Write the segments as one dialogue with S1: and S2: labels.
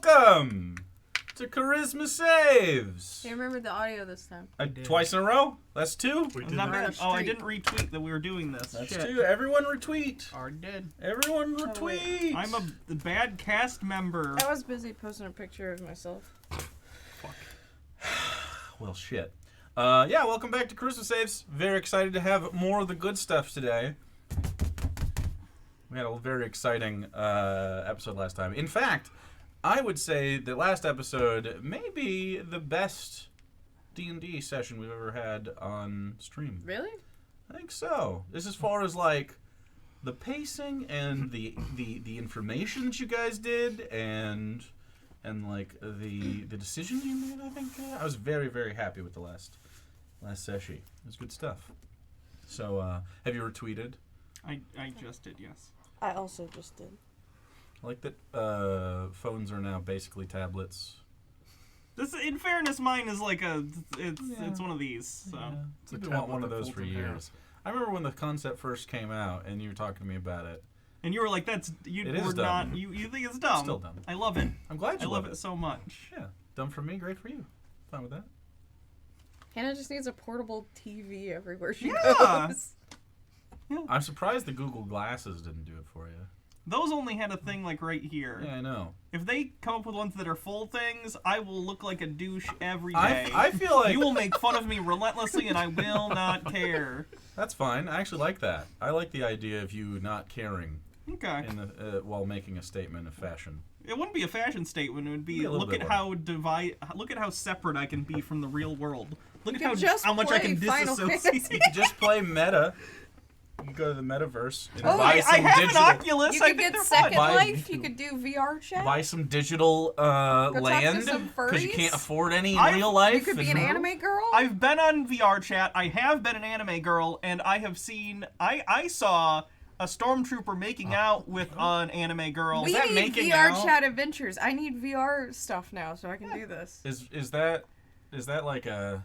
S1: welcome to Charisma Saves.
S2: I remembered the audio this time.
S1: Twice in a row? That's two?
S3: Not bad. Oh, I didn't retweet that we were doing this.
S1: That's two. Everyone retweet.
S3: Already did.
S1: Everyone retweet.
S3: I'm a bad cast member.
S2: I was busy posting a picture of myself.
S3: Fuck.
S1: Well, shit. Yeah, welcome back to Charisma Saves. Very excited to have more of the good stuff today. We had a very exciting episode last time. In fact, I would say the last episode may be the best D&D session we've ever had on stream.
S2: Really?
S1: I think so. This as far as like the pacing and the information that you guys did and like the decisions you made. I think I was very, very happy with the last session. It was good stuff. So have you retweeted?
S3: I just did, yes.
S2: I also just did.
S1: I like that phones are now basically tablets.
S3: This, in fairness, mine is like it's one of these. So
S1: I've been wanting one of those for years. I remember when the concept first came out, and you were talking to me about it.
S3: And you were like, "That's you." It is dumb. Not. You think it's dumb?
S1: It's still dumb.
S3: I love it.
S1: I'm glad you
S3: love it so much.
S1: Yeah, dumb for me, great for you. Fine with that.
S2: Hannah just needs a portable TV everywhere she
S3: Yeah.
S2: goes.
S1: Yeah. I'm surprised the Google Glasses didn't do it for you.
S3: Those only had a thing like right here.
S1: Yeah, I know.
S3: If they come up with ones that are full things, I will look like a douche every day.
S1: I feel like
S3: you will make fun of me relentlessly, and I will not care.
S1: That's fine. I actually like that. I like the idea of you not caring.
S3: Okay.
S1: While making a statement of fashion.
S3: It wouldn't be a fashion statement. It would be look at how separate I can be from the real world. Look at how much I can disassociate.
S1: You can just play meta. You can go to the metaverse and
S3: buy some digital. I have an Oculus.
S2: You could get Second Life. You could do VR chat.
S1: Buy some digital land because you can't afford any in real life.
S2: You could be an anime girl.
S3: I've been on VR chat. I have been an anime girl, and I have seen. I saw a stormtrooper making out with an anime girl.
S2: We need VR chat adventures. I need VR stuff now so I can do this.
S1: Is that like a?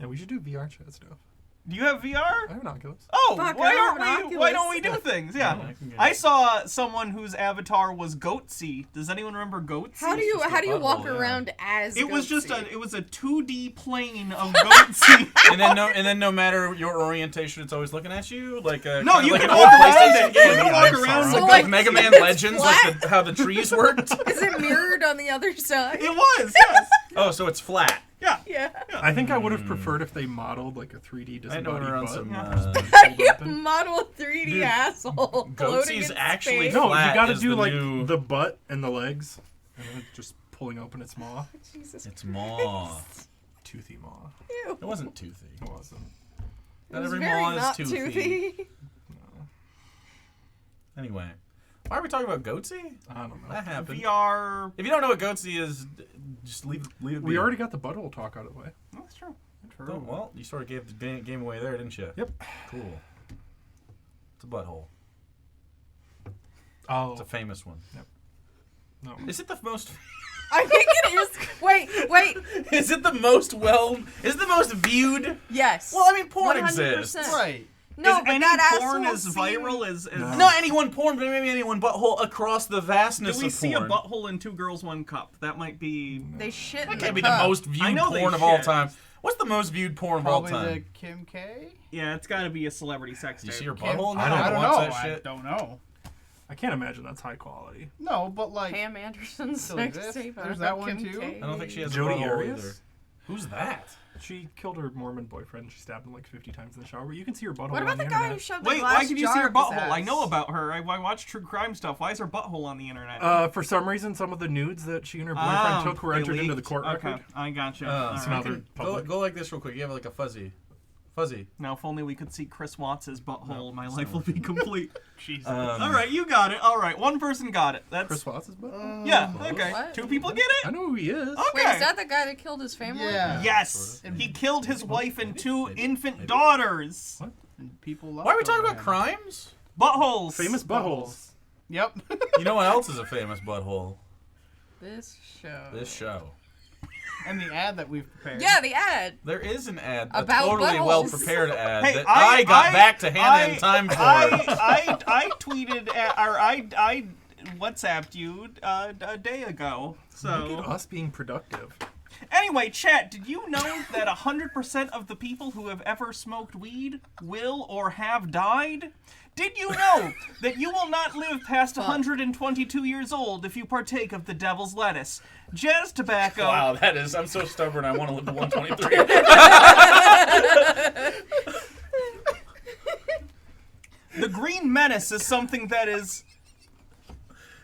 S4: Yeah, we should do VR chat stuff.
S3: Do you have VR?
S4: I have an Oculus.
S3: Oh, why don't we do things? Yeah. I saw someone whose avatar was Goatsy. Does anyone remember Goatsy?
S2: How do you walk around as
S3: It was just a 2D plane of Goatsy.
S1: and then no matter your orientation, it's always looking at you like a
S3: No, you
S1: like
S3: can
S1: an
S3: walk
S1: old
S3: around
S1: PlayStation
S3: it.
S1: game.
S3: You can walk around
S1: So
S3: it.
S1: like Mega Man Legends,
S2: flat?
S1: like how the trees worked.
S2: Is it mirrored on the other side?
S3: It was, yes.
S1: Oh, so it's flat.
S3: Yeah.
S4: I think I would have preferred if they modeled like a 3D disembodied butt.
S2: How do you model a 3D asshole?
S1: Goatsy's actually
S4: No,
S1: flat.
S4: you gotta
S1: is
S4: do
S1: the
S4: like
S1: new...
S4: the butt and the legs, and then just pulling open its maw.
S2: Jesus
S1: It's maw.
S4: Toothy maw.
S2: Ew.
S1: It wasn't toothy.
S4: It wasn't.
S1: Not
S2: It was
S1: every
S2: very
S1: maw
S2: not
S1: is toothy.
S2: toothy.
S1: Anyway, why are we talking about Goatsy?
S4: I don't know.
S1: That happened.
S3: VR.
S1: If you don't know what Goatsy is, just leave it be.
S4: We already got the butthole talk out of the way.
S3: That's true.
S1: Oh, well, you sort of gave the game away there, didn't you?
S4: Yep.
S1: Cool. It's a butthole.
S4: Oh.
S1: It's a famous one.
S4: Yep. No.
S1: Is it the most...
S2: I think it is. Wait.
S1: Is it the most Is it the most viewed?
S2: Yes.
S1: Well, I mean, porn
S2: 100%.
S1: exists.
S3: Right.
S2: No,
S3: is
S2: but
S3: any
S2: that
S3: porn
S2: asshole
S3: as viral as...
S4: No.
S1: Not any one porn, but maybe any one butthole across the vastness
S3: Do we
S1: of
S3: see
S1: porn.
S3: a butthole in Two Girls, One Cup? That might be...
S2: They shit.
S1: That can't be the most viewed porn of all time. What's the most viewed porn of all time?
S5: Probably the Kim K?
S3: Yeah, it's got to be a celebrity sex
S1: Do you
S3: tape.
S1: see her butthole in
S4: I
S1: that?
S4: don't
S1: Watch
S5: know.
S1: that shit.
S5: I don't know.
S4: I can't imagine that's high quality.
S5: No, but like...
S2: Pam Anderson's
S5: Still
S2: sex
S5: exists.
S2: tape.
S5: There's that one
S2: Kim
S5: too.
S2: K.
S1: I don't think she has
S4: Jodi
S1: a butthole
S4: Arias?
S1: either. Who's that?
S4: She killed her Mormon boyfriend. She stabbed him like 50 times in the shower. You can see her butthole
S2: What
S4: on
S2: about
S4: the
S2: the guy who
S4: internet.
S2: shoved the
S3: Wait,
S2: glass
S3: why can you see
S2: jar
S3: her
S2: up his
S3: butthole? I
S2: ass?
S3: know about her. I watch true crime stuff. Why is her butthole on the internet?
S4: For some reason, some of the nudes that she and her boyfriend took were
S3: they
S4: entered into the
S3: leaked.
S4: court
S3: Okay,
S4: record.
S3: I gotcha.
S4: So now they're
S1: Go,
S4: public.
S1: go like this real quick. You have like a fuzzy.
S3: Now, if only we could see Chris Watts' butthole, my life will be complete.
S5: Jesus.
S3: All right, you got it. All right, one person got it. That's
S4: Chris Watts' butt?
S3: yeah. Okay,
S2: What?
S3: 2 people get
S4: I
S3: it.
S4: know who he is.
S3: Okay.
S2: Wait, is that the guy that killed his family?
S5: Yeah.
S3: Yes, he killed his wife and 2 infant daughters.
S4: What?
S5: And people love
S1: Why are we talking about
S5: him.
S1: crimes?
S3: Buttholes.
S4: Famous buttholes.
S5: Yep.
S1: You know what else is a famous butthole?
S2: This show.
S1: This show.
S5: And the ad that we've prepared.
S2: Yeah, the ad.
S1: There is an ad,
S2: About
S1: a totally
S2: buttholes.
S1: well-prepared ad
S3: Hey,
S1: that I got back to Hannah in time for.
S3: I tweeted at, or I WhatsApped you a day ago. So
S4: Look at us being productive.
S3: anyway, chat, did you know that 100% of the people who have ever smoked weed will or have died? Did you know that you will not live past 122 years old if you partake of the devil's lettuce? Jazz tobacco.
S1: Wow, that is. I'm so stubborn. I want to live to 123.
S3: The Green Menace is something that is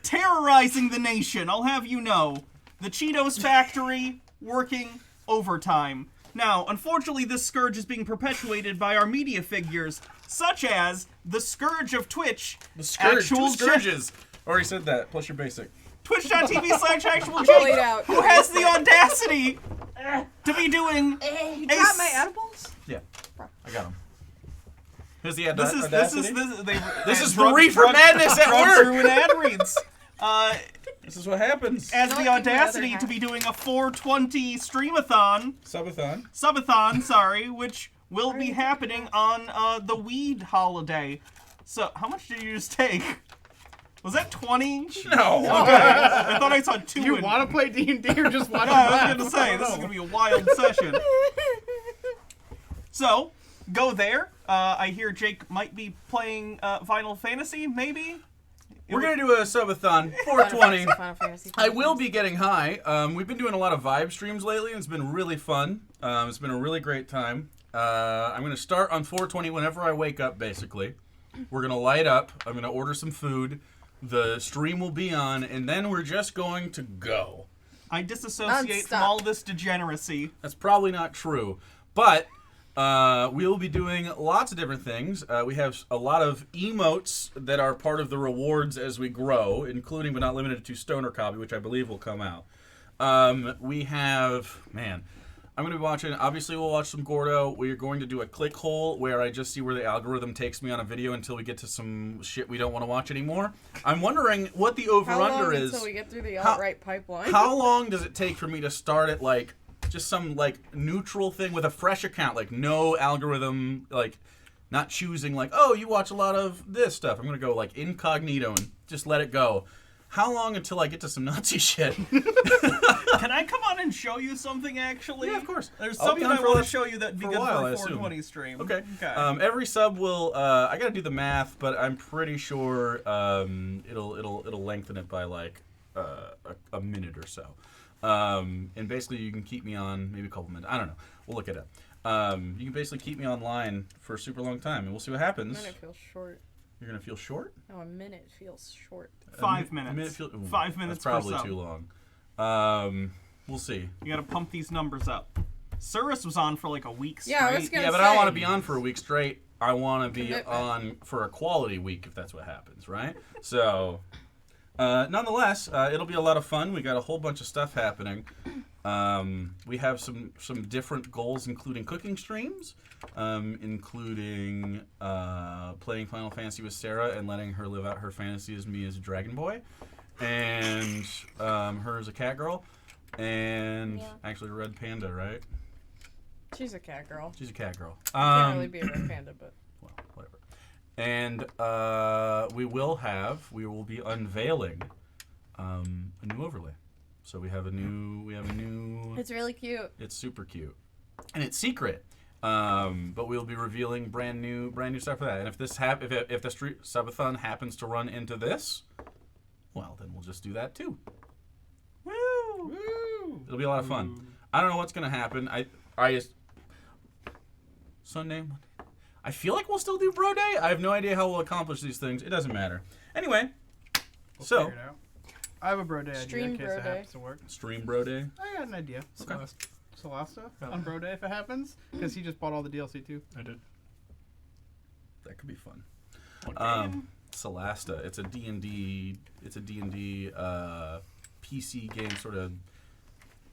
S3: terrorizing the nation, I'll have you know. The Cheetos factory working overtime. Now, unfortunately, this scourge is being perpetuated by our media figures, such as the Scourge of Twitch,
S1: The Scourge.
S3: Actual
S1: Two Scourges. Already said that, plus your basic.
S3: Twitch.tv/actual
S2: Bullied
S3: Jake,
S2: out.
S3: who has the audacity to be doing
S2: You got my edibles?
S1: Yeah, I got him. Here's the
S3: This is
S1: This is the reefer madness at work.
S3: through an ad reads.
S1: This is what happens.
S3: As
S2: Don't
S3: the
S2: give me the other
S3: audacity
S2: half.
S3: to be doing a 420 streamathon,
S1: Subathon.
S3: subathon, which will be happening on the weed holiday. So, how much did you just take? Was that 20?
S1: No.
S3: I thought I saw 2.
S5: Do you
S3: in-
S5: want to play D&D or just watch
S3: No,
S5: it
S3: I was
S5: laugh?
S3: gonna say, this is gonna be a wild session. So, go there. I hear Jake might be playing Final Fantasy, maybe?
S1: We're gonna do a subathon 420.
S2: Final Fantasy.
S1: I will be getting high. We've been doing a lot of vibe streams lately, and it's been really fun. It's been a really great time. I'm going to start on 420 whenever I wake up, basically. We're going to light up. I'm going to order some food. The stream will be on, and then we're just going to go.
S3: I disassociate from
S2: Non-stop.
S3: all this degeneracy.
S1: That's probably not true. But we will be doing lots of different things. We have a lot of emotes that are part of the rewards as we grow, including but not limited to Stoner Copy, which I believe will come out. We have, I'm going to be watching, obviously we'll watch some Gordo. We are going to do a click hole where I just see where the algorithm takes me on a video until we get to some shit we don't want to watch anymore. I'm wondering what the
S2: How
S1: over-under
S2: long
S1: is.
S2: until we get through the
S1: How-
S2: alt-right pipeline?
S1: How long does it take for me to start at, like, just some, like, neutral thing with a fresh account? Like, no algorithm, like, not choosing, like, oh, you watch a lot of this stuff. I'm going to go, like, incognito and just let it go. How long until I get to some Nazi shit?
S3: Can I come on and show you something, actually?
S1: Yeah, of course.
S3: There's
S1: I'll be
S3: something
S1: on
S3: I
S1: for
S3: want
S1: a-
S3: to show you that'd be
S1: for a
S3: good
S1: while,
S3: for
S1: I
S3: a
S1: assume.
S3: 420 stream.
S1: Okay.
S3: Okay.
S1: Every sub will. I gotta do the math, but I'm pretty sure it'll lengthen it by like a minute or so. And basically, you can keep me on maybe a couple minutes. I don't know. We'll look it up. You can basically keep me online for a super long time, and we'll see what
S2: A
S1: happens.
S2: minute feels short.
S1: You're gonna feel short.
S2: No, a minute feels short.
S3: 5
S1: A
S3: minutes.
S1: minute feel, ooh,
S3: 5 minutes
S1: That's probably
S3: per sub.
S1: too long. We'll see.
S3: You gotta pump these numbers up. Cirrus was on for like a week straight.
S2: Yeah, I was gonna
S1: Yeah, but I don't
S2: say.
S1: want to be on for a week straight. I want to be
S2: Commitment.
S1: on for a quality week if that's what happens, right? So, nonetheless, it'll be a lot of fun. We got a whole bunch of stuff happening. We have some different goals, including cooking streams, including playing Final Fantasy with Sarah and letting her live out her fantasy as me as a dragon boy, and her as a cat girl, and
S2: Yeah.
S1: actually a red panda, right?
S2: She's a cat girl.
S1: She's a cat girl.
S2: Can't really be a red panda, but
S1: Well, whatever. And we will be unveiling a new overlay. So we have a new.
S2: it's really cute.
S1: It's super cute, and it's secret. But we'll be revealing brand new stuff for that. And if this if the street subathon happens to run into this, well, then we'll just do that too.
S3: Woo!
S1: It'll be a lot of fun. I don't know what's gonna happen. I just Sunday, Monday. I feel like we'll still do Bro Day. I have no idea how we'll accomplish these things. It doesn't matter. Anyway, so
S5: Figure it out. I have a bro day idea
S2: Stream
S5: in case
S2: bro
S5: it
S2: day.
S5: happens to work.
S1: stream Bro Day.
S5: I got an idea.
S1: Okay.
S5: Celesta
S4: Oh.
S5: on bro day if it happens, because he just bought all the DLC too.
S4: I did.
S1: That could be fun.
S3: What game?
S1: Celasta. It's a D&D. It's a D&D PC game, sort of.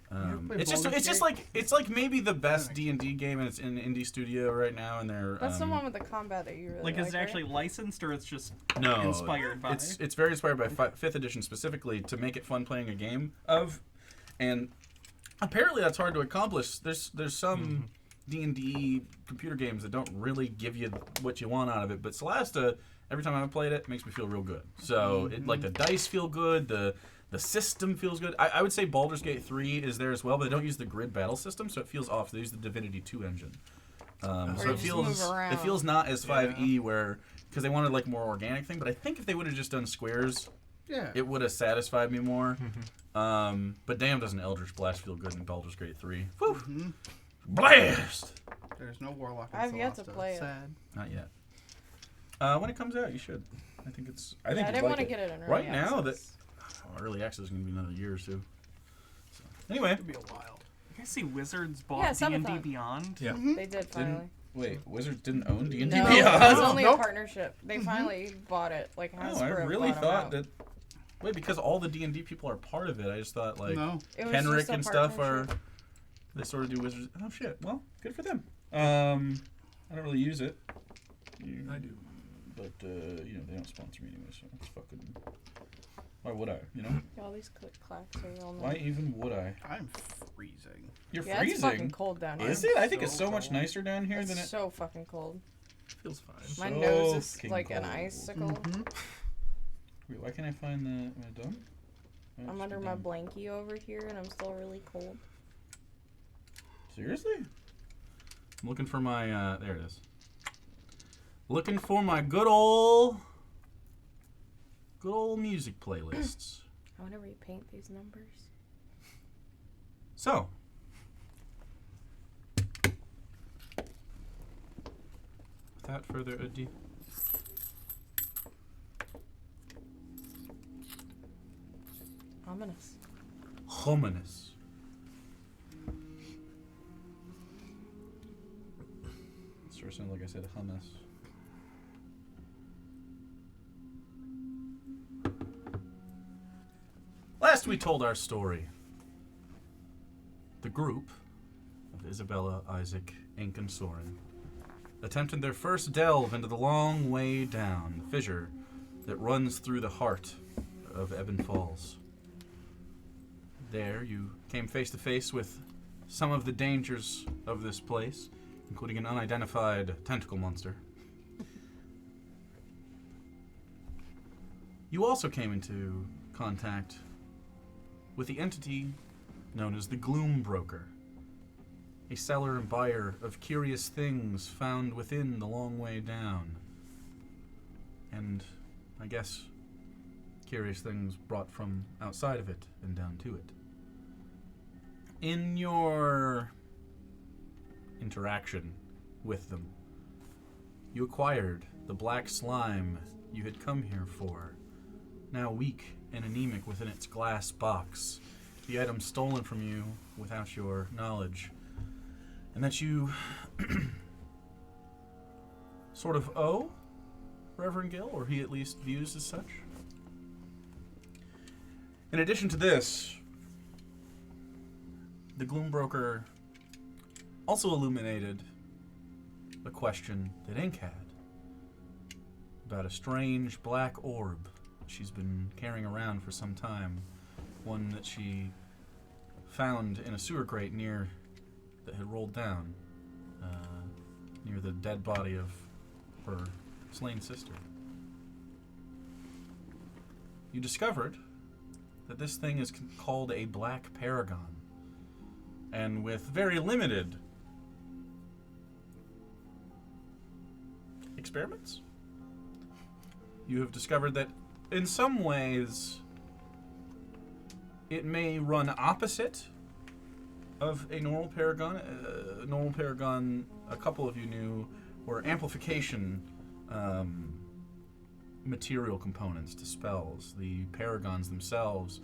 S5: played
S1: It's just
S5: Baldur's Gate?
S1: like maybe the best D&D game, and it's in an indie studio right now, and they're
S2: That's the one with the combat that you really
S3: Like, is it
S2: right?
S3: actually licensed or it's just
S1: no
S3: inspired by?
S1: It's very inspired by 5th edition specifically to make it fun playing a game of, and apparently that's hard to accomplish. There's some D&D computer games that don't really give you what you want out of it, but Celesta every time I've played it makes me feel real good. So it, like the dice feel good, the system feels good. I would say Baldur's Gate 3 is there as well, but they don't use the grid battle system, so it feels off. They use the Divinity 2 engine. So
S2: you
S1: it
S2: just
S1: feels
S2: move around.
S1: not as 5e where because they wanted like more organic thing. But I think if they would have just done squares,
S5: Yeah.
S1: it would have satisfied me more. But damn, doesn't Eldritch Blast feel good in Baldur's Gate 3? Woo! Blast!
S5: There's no warlock in
S2: I've yet to
S5: Celesta.
S2: play it.
S5: Sad.
S1: Not yet. When it comes out, you should. I think it's. I think
S2: I
S1: you'd
S2: didn't
S1: like
S2: want to
S1: it.
S2: get it in early
S1: Right now,
S2: access.
S1: Early access is going to be another year or two. So, anyway,
S5: It'll be a while.
S3: You guys see Wizards bought
S2: Yeah,
S3: D&D
S2: Subathon.
S3: Beyond?
S4: Yeah.
S2: They did finally.
S1: wait, Wizards didn't own D&D
S2: No,
S1: Beyond?
S2: it was only
S5: Nope.
S2: a partnership. They finally bought it. Like
S1: Oh,
S2: Hasbro
S1: I really
S2: bought 'em
S1: thought
S2: out.
S1: that. Wait, because all the D&D people are part of it. I just thought like
S5: No.
S2: It was
S1: Henrik
S2: just a
S1: and stuff are.
S2: partnership.
S1: They sort of do Wizards. Oh shit! Well, good for them. I don't really use it.
S4: I do.
S1: But you know they don't sponsor me anyway, so it's fucking. Why would I? You know?
S2: Yeah, all these click clacks are real
S1: Why
S2: nice.
S1: even would I?
S5: I'm freezing.
S1: You're
S2: Yeah, it's fucking
S1: freezing.
S2: cold down here.
S1: Is it? I think it's
S4: so
S1: so much
S4: cold.
S1: nicer down here than
S2: It's
S1: it.
S2: so fucking cold.
S4: Feels fine.
S2: My
S1: So
S2: nose is
S1: fucking
S2: like an
S1: cold.
S2: icicle.
S1: Wait, why can't I find the? Am I done? Oh,
S2: I'm
S1: it's
S2: under my
S1: done.
S2: blankie over here, and I'm still really cold.
S1: Seriously? I'm looking for my. There it is. Looking for my good old music playlists.
S2: I want to repaint these numbers.
S1: So. Without further ado.
S2: Ominous.
S1: Hominous. Sure sounds like I said hummus. Last we told our story. The group of Isabella, Isaac, Ink, and Soren attempted their first delve into the long way down, the fissure that runs through the heart of Ebon Falls. There, you came face to face with some of the dangers of this place, including an unidentified tentacle monster. You also came into contact with the entity known as the Gloom Broker, a seller and buyer of curious things found within the long way down, and I guess curious things brought from outside of it and down to it. In your interaction with them, you acquired the black slime you had come here for, now weak and anemic within its glass box, the item stolen from you without your knowledge, and that you sort of owe Reverend Gill, or he at least views as such. In addition to this, the Gloom Broker also illuminated a question that Ink had about a strange black orb she's been carrying around for some time, one that she found in a sewer grate that had rolled down near the dead body of her slain sister. You discovered that this thing is called a black paragon, and with very limited experiments, you have discovered that in some ways it may run opposite of a normal paragon. Normal paragon, a couple of you knew, were amplification material components to spells. The paragons themselves,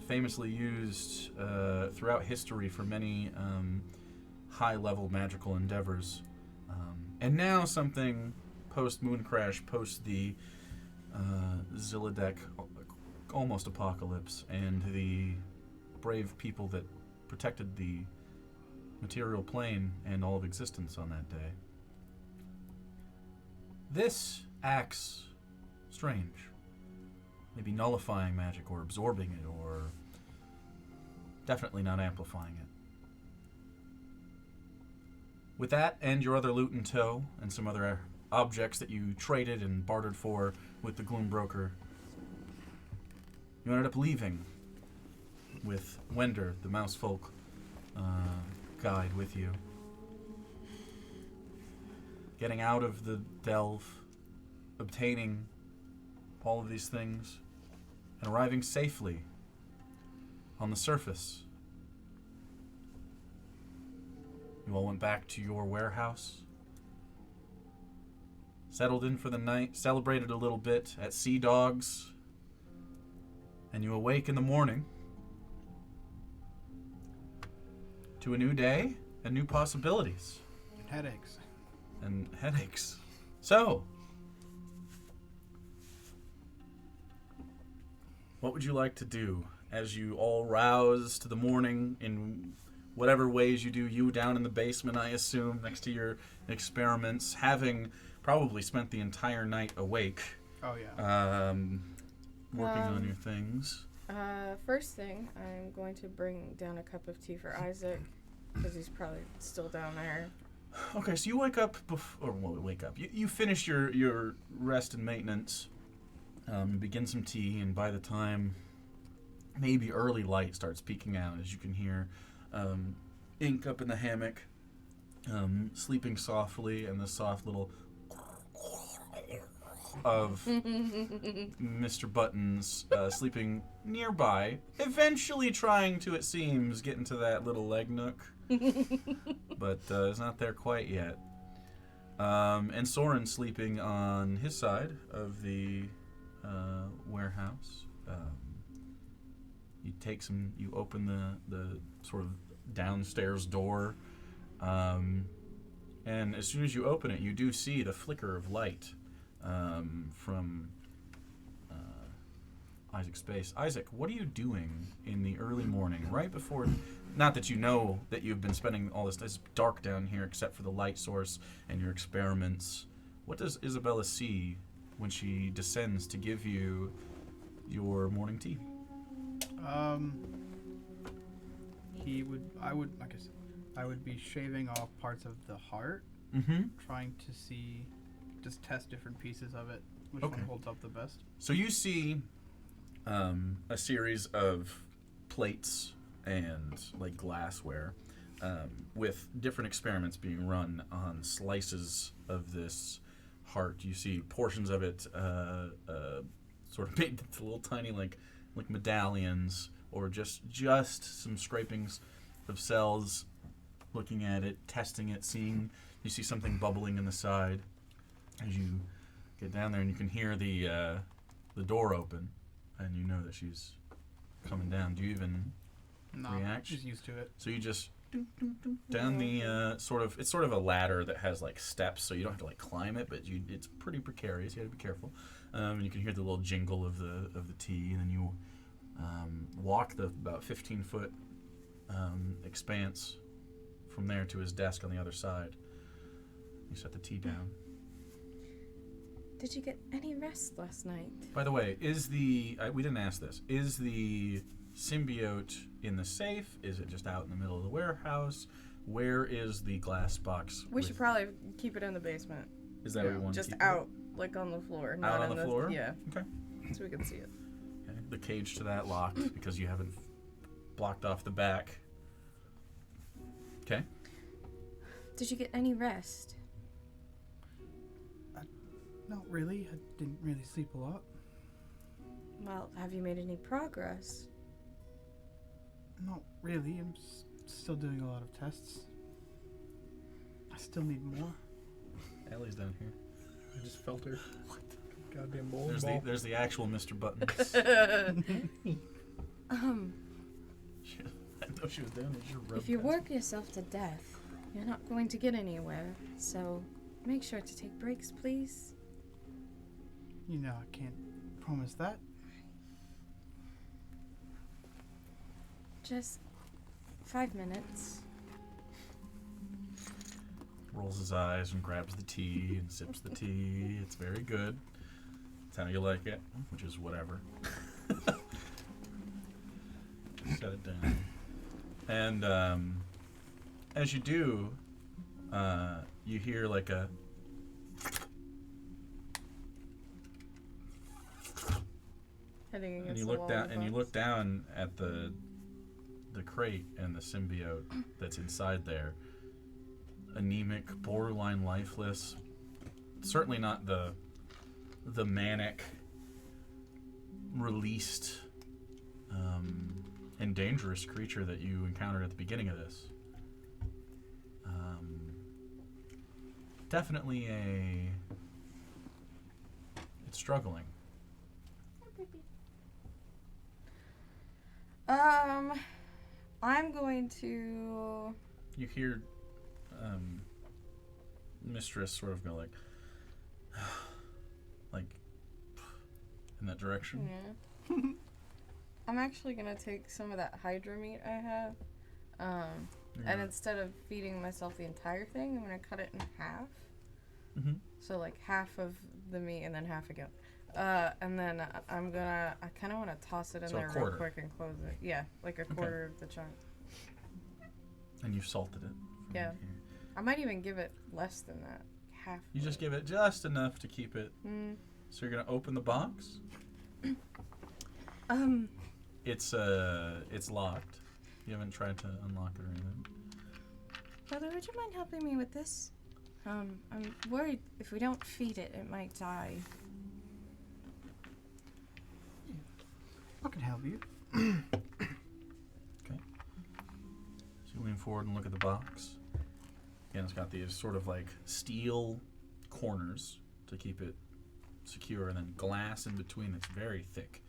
S1: famously used throughout history for many high-level magical endeavors. And now something post-Moon Crash, post the Zillideck almost apocalypse, and the brave people that protected the material plane and all of existence on that day. This acts strange. Maybe nullifying magic or absorbing it, or definitely not amplifying it. With that and your other loot in tow and some other objects that you traded and bartered for with the Gloom Broker. You ended up leaving with Wender, the mouse folk guide, with you. Getting out of the delve, obtaining all of these things, and arriving safely on the surface. You all went back to your warehouse, settled in for the night, celebrated a little bit at Sea Dogs, and you awake in the morning to a new day and new possibilities.
S5: And headaches.
S1: And headaches. So, what would you like to do as you all rouse to the morning in whatever ways you do? You down in the basement, I assume, next to your experiments, having probably spent the entire night awake.
S5: Oh, yeah.
S1: Working on your things.
S2: First thing, I'm going to bring down a cup of tea for Isaac, because he's probably still down there.
S1: Okay, so you wake up, You finish your rest and maintenance, begin some tea, and by the time maybe early light starts peeking out, as you can hear Ink up in the hammock, sleeping softly, and the soft little of Mr. Buttons sleeping nearby, eventually trying to, it seems, get into that little leg nook, but is not there quite yet. And Soren sleeping on his side of the warehouse. You open the sort of downstairs door, and as soon as you open it, you do see the flicker of light from Isaac's space. Isaac, what are you doing in the early morning, right before? Not that you know that you've been spending all this. It's dark down here, except for the light source and your experiments. What does Isabella see when she descends to give you your morning tea?
S5: I would be shaving off parts of the heart, trying to see, just test different pieces of it, which one holds up the best.
S1: So you see a series of plates and like glassware with different experiments being run on slices of this heart. You see portions of it sort of made into little tiny like medallions, or just some scrapings of cells, looking at it, testing it, seeing. You see something bubbling in the side as you get down there, and you can hear the door open, and you know that she's coming down. Do you even react?
S5: She's used to it.
S1: So you just down the it's sort of a ladder that has like steps, so you don't have to like climb it, but it's pretty precarious. You have to be careful. And you can hear the little jingle of the tea, and then you walk the about 15-foot expanse from there to his desk on the other side. You set the tea down.
S2: Did you get any rest last night?
S1: By the way, we didn't ask this. Is the symbiote in the safe? Is it just out in the middle of the warehouse? Where is the glass box?
S2: We should probably keep it in the basement.
S1: Is that what we want?
S2: Just
S1: to keep
S2: out, like on the floor.
S1: Out on the floor?
S2: Yeah.
S1: Okay.
S2: So we can see it.
S1: Okay. The cage to that locked because you haven't blocked off the back. Okay.
S2: Did you get any rest?
S5: Not really. I didn't really sleep a lot.
S2: Well, have you made any progress?
S5: Not really. I'm still doing a lot of tests. I still need more.
S1: Ellie's down here.
S4: I just felt her. What? Goddamn bowling
S1: There's
S4: ball.
S1: the actual Mr. Buttons. I know she was down there.
S2: If you work yourself to death, you're not going to get anywhere. So make sure to take breaks, please.
S5: You know I can't promise that.
S2: Just 5 minutes.
S1: Rolls his eyes and grabs the tea and sips the tea. It's very good. It's how you like it, which is whatever. Set it down. And as you do, you hear like a
S2: hitting against
S1: And you
S2: the
S1: look
S2: wall.
S1: down
S2: of the
S1: and you
S2: box.
S1: look down at the crate and the symbiote that's inside there. Anemic, borderline lifeless. Certainly not the manic, released, and dangerous creature that you encountered at the beginning of this. Definitely it's struggling.
S2: I'm going to.
S1: You hear Mistress sort of go like in that direction.
S2: Yeah. I'm actually gonna take some of that Hydra meat I have, and instead of feeding myself the entire thing, I'm gonna cut it in half.
S1: Mm-hmm.
S2: So like half of the meat and then half again. And then I kind of want to toss it in
S1: So a
S2: there
S1: quarter.
S2: real quick and close it. Yeah, like a quarter of the chunk.
S1: And you've salted it.
S2: Yeah.
S1: Here.
S2: I might even give it less than that. Half.
S1: You just give it just enough to keep it.
S2: Mm.
S1: So you're gonna open the box. It's locked. You haven't tried to unlock it or anything.
S2: Brother, would you mind helping me with this? I'm worried if we don't feed it, it might die.
S5: I can help you.
S1: Okay. So you lean forward and look at the box. Again, it's got these sort of like steel corners to keep it secure, and then glass in between that's very thick.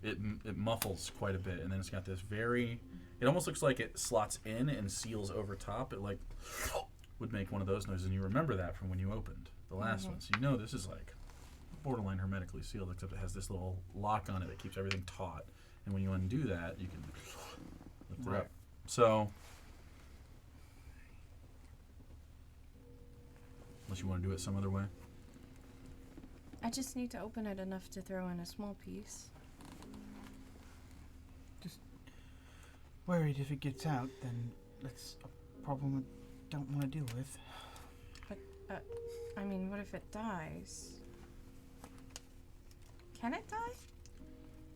S1: It muffles quite a bit, and then it's got this very. It almost looks like it slots in and seals over top. It like would make one of those noises, and you remember that from when you opened the last one. So you know this is like borderline hermetically sealed, except it has this little lock on it that keeps everything taut. And when you undo that, you can lift it up. So, unless you want to do it some other way.
S2: I just need to open it enough to throw in a small piece.
S5: Just worried if it gets out, then that's a problem I don't want to deal with.
S2: I mean, what if it dies? Can it die?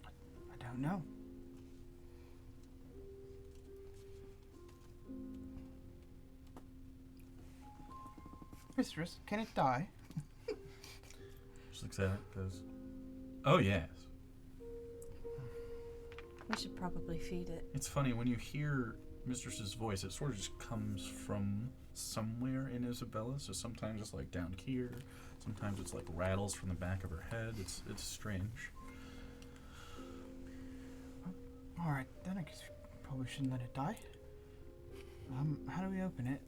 S5: I don't know. Mistress, can it die?
S1: Just looks at it, goes, "Oh yes."
S2: We should probably feed it.
S1: It's funny when you hear Mistress's voice; it sort of just comes from somewhere in Isabella. So sometimes it's like down here, sometimes it's like rattles from the back of her head. It's strange.
S5: All right, then I guess we probably shouldn't let it die. How do we open it?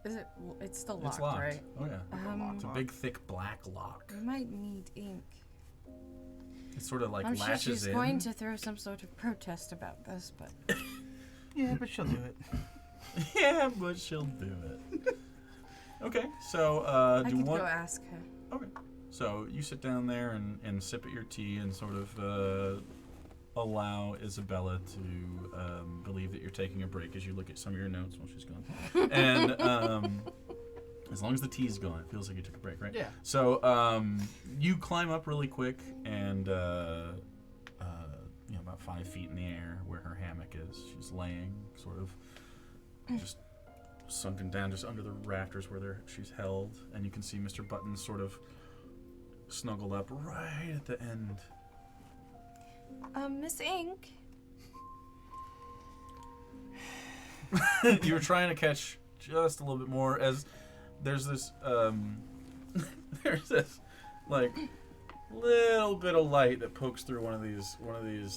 S2: Is it? It's still locked,
S1: It's locked.
S2: right?
S1: Oh yeah. It's a big, thick black lock.
S2: We might need ink.
S1: It sort of like
S2: I'm sure
S1: latches
S2: she's
S1: in.
S2: going to throw some sort of protest about this, but
S5: Yeah, but she'll do it.
S1: Yeah, but she'll do it. Okay, so
S2: I
S1: do
S2: could
S1: one.
S2: go ask her.
S1: Okay, so you sit down there and sip at your tea and sort of allow Isabella to believe that you're taking a break as you look at some of your notes while she's gone. And as long as the tea's gone, it feels like you took a break, right?
S5: Yeah.
S1: So you climb up really quick and about 5 feet in the air where her hammock is. She's laying sort of just sunken down just under the rafters where she's held, and you can see Mr. Buttons sort of snuggled up right at the end.
S2: Miss Ink.
S1: You were trying to catch just a little bit more as there's this like little bit of light that pokes through one of these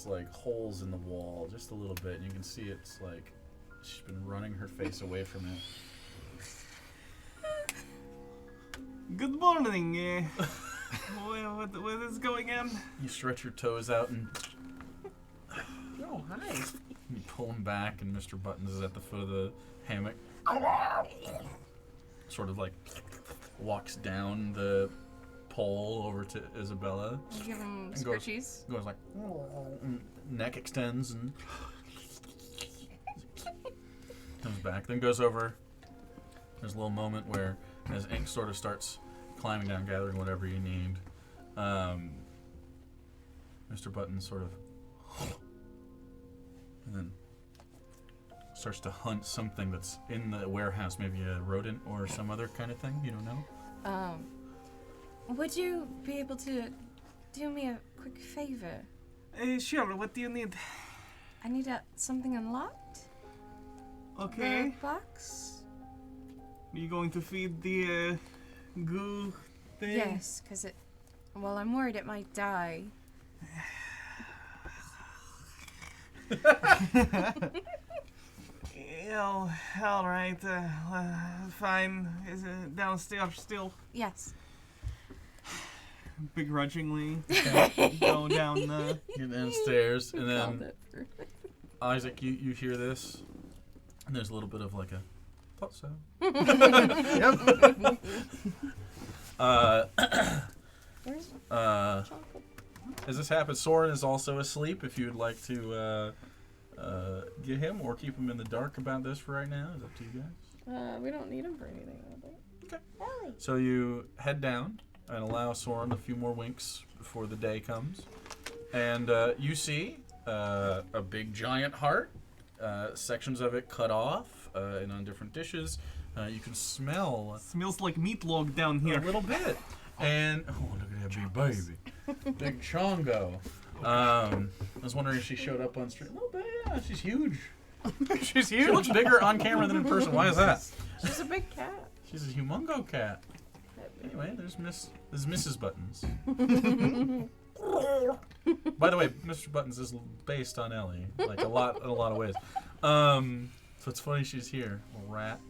S1: like holes in the wall just a little bit, and you can see it's like she's been running her face away from it.
S3: Good morning. What is going on?
S1: You stretch your toes out and
S5: Oh, hi.
S1: you pull them back, and Mr. Buttons is at the foot of the hammock. Sort of like walks down the pole over to Isabella.
S2: You give him
S1: And goes-
S2: scritchies.
S1: Goes like, and neck extends and comes back. Then goes over. There's a little moment where, as Ink sort of starts climbing down, gathering whatever you need, Mr. Button sort of, and then starts to hunt something that's in the warehouse, maybe a rodent or some other kind of thing. You don't know.
S2: Would you be able to do me a quick favor?
S3: Sure, what do you need?
S2: I need something unlocked.
S3: Okay.
S2: The box?
S3: Are you going to feed the goo thing?
S2: Yes, because it... Well, I'm worried it might die.
S3: Alright, fine. Is it downstairs still?
S2: Yes.
S3: Begrudgingly go down the...
S1: You're downstairs, and
S2: Called
S1: then
S2: it for-
S1: Isaac, you hear this, and there's a little bit of like a thought so.
S2: Where's chocolate?
S1: As this happens, Soren is also asleep. If you'd like to get him or keep him in the dark about this for right now, it's up to you guys.
S2: We don't need him for anything, I don't think.
S1: Okay.
S2: Ellie.
S1: So you head down and allow Soren a few more winks before the day comes, and you see a big giant heart, sections of it cut off and on different dishes. You can smell
S3: Smells like meatloaf down
S1: a
S3: here.
S1: little bit, and oh, look at that big baby, big Chongo. I was wondering if she showed up on stream. A little bit, yeah. She's huge.
S5: She's
S1: She
S5: huge.
S1: looks bigger on camera than in person. Why is that?
S2: She's a big cat.
S1: She's a humongo cat. Anyway, there's Mrs. Buttons. By the way, Mr. Buttons is based on Ellie, like in a lot of ways. So it's funny she's here, little rat.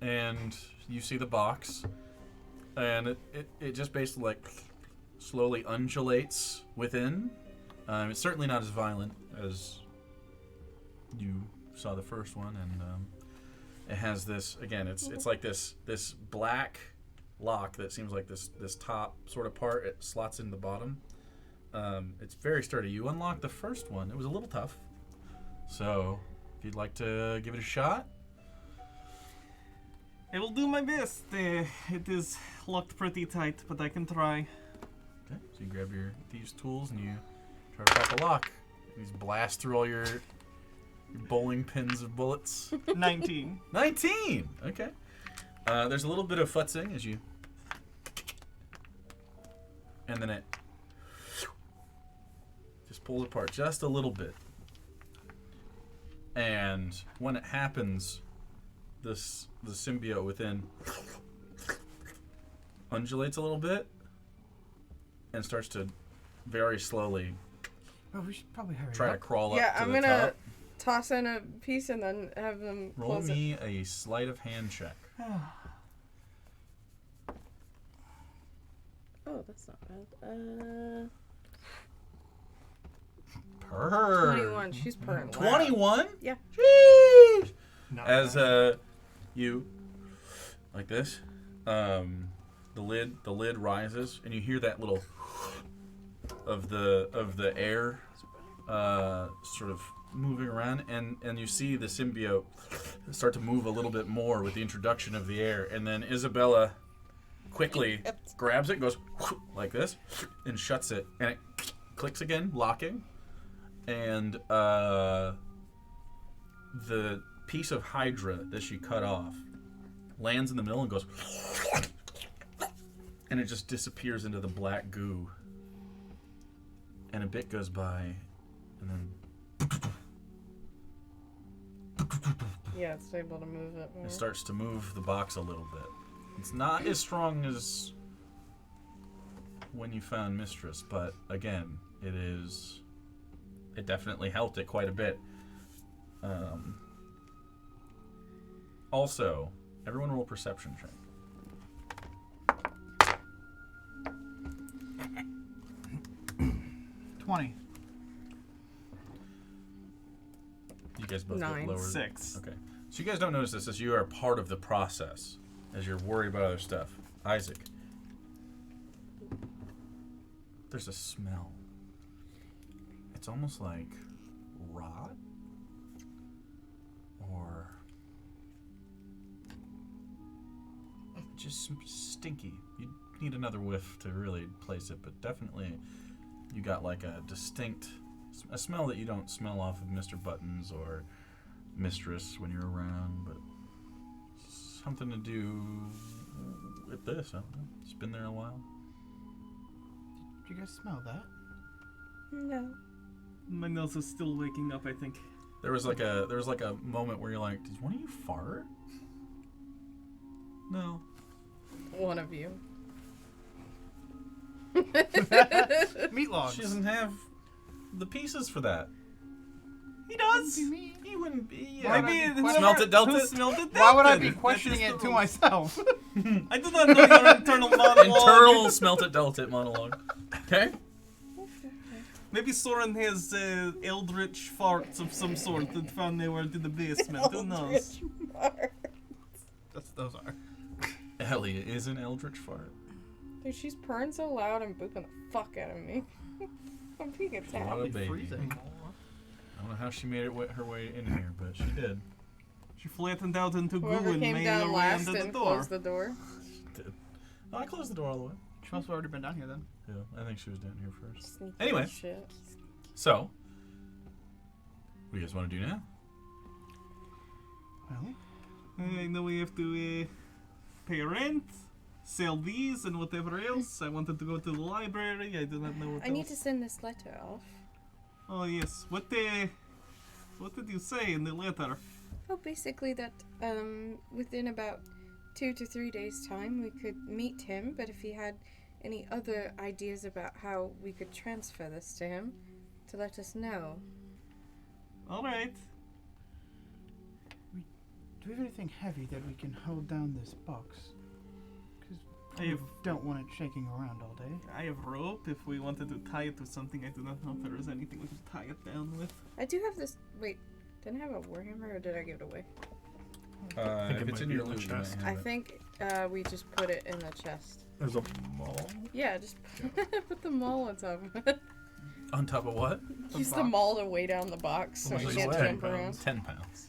S1: And you see the box, and it just basically like slowly undulates within. It's certainly not as violent as you saw the first one, and it has this again. It's like this black lock that seems like this top sort of part. It slots in the bottom. It's very sturdy. You unlocked the first one. It was a little tough. So if you'd like to give it a shot.
S3: I will do my best. It is locked pretty tight, but I can try.
S1: Okay. So you grab your thieves' tools and you try to pop the lock. You just blast through all your bowling pins of bullets.
S3: 19.
S1: 19! Okay. There's a little bit of futzing as you... And then it just pulls apart just a little bit. And when it happens, the symbiote within undulates a little bit and starts to very slowly
S5: Oh, we should probably hurry
S1: try to
S5: up.
S1: crawl
S2: Yeah,
S1: up to
S2: I'm
S1: the
S2: gonna
S1: top.
S2: toss in a piece and then have them
S1: Roll
S2: close it.
S1: me a sleight of hand check.
S2: Oh, that's not bad.
S1: Purr.
S2: 21. She's purring. loud.
S1: 21?
S2: Yeah.
S1: Jeez.
S4: Not
S1: As
S4: bad.
S1: you like this, the lid rises, and you hear that little of the air sort of moving around, and you see the symbiote start to move a little bit more with the introduction of the air, and then Isabella quickly grabs it, goes like this, and shuts it, and it clicks again, locking, and the piece of Hydra that she cut off lands in the middle and goes, and it just disappears into the black goo. And a bit goes by, and then
S2: Yeah, it's able to move it more.
S1: it starts to move the box a little bit. It's not as strong as when you found Mistress, but again, it definitely helped it quite a bit. Also, everyone roll perception check. You guys both get
S2: 9.
S1: lower.
S3: 6.
S1: Okay. So you guys don't notice this as you are part of the process, as you're worried about other stuff. Isaac. There's a smell. It's almost like rot or just stinky. You need another whiff to really place it, but definitely you got like a distinct a smell that you don't smell off of Mr. Buttons or Mistress when you're around, but something to do with this. I don't know. It's been there a while.
S5: Did you guys smell that?
S2: No.
S3: My nose is still waking up, I think.
S1: There was like a moment where you're like, did one of you fart? No.
S2: One of you.
S5: Meat logs.
S1: She doesn't have the pieces for that.
S3: He does.
S1: He wouldn't be.
S5: Why
S3: Maybe
S5: would I be
S1: smelt it, dealt
S3: who
S1: it.
S3: smelled it,
S5: Why would I
S3: dealt
S5: be
S3: it.
S5: questioning
S3: That is
S5: it
S3: the
S5: to
S3: rules.
S5: myself?
S3: I do not know your internal monologue.
S1: Internal smelt it, dealt it monologue. Okay.
S3: Maybe Soren has eldritch farts of some sort that found their way to the basement. Who knows?
S5: Those are.
S1: Ellie is an eldritch fart.
S2: Dude, she's purring so loud and booping the fuck out of me. I'm being
S1: What
S2: attacked.
S1: a baby.
S5: Freezing.
S1: I don't know how she made her way in here, but she did.
S3: She flattened out into goo
S2: Whoever
S3: and
S2: came
S3: made
S2: down
S3: her way
S2: last
S3: under the
S2: and
S3: door.
S2: closed the door.
S1: She did. Oh, I closed the door all the way.
S5: She must have already been down here then.
S1: Yeah, I think she was down here first.
S2: Sneaky
S1: Anyway.
S2: little shit.
S1: So, what do you guys want to do now?
S5: Well,
S3: I know we have to pay rent, sell these, and whatever else. I wanted to go to the library. I do not know what
S2: I
S3: else.
S2: need to send this letter off.
S3: Oh yes. What did you say in the letter?
S2: Oh, basically that within about 2 to 3 days' time we could meet him, but if he had any other ideas about how we could transfer this to him, to let us know.
S3: All right.
S5: do we have anything heavy that we can hold down this box? Because
S3: I
S5: we
S3: have
S5: don't want it shaking around all day.
S3: I have rope. If we wanted to tie it to something, I do not know if there is anything we can tie it down with.
S2: I do have this. Wait, didn't I have a warhammer or did I give it away?
S4: think
S1: If
S4: it
S1: it's
S4: might
S1: in
S4: be
S1: your
S4: in the
S1: loot, you might
S4: chest.
S1: have
S2: I
S1: it.
S2: think we just put it in the chest.
S4: There's a mall.
S2: Yeah, just put the maul on top of it.
S1: On top of what?
S2: Use the
S5: box.
S2: maul to weigh down the box so
S1: How
S2: you
S1: much
S2: can't
S1: does it weigh?
S2: jump around.
S1: 10 pounds.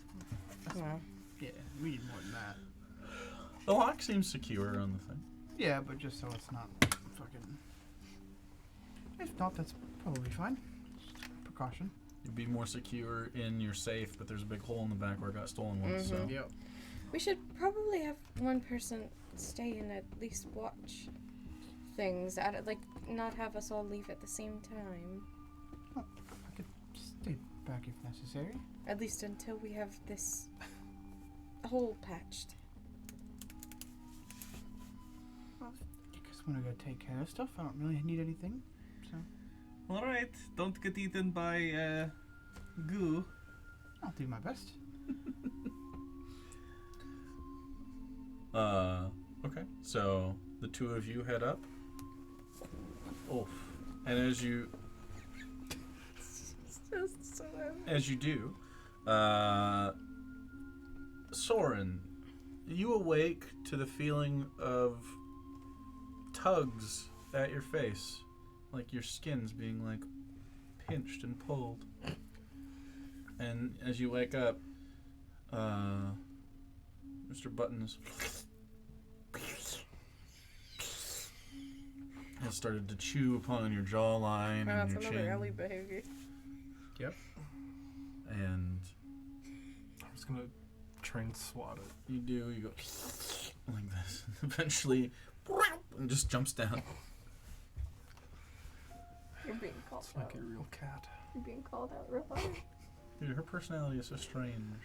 S2: Wow.
S5: Yeah, we need more than that.
S1: The lock seems secure on the thing.
S5: Yeah, but just so it's not fucking. If not, that's probably fine. Just a precaution.
S1: You'd be more secure in your safe, but there's a big hole in the back where it got stolen once, so.
S2: Mhm.
S5: Yep.
S2: We should probably have one person stay and at least watch things. Like, not have us all leave at the same time.
S5: I could stay back if necessary.
S2: At least until we have this hole patched.
S5: I guess when I gotta take care of stuff, I don't really need anything. So
S3: All right. Don't get eaten by goo.
S5: I'll do my best.
S1: Okay. So the two of you head up. Oof. And as you do, Soren, you awake to the feeling of tugs at your face, like your skin's being like pinched and pulled. And as you wake up, Mr. Buttons has started to chew upon your jawline
S2: Oh,
S1: and
S2: that's
S1: your
S2: another
S1: chin.
S2: Ellie behavior.
S1: And
S4: I'm just gonna try and swat it.
S1: you go like this. Eventually, and just jumps down.
S2: You're being called
S4: It's like
S2: out.
S4: a real cat.
S2: You're being called out real hard.
S1: Dude, her personality is so strange.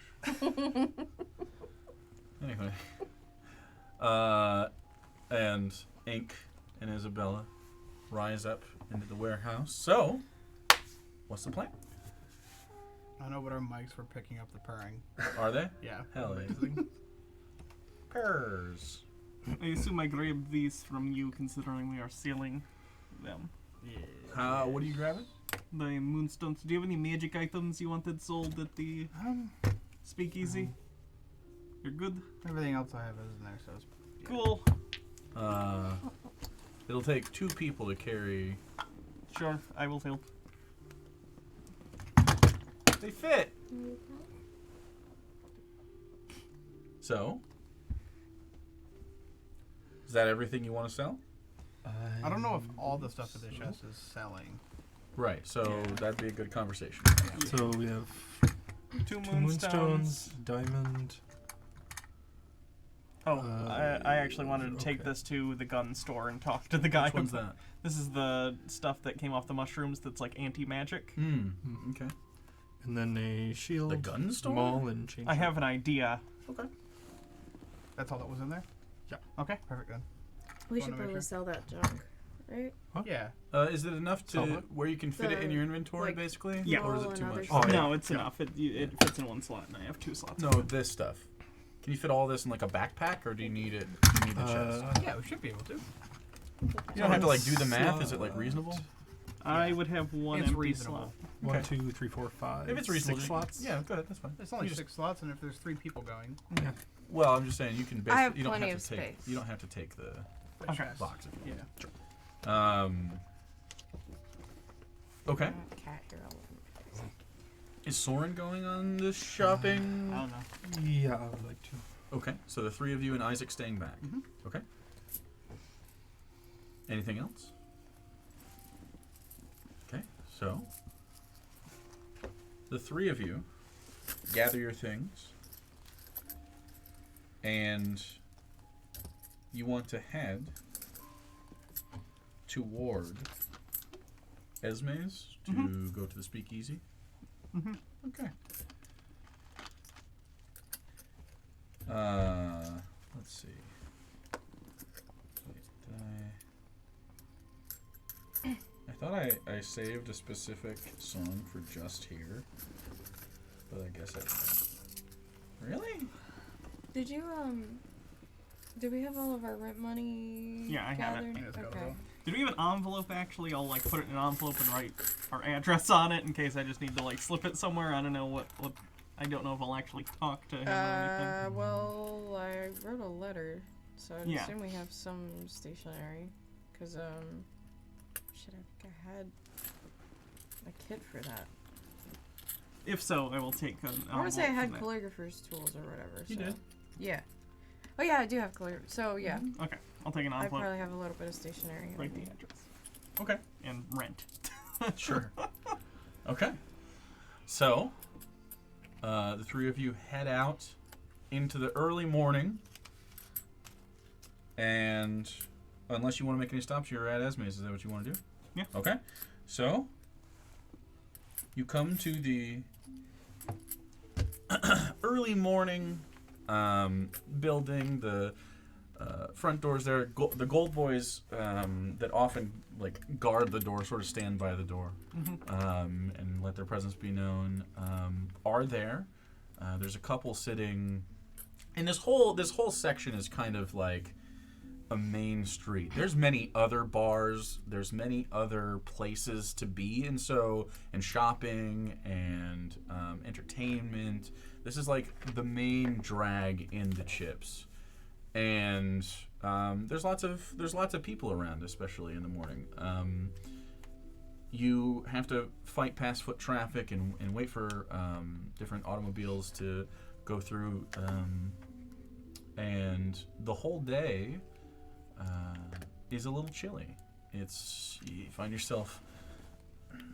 S1: Anyway. And Ink and Isabella rise up into the warehouse. So, what's the plan?
S5: I know what our mics were picking up the purring.
S1: Are they?
S5: Yeah.
S1: Hell yeah.
S5: amazing.
S1: Purrs.
S3: I assume I grabbed these from you, considering we are selling them.
S5: Yeah.
S1: What are you grabbing?
S3: The moonstones. Do you have any magic items you wanted sold at the speakeasy? You're good?
S5: Everything else I have is in there, so it's yeah.
S3: Cool.
S1: It'll take 2 people to carry.
S3: Sure, I will help.
S1: They fit. So, is that everything you want to sell?
S5: I don't know if all the stuff in the chest is selling.
S1: Right. So that'd be a good conversation.
S6: So we have
S3: Two
S6: two
S3: moonstones.
S6: diamond.
S3: Oh, I actually wanted to take
S6: okay.
S3: this to the gun store and talk to the guy.
S1: Which one's that?
S3: This is the stuff that came off the mushrooms that's like anti-magic.
S1: Okay.
S6: And then a shield.
S1: The gun store?
S6: Maul and chain.
S3: I have an idea.
S1: Okay.
S5: That's all that was in there?
S6: Yeah.
S5: Okay, perfect then.
S2: We
S5: Wanna
S2: should
S5: make
S2: probably
S5: sure?
S2: sell that junk, right?
S5: Yeah.
S1: Is it enough to
S6: Solid.
S1: where you can fit it in your inventory,
S2: like,
S1: basically?
S3: Yeah.
S1: Or is
S2: roll
S1: it too
S2: and
S1: much?
S2: other
S6: Oh, yeah.
S3: No, it's enough. It fits in one slot, and I have 2 slots.
S1: No, this stuff. Can you fit all this in like a backpack, or do you need it? Do you need the chest?
S5: Yeah, we should be able to.
S1: You don't have to like do the math. Is it like reasonable?
S3: I would have one
S5: It's
S3: empty
S5: reasonable.
S3: slot.
S6: 1,
S1: Okay.
S6: 2, 3, 4, 5.
S1: If it's reasonable,
S6: 6 slots.
S1: Yeah, go ahead. That's fine.
S5: It's only
S1: You just-
S5: 6 slots, and if there's 3 people going,
S6: Yeah.
S1: Well, I'm just saying you can.
S2: I have
S1: You don't
S2: plenty
S1: have
S2: of
S1: to take.
S2: space.
S1: You don't have to take the
S5: the
S3: Okay.
S5: chest.
S1: box. If you
S5: Yeah.
S1: Okay.
S2: Cat here.
S1: Is Soren going on this shopping?
S3: I don't know.
S6: Yeah, I would like to.
S1: Okay, so the 3 of you and Isaac staying back.
S5: Mhm.
S1: Okay. Anything else? Okay, so the 3 of you gather your things, and you want to head toward Esme's to go to the speakeasy.
S3: Mhm.
S1: Okay. Let's see. Wait, I thought I saved a specific song for just here, but I guess I didn't. Really?
S2: Did you did we have all of our rent money
S3: Yeah, I have it.
S2: gathered?
S5: Yeah, it's gotta
S2: Okay.
S5: go.
S3: Did we have an envelope actually? I'll like put it in an envelope and write our address on it in case I just need to like slip it somewhere. I don't know what I don't know if I'll actually talk to him or anything.
S2: Well, I wrote a letter, so I'd
S3: Yeah.
S2: assume we have some stationery. Cause shit, I think I had a kit for that.
S3: If so, I will take an envelope.
S2: I want to say I had
S3: from
S2: calligrapher's tools or whatever.
S1: You
S2: so.
S1: did.
S2: Yeah. Oh yeah, I do have calligraphy. So yeah,
S3: that. Okay, I'll take an
S2: I
S3: envelope.
S2: probably have a little bit of stationery. on
S3: Write the
S2: me.
S3: address
S1: Okay.
S3: and rent.
S1: Sure. Okay. So, the 3 of you head out into the early morning, and unless you want to make any stops, you're at Esme's. Is that what you want to do?
S3: Yeah.
S1: Okay. So, you come to the early morning building. The front doors there. The gold boys that often like guard the door, sort of stand by the door and let their presence be known, are there. There's a couple sitting, and this whole section is kind of like a main street. There's many other bars. There's many other places to be, and shopping and entertainment. This is like the main drag in the Chips. And there's lots of people around, especially in the morning. You have to fight past foot traffic and wait for different automobiles to go through. And the whole day is a little chilly. You find yourself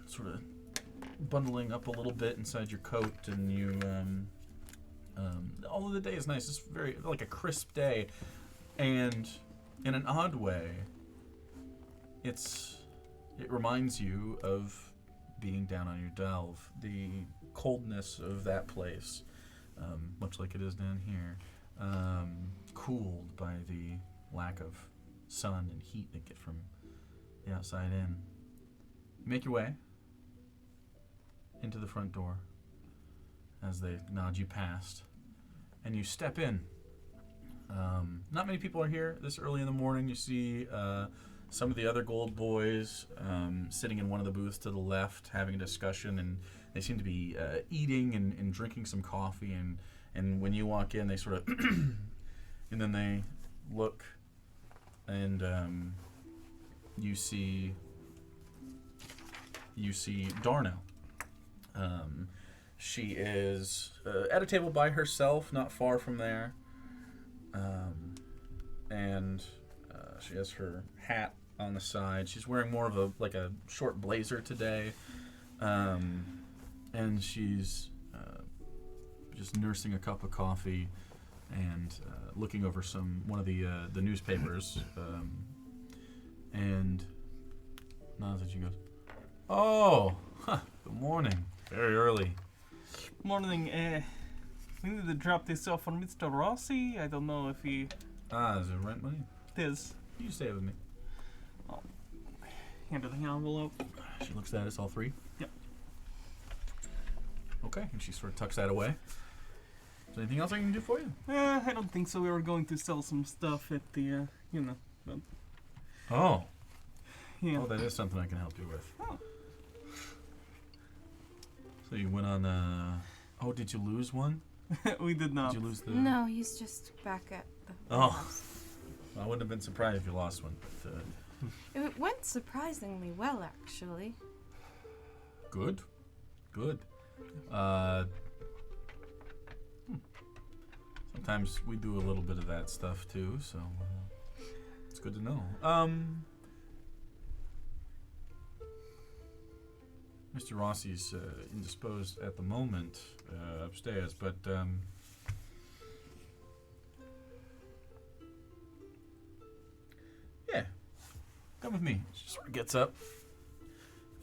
S1: sort of bundling up a little bit inside your coat, and you. Although the day is nice, it's very like a crisp day, and in an odd way, it reminds you of being down on your delve. The coldness of that place, much like it is down here, cooled by the lack of sun and heat that get from the outside in. You make your way into the front door as they nod you past, and you step in. Not many people are here this early in the morning. You see some of the other gold boys sitting in one of the booths to the left having a discussion, and they seem to be eating and drinking some coffee, and when you walk in they sort of and then they look, and you see Darnell. She is at a table by herself, not far from there, and she has her hat on the side. She's wearing more of a short blazer today, and she's just nursing a cup of coffee and looking over one of the newspapers, and nods at you and goes, "Oh, good morning. Very early."
S3: Morning. We need to drop this off on Mr. Rossi. I don't know if he...
S1: Is it rent money?
S3: It is.
S1: You stay with me.
S3: Hand her the envelope.
S1: She looks at us, all three.
S3: Yep.
S1: Okay, and she sort of tucks that away. Is there anything else I can do for you?
S3: I don't think so. We were going to sell some stuff at the, but,
S1: Oh.
S3: yeah.
S1: Oh, that is something I can help you with.
S3: Oh.
S1: So you went on, oh, did you lose one?
S3: We did not.
S1: Did you lose the...
S2: No, he's just back at the
S1: Oh.
S2: house.
S1: I wouldn't have been surprised if you lost one, but,
S2: It went surprisingly well, actually.
S1: good. Good. Sometimes we do a little bit of that stuff too, so it's good to know. Mr. Rossi's indisposed at the moment upstairs, but yeah, come with me. She sort of gets up,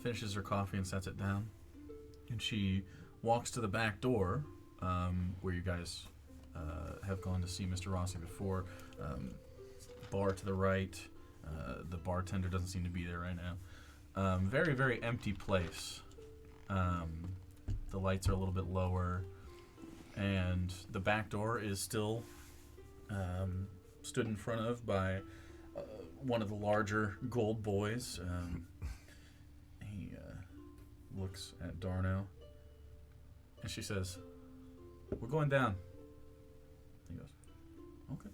S1: finishes her coffee and sets it down, and she walks to the back door where you guys have gone to see Mr. Rossi before. Bar to the right. The bartender doesn't seem to be there right now. Very, very empty place. The lights are a little bit lower, and the back door is still stood in front of by one of the larger gold boys. He looks at Darno, and she says, "We're going down." He goes, "Okay."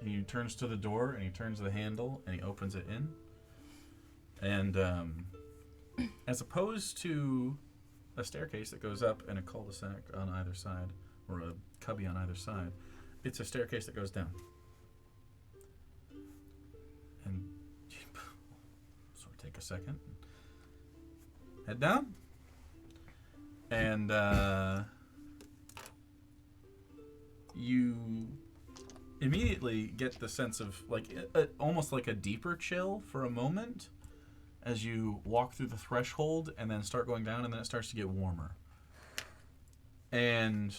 S1: He turns to the door, and he turns the handle, and he opens it in. And as opposed to a staircase that goes up and a cul-de-sac on either side, or a cubby on either side, it's a staircase that goes down. And sort of take a second, head down, and you immediately get the sense of almost like a deeper chill for a moment as you walk through the threshold and then start going down, and then it starts to get warmer. And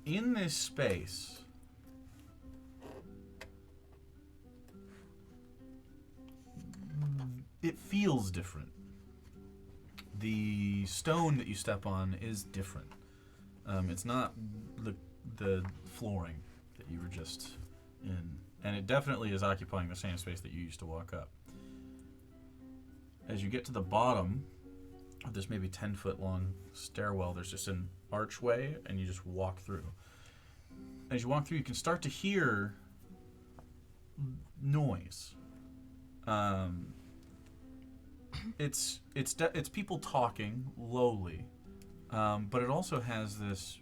S1: in this space, it feels different. The stone that you step on is different. It's not the flooring that you were just in. And it definitely is occupying the same space that you used to walk up. As you get to the bottom of this maybe 10-foot long stairwell, there's just an archway, and you just walk through. As you walk through, you can start to hear noise. It's people talking lowly, but it also has this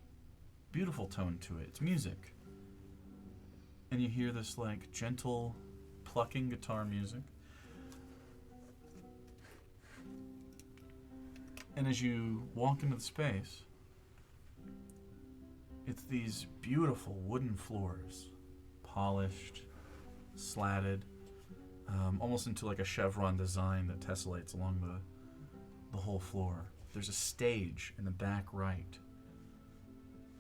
S1: beautiful tone to it. It's music. And you hear this gentle plucking guitar music. And as you walk into the space, it's these beautiful wooden floors, polished, slatted, almost into a chevron design that tessellates along the whole floor. There's a stage in the back right.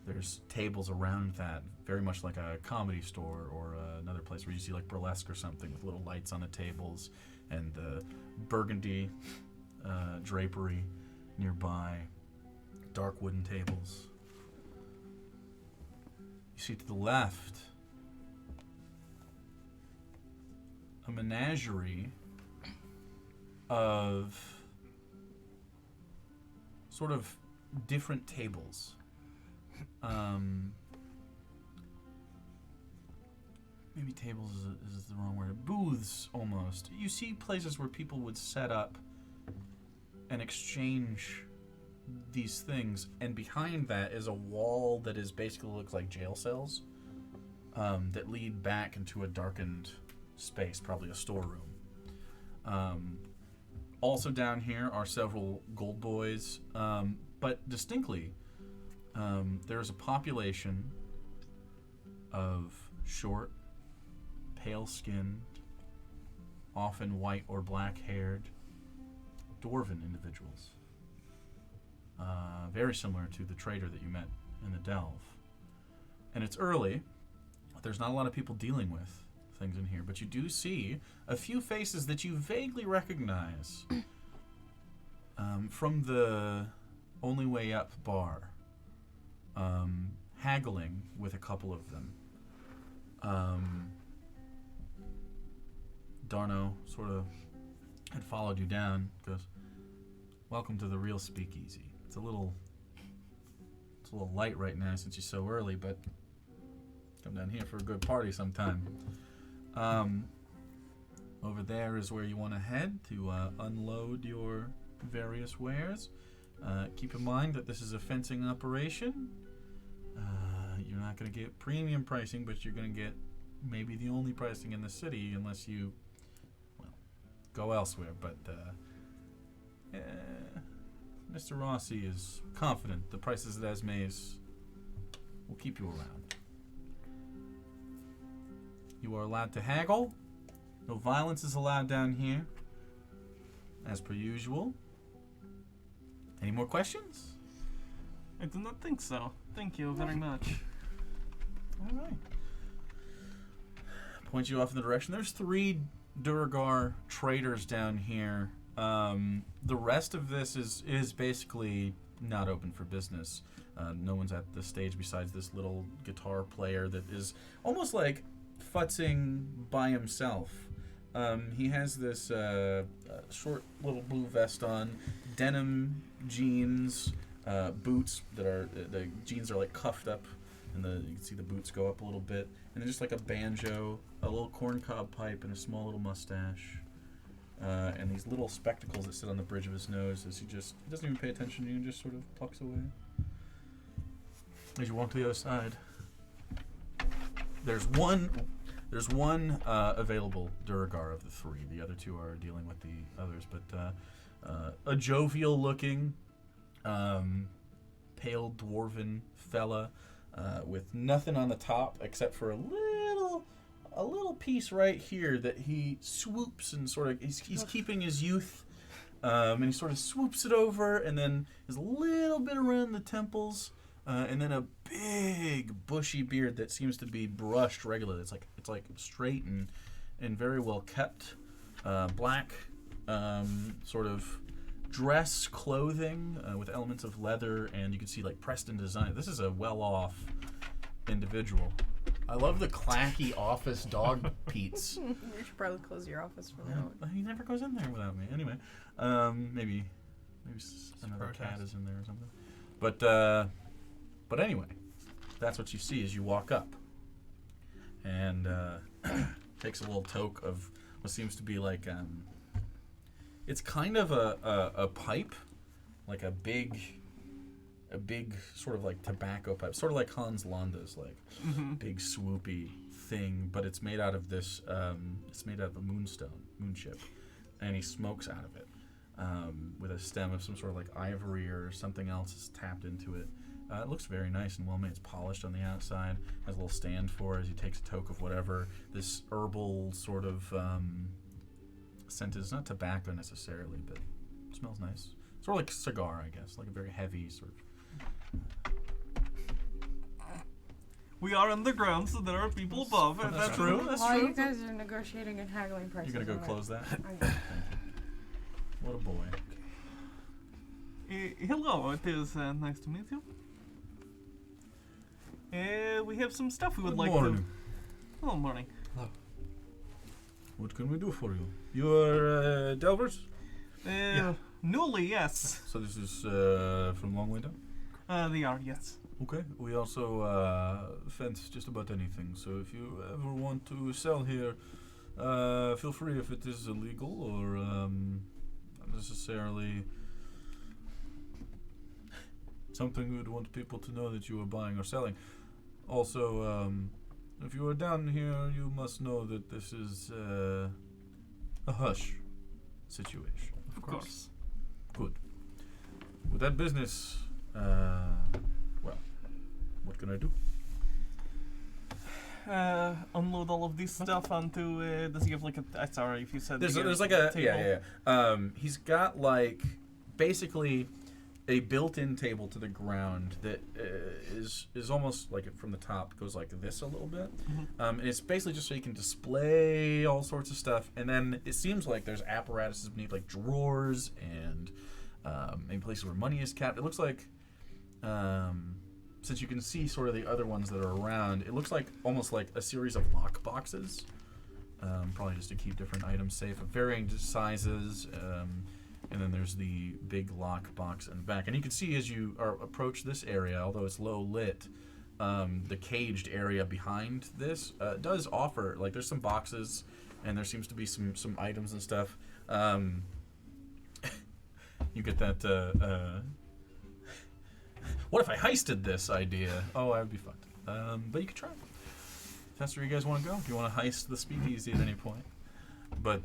S1: There's tables around that, very much like a comedy store or another place where you see burlesque or something, with little lights on the tables and the burgundy drapery nearby, dark wooden tables. You see to the left a menagerie of sort of different tables. Maybe tables is the wrong word. Booths, almost. You see places where people would set up and exchange these things, and behind that is a wall that basically looks like jail cells that lead back into a darkened space, probably a storeroom. Also down here are several gold boys, but distinctly, there is a population of short, pale-skinned, often white or black-haired, dwarven individuals. Very similar to the trader that you met in the delve. And it's early. There's not a lot of people dealing with things in here, but you do see a few faces that you vaguely recognize from the Only Way Up bar, haggling with a couple of them. Darno sort of had followed you down, goes, "Welcome to the real speakeasy. It's a little light right now since you're so early, but come down here for a good party sometime." Over there is where you want to head to unload your various wares. Keep in mind that this is a fencing operation. You're not going to get premium pricing, but you're going to get maybe the only pricing in the city unless you, go elsewhere. But Mr. Rossi is confident the prices at Esme's will keep you around. You are allowed to haggle. No violence is allowed down here, as per usual. Any more questions?
S3: I do not think so. Thank you very much.
S1: All right. Point you off in the direction. There's 3 Duragar traders down here. The rest of this is basically not open for business. No one's at the stage besides this little guitar player that is almost like futzing by himself. He has this short little blue vest on, denim jeans, boots that are the jeans are like cuffed up, and you can see the boots go up a little bit, and then just like a banjo, a little corncob pipe, and a small little mustache, and these little spectacles that sit on the bridge of his nose as he doesn't even pay attention to you and just sort of plucks away. As you walk to the other side, there's one available Duragar of the 3. The other 2 are dealing with the others, but a jovial-looking, pale dwarven fella with nothing on the top except for a little piece right here that he swoops and sort of he's keeping his youth, and he sort of swoops it over, and then there's a little bit around the temples. And then a big bushy beard that seems to be brushed regularly. It's like straight and very well kept. Black sort of dress clothing with elements of leather, and you can see like Preston design. This is a well-off individual. I love the clacky office dog Pete's.
S2: You should probably close your office from now on.
S1: He never goes in there without me. Anyway, maybe another cat is in there or something. But anyway, that's what you see as you walk up. And takes a little toke of what seems to be like, it's kind of a pipe, like a big sort of like tobacco pipe, sort of like Hans Landa's, like big swoopy thing, but it's made out of this, it's made out of a moon chip, and he smokes out of it with a stem of some sort of like ivory or something else is tapped into it. It looks very nice and well made. It's polished on the outside. Has a little stand for it as he takes a toke of whatever this herbal sort of scent is. It's not tobacco necessarily, but it smells nice. Sort of like a cigar, I guess, like a very heavy sort of.
S3: We are underground, so there are people above.
S1: That's true. That's
S2: While
S1: true.
S2: you guys are negotiating and haggling prices.
S1: You're gonna go
S2: alright.
S1: close that.
S2: Okay.
S1: Thank you. What a boy.
S3: Hello, it is nice to meet you. We have some stuff we would
S1: Good
S3: like
S1: morning.
S3: to. Hello, morning.
S1: What can we do for you? You are Delvers?
S3: Newly, yes.
S1: So this is from Long Way Down?
S3: They are, yes.
S1: Okay. We also fence just about anything. So if you ever want to sell here, feel free if it is illegal or not necessarily something we would want people to know that you are buying or selling. Also, if you are down here, you must know that this is a hush situation.
S3: Of course.
S1: Good. With that business, well, what can I do?
S3: Unload all of this stuff onto. Does he have like a? Sorry, if you said
S1: There's like a table. Yeah. He's got like basically a built-in table to the ground that is almost like from the top goes like this a little bit, and it's basically just so you can display all sorts of stuff. And then it seems like there's apparatuses beneath, like drawers and maybe places where money is kept. It looks like. Since you can see sort of the other ones that are around, it looks like almost like a series of lock boxes, probably just to keep different items safe of varying sizes. And then there's the big lock box in the back. And you can see as you approach this area, although it's low lit, the caged area behind this does offer, like there's some boxes and there seems to be some items and stuff. You get that... what if I heisted this idea? Oh, I would be fucked. But you could try. If that's where you guys want to go. If you want to heist the speakeasy at any point. But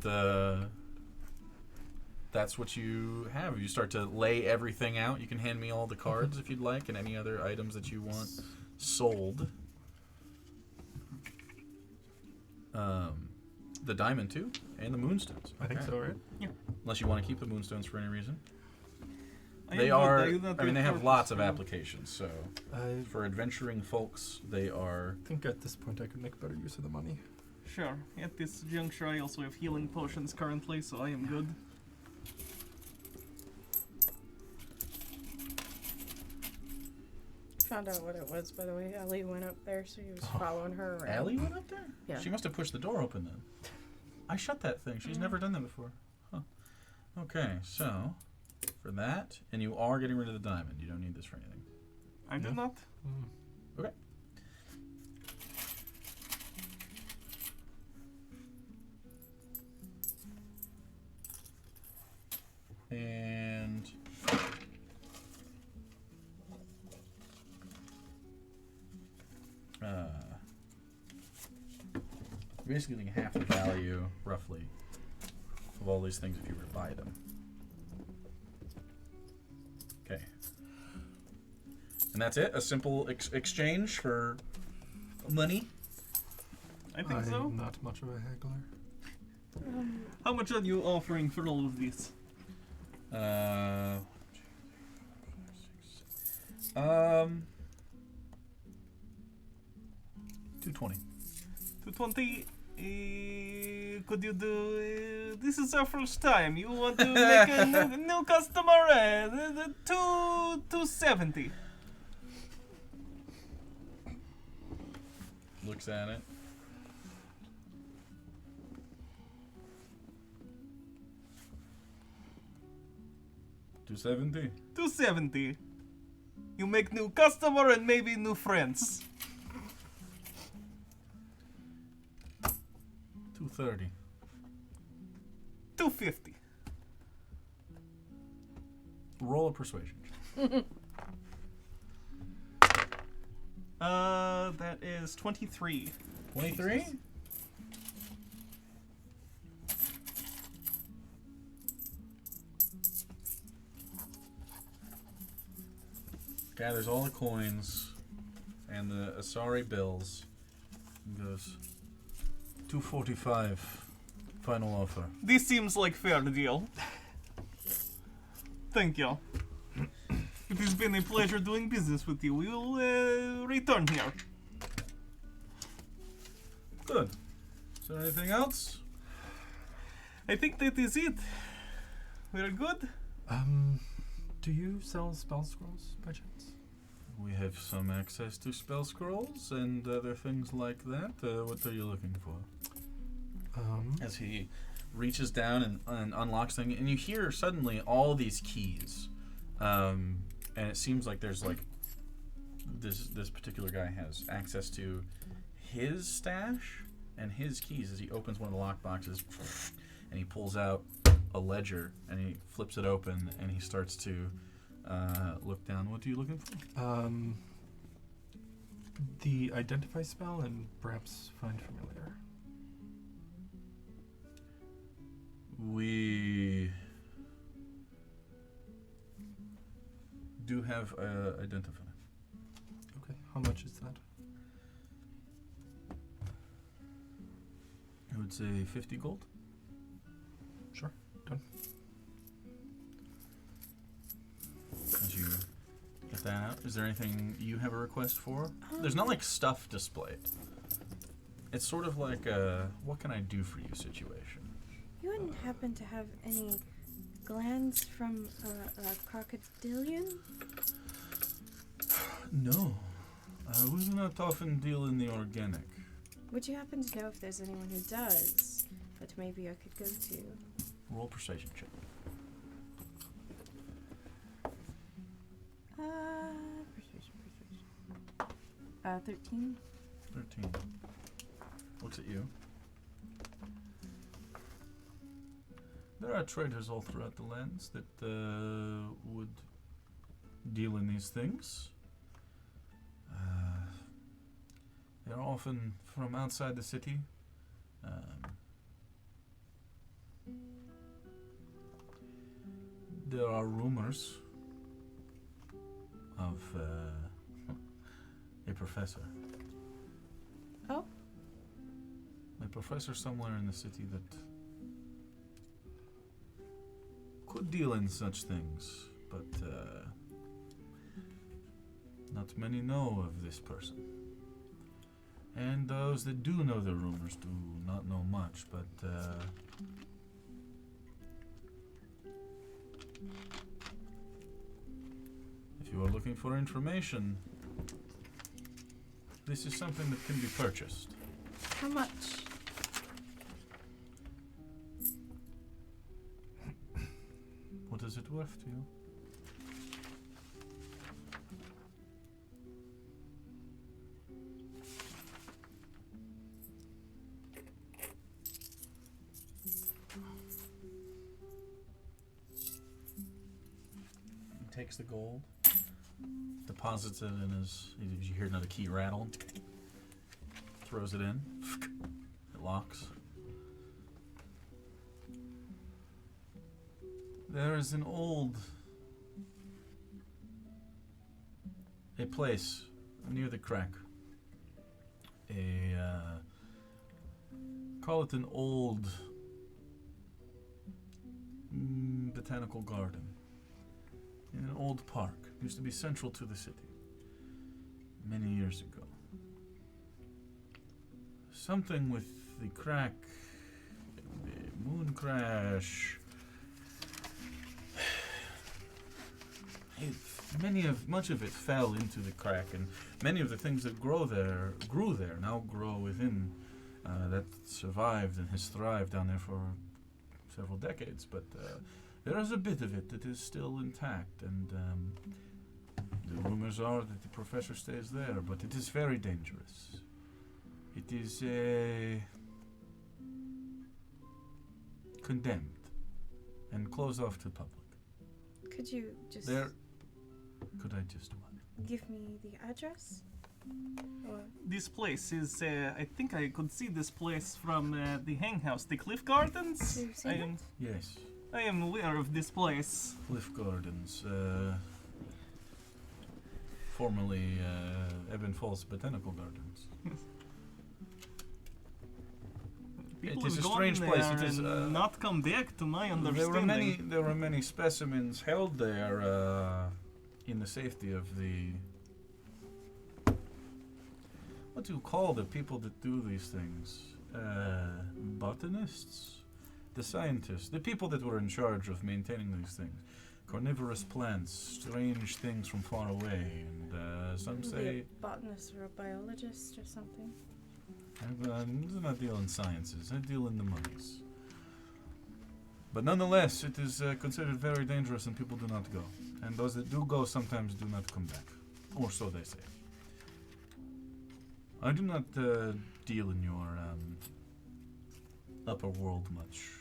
S1: that's what you have. You start to lay everything out. You can hand me all the cards if you'd like and any other items that you want sold. The diamond too, and the moonstones.
S6: I think so, right?
S1: Unless you want to keep the moonstones for any reason.
S3: I
S1: They
S3: am
S1: are.
S3: good.
S1: I mean, they have lots of applications. So
S6: I
S1: for adventuring folks, they are.
S6: think at this point I could make better use of the money.
S3: Sure. At this juncture, I also have healing potions currently, so I am good.
S2: Found out what it was, by the way. Ellie went up there, so he was following her around.
S1: Allie went up there.
S2: Yeah.
S1: She must have pushed the door open then. I shut that thing. She's never done that before. Huh. Okay, so for that, and you are getting rid of the diamond. You don't need this for anything.
S3: I do not.
S1: Okay. And basically getting half the value, roughly, of all these things if you were to buy them. Okay. And that's it? A simple exchange for money?
S3: I think so.
S6: I'm not much of a haggler.
S3: How much are you offering for all of this?
S1: 220.
S3: 220. Could you do? This is our first time. You want to make a new customer? 270.
S1: Looks at it. $270.
S3: 270. You make new customer and maybe new friends.
S1: 230.
S3: 250.
S1: Roll a persuasion.
S3: That is 23.
S1: 23? Gathers all the coins and the Asari bills and goes 245. Final offer.
S3: This seems like fair deal. Thank you. It has been a pleasure doing business with you. We will return here.
S1: Good. Is there anything else?
S3: I think that is it. We're good.
S6: Do you sell spell scrolls by chance?
S1: We have some access to spell scrolls and other things like that. What are you looking for? As he reaches down and unlocks things, and you hear suddenly all these keys, and it seems like there's like this particular guy has access to his stash and his keys. As he opens one of the lock boxes, and he pulls out a ledger and he flips it open and he starts to look down. What are you looking for?
S6: The identify spell and perhaps find familiar.
S1: We do have identify.
S6: Okay, how much is that?
S1: I would say 50 gold.
S6: Sure, done.
S1: As you get that out, is there anything you have a request for? There's not like stuff displayed. It's sort of like a what can I do for you situation.
S2: You wouldn't happen to have any glands from a crocodilian?
S1: No. We do not often deal in the organic.
S2: Would you happen to know if there's anyone who does that maybe I could go to?
S1: Roll persuasion check.
S2: Persuasion. 13.
S1: 13. Looks at you. There are traders all throughout the lands that would deal in these things. They're often from outside the city. There are rumors of a professor.
S2: Oh?
S1: A professor somewhere in the city that could deal in such things, but not many know of this person. And those that do know the rumors do not know much, but if you are looking for information, this is something that can be purchased.
S2: How much?
S1: What is it worth to you? He takes the gold, deposits it in his. You hear another key rattle. Throws it in. It locks. There is a place near the crack. Call it an old botanical garden in an old park. Used to be central to the city many years ago. Something with the crack, the moon crash. Much of it fell into the crack, and many of the things that grew there, now grow within that survived and has thrived down there for several decades. But there is a bit of it that is still intact, and the rumors are that the professor stays there, but it is very dangerous. It is condemned and closed off to the public.
S2: Could you just
S1: Could I just what?
S2: give me the address? Or
S3: This place is, I think I could see this place from the hang house, the Cliff Gardens.
S2: You've seen it?
S1: Yes,
S3: I am aware of this place.
S1: Cliff Gardens, formerly Ebon Falls Botanical Gardens.
S3: People
S1: It is
S3: have
S1: a
S3: gone
S1: strange place. It
S3: there
S1: is,
S3: and not come back, to my understanding.
S1: There were many specimens held there in the safety of the. What do you call the people that do these things? Botanists? The scientists. The people that were in charge of maintaining these things. Carnivorous plants, strange things from far away, and some
S2: Maybe
S1: say.
S2: a botanist or a biologist or something.
S1: I do not deal in sciences, I deal in the monies. But nonetheless, it is considered very dangerous and people do not go. And those that do go sometimes do not come back. Or so they say. I do not deal in your upper world much.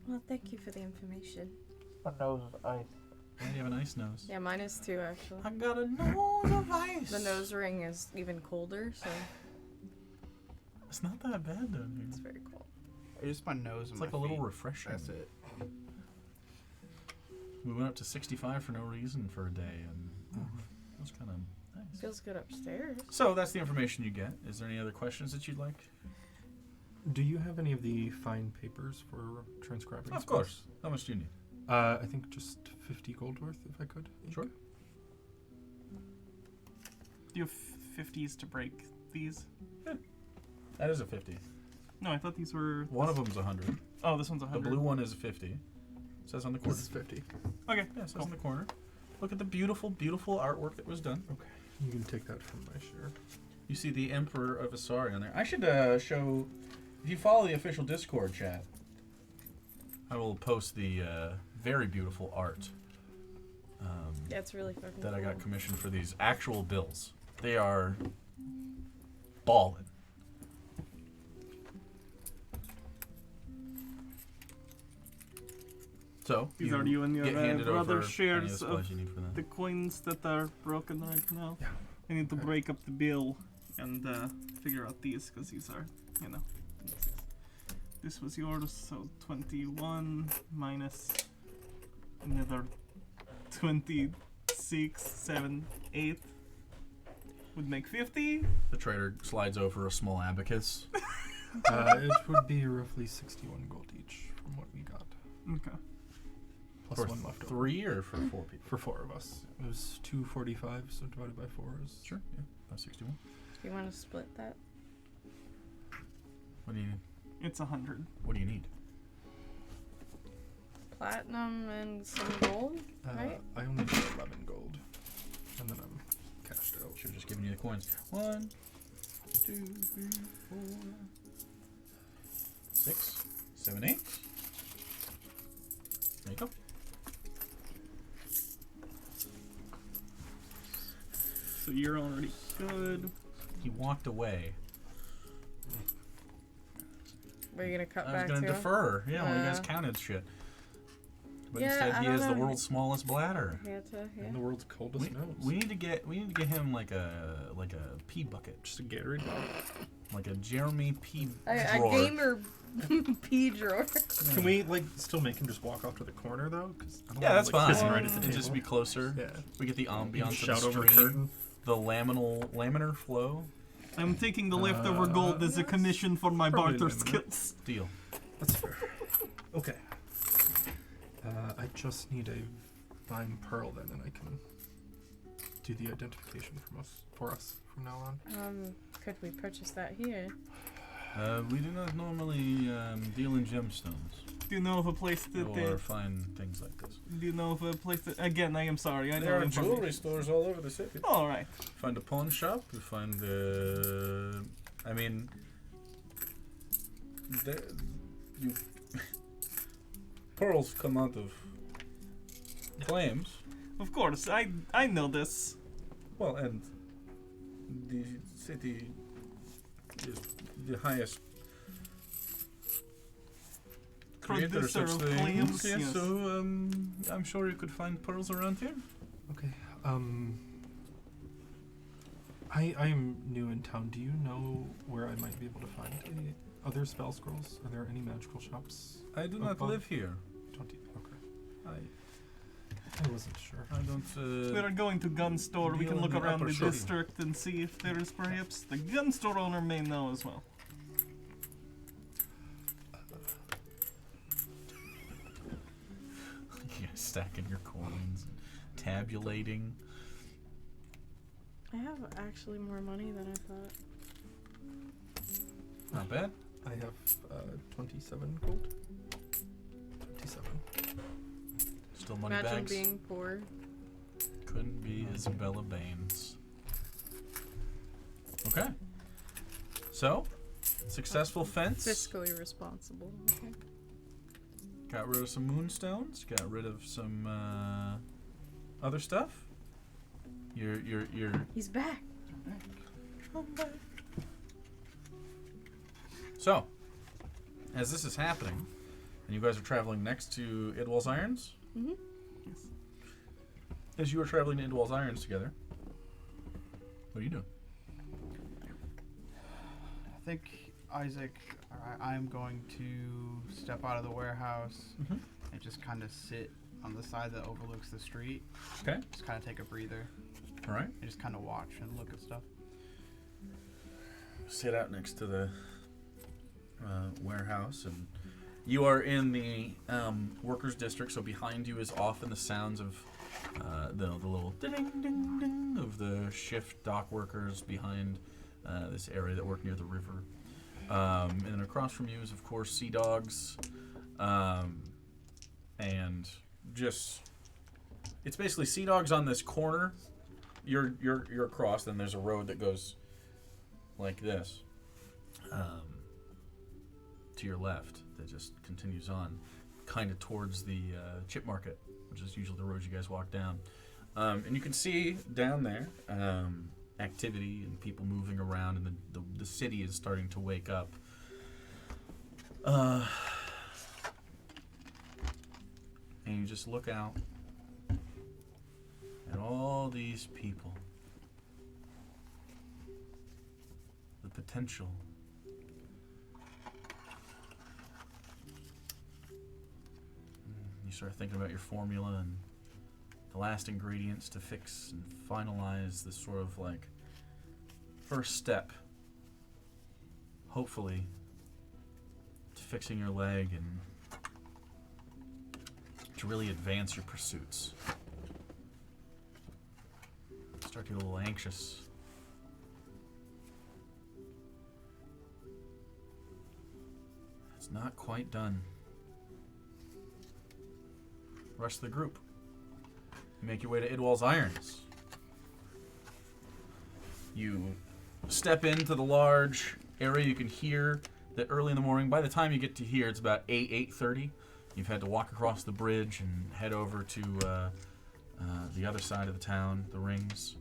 S2: Well, thank you for the information.
S7: One knows I
S1: Yeah, you have a nice nose.
S2: Yeah, mine is too, actually.
S1: I got a nose of ice.
S2: The nose ring is even colder, so
S1: It's not that bad down here.
S2: it's very cold.
S5: Just my nose
S1: It's
S5: and
S1: like
S5: my
S1: a little
S5: feet.
S1: refreshing.
S5: That's it.
S1: We went up to 65 for no reason for a day, and it was kind of nice.
S2: Feels good upstairs.
S1: So that's the information you get. Is there any other questions that you'd like?
S6: Do you have any of the fine papers for transcribing?
S1: Of
S6: spells?
S1: course. How much do you need?
S6: I think just 50 gold worth, if I could.
S1: Sure.
S3: Do you have 50s to break these?
S1: That is a 50.
S3: No, I thought these were.
S1: One of them's 100.
S3: Oh, this one's
S1: The
S3: 100.
S1: blue one is a 50. It says on the corner.
S6: This is 50.
S3: Okay.
S1: Yeah, it says
S3: Cool.
S1: on the corner. Look at the beautiful, beautiful artwork that was done.
S6: Okay. You can take that from my share.
S1: You see the Emperor of Asari on there. I should show. If you follow the official Discord chat, I will post the very beautiful art
S2: Yeah, it's really fucking
S1: that I
S2: cool.
S1: got commissioned for these actual bills. They are ballin'. So
S3: These are you and your
S1: get handed
S3: brother
S1: over any
S3: shares
S1: of the supplies
S3: of
S1: you need for that.
S3: the coins that are broken right now.
S6: Yeah.
S3: I need to
S6: Okay.
S3: break up the bill and figure out these because these are, you know. This was yours, so 21 minus another 26, 7, 8 would make 50.
S1: The trader slides over a small abacus.
S6: It would be roughly 61 gold each from what we got.
S3: Okay.
S6: Plus
S1: For
S6: one left over.
S1: 3 or for 4 people?
S6: For 4 of us. It was 245, so divided by 4 is...
S1: Sure, yeah, about 61.
S2: Do you want to split that?
S1: What do you need?
S3: It's 100.
S1: What do you need?
S2: Platinum and some gold, right?
S6: I only need 11 gold. And then I'm cashed out.
S1: Should have just given you the coins. 1, 2, 3, 4, 6, 7, 8. There you go.
S3: So you're already good.
S1: He walked away.
S2: Were you gonna cut
S1: I was
S2: back
S1: going
S2: to
S1: to
S2: him?
S1: defer. Yeah, when you guys
S2: Uh,
S1: counted shit. But
S2: yeah,
S1: instead,
S2: I
S1: he
S2: don't
S1: has the
S2: know.
S1: world's smallest bladder.
S2: He had to, yeah.
S6: And the world's coldest nose.
S1: We need to get him like a pee bucket,
S6: Just a Gatorade bottle.
S1: like a Jeremy pee
S2: A
S1: drawer.
S2: gamer pee drawer.
S6: Can we, like, still make him just walk off to the corner, though? 'Cause I don't
S1: Yeah,
S6: want
S1: that's
S6: him, like,
S1: fine.
S6: kissing right at the
S1: It'd
S6: table.
S1: just be closer.
S6: Yeah.
S1: We get the
S6: You can
S1: ambiance
S6: shout
S1: of the
S6: over the
S1: stream,
S6: curtain.
S1: the laminar flow.
S3: I'm taking the leftover gold as a commission for my
S6: probably
S3: barter
S6: limit.
S3: skills.
S1: Deal.
S6: That's fair. Okay. I just need a fine pearl then, and I can do the identification for us from now on.
S2: Could we purchase that here?
S1: We do not normally deal in gemstones
S3: Do you know of a place that
S1: or find things like this.
S3: do you know of a place that again I am sorry, I
S1: There
S3: know
S1: are
S3: information.
S1: jewelry stores all over the city.
S3: Alright.
S1: Find a pawn shop. You find I mean, you pearls come out of flames.
S3: Of course, I know this.
S1: Well, and the city is the highest creator of
S3: Producer
S1: such
S3: of
S1: things.
S3: flames,
S1: Yes,
S3: yes.
S1: so I'm sure you could find pearls around here.
S6: Okay. I am new in town. Do you know where I might be able to find any other spell scrolls? Are there any magical shops?
S1: I do not
S6: Above?
S1: live here.
S6: Don't you? Okay.
S1: I
S6: I wasn't sure.
S1: don't.
S3: We are going to gun store. We
S1: deal
S3: can
S1: in
S3: look
S1: the
S3: around
S1: upper
S3: the
S1: city.
S3: district and see if there is perhaps the gun store owner may know as well.
S1: Yeah, stacking your coins, tabulating.
S2: I have actually more money than I thought.
S1: Not bad.
S6: I have 27 gold. 27.
S1: Still money
S2: Imagine
S1: bags.
S2: being poor.
S1: Couldn't be Isabella Baines. Okay. So, successful fence.
S2: Fiscally responsible. Okay.
S1: Got rid of some moonstones. Got rid of some other stuff. You're.
S2: He's back.
S1: So, as this is happening, and you guys are traveling next to Idwall's Irons,
S2: Mm-hmm.
S3: Yes.
S1: as you are traveling to Indwall's Irons together, what are you doing?
S5: I think Isaac, I'm going to step out of the warehouse and just kind of sit on the side that overlooks the street.
S1: Okay.
S5: Just kind of take a breather.
S1: All right.
S5: And just kind of watch and look at stuff.
S1: Sit out next to the warehouse, and you are in the workers' district. So behind you is often the sounds of the little ding ding ding of the shift dock workers behind this area that work near the river. And then across from you is, of course, sea dogs, and just it's basically sea dogs on this corner. You're across. Then there's a road that goes like this to your left that just continues on, kind of towards the chip market, which is usually the road you guys walk down. And you can see down there activity and people moving around, and the city is starting to wake up. And you just look out at all these people. The potential. You start thinking about your formula and the last ingredients to fix and finalize this sort of like first step, hopefully, to fixing your leg and to really advance your pursuits. Start to get a little anxious. It's not quite done. Rest of the group. You make your way to Idwall's Irons. You step into the large area. You can hear that early in the morning. By the time you get to here, it's about 8:30. You've had to walk across the bridge and head over to the other side of the town, the rings.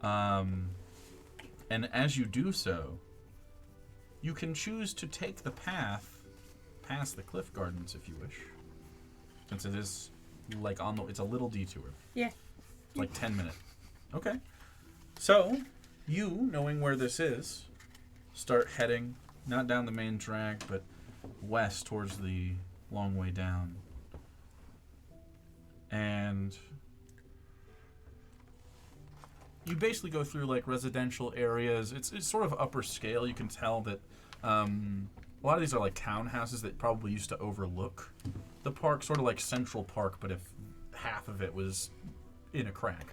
S1: And as you do so, you can choose to take the path past the cliff gardens if you wish. Since it is like it's a little detour.
S2: Yeah.
S1: It's like 10 minutes. Okay. So, you, knowing where this is, start heading, not down the main drag, but west towards the long way down. And you basically go through like residential areas. It's sort of upper scale. You can tell that a lot of these are like townhouses that probably used to overlook the park, sort of like Central Park, but if half of it was in a crack.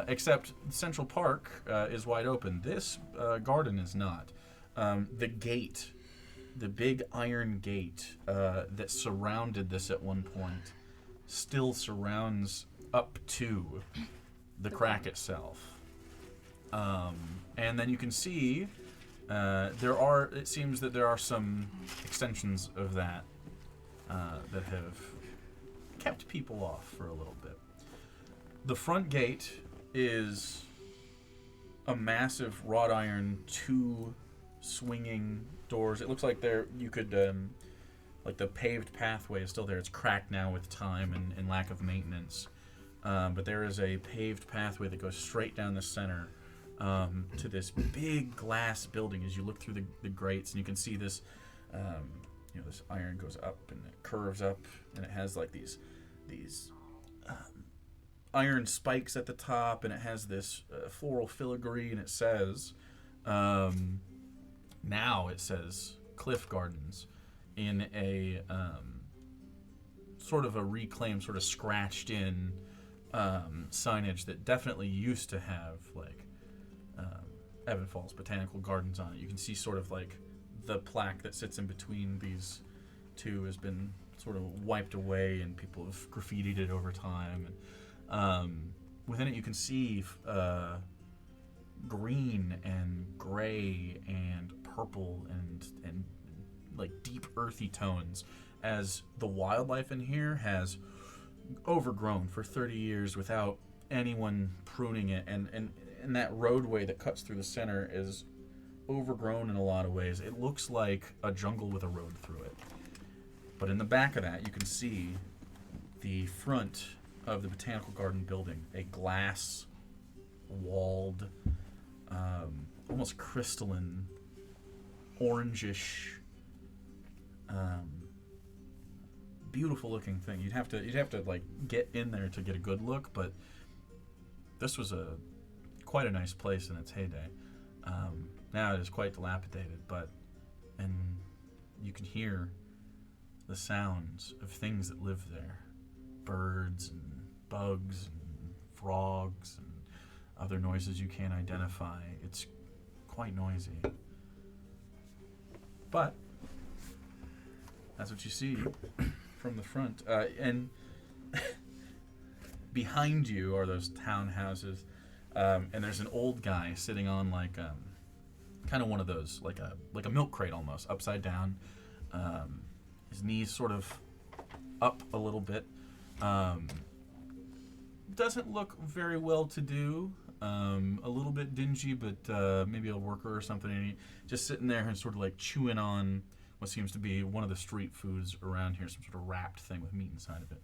S1: Except Central Park is wide open. This garden is not. The gate, the big iron gate that surrounded this at one point, still surrounds up to the crack itself. And then you can see it seems that there are some extensions of that that have kept people off for a little bit. The front gate is a massive wrought iron 2 swinging doors. It looks like you could like the paved pathway is still there. It's cracked now with time and lack of maintenance. But there is a paved pathway that goes straight down the center to this big glass building. As you look through the grates, and you can see this, this iron goes up and it curves up, and it has like these iron spikes at the top, and it has this floral filigree, and it says, now it says Cliff Gardens in a sort of a reclaimed, sort of scratched in signage that definitely used to have like Evan Falls Botanical Gardens on it. You can see sort of like the plaque that sits in between these two has been sort of wiped away, and people have graffitied it over time. And within it, you can see green and gray and purple and like deep earthy tones, as the wildlife in here has overgrown for 30 years without anyone pruning it, and that roadway that cuts through the center is overgrown in a lot of ways. It looks like a jungle with a road through it. But in the back of that, you can see the front of the Botanical Garden building, a glass-walled, almost crystalline, orangish, beautiful-looking thing. You'd have to like get in there to get a good look, but this was quite a nice place in its heyday. Now it is quite dilapidated, and you can hear the sounds of things that live there. Birds and bugs and frogs and other noises you can't identify. It's quite noisy. But that's what you see from the front. And behind you are those townhouses. And there's an old guy sitting on like kind of one of those, like a milk crate almost, upside down. His knees sort of up a little bit. Doesn't look very well to do. A little bit dingy, but maybe a worker or something. And he just sitting there and sort of like chewing on what seems to be one of the street foods around here, some sort of wrapped thing with meat inside of it.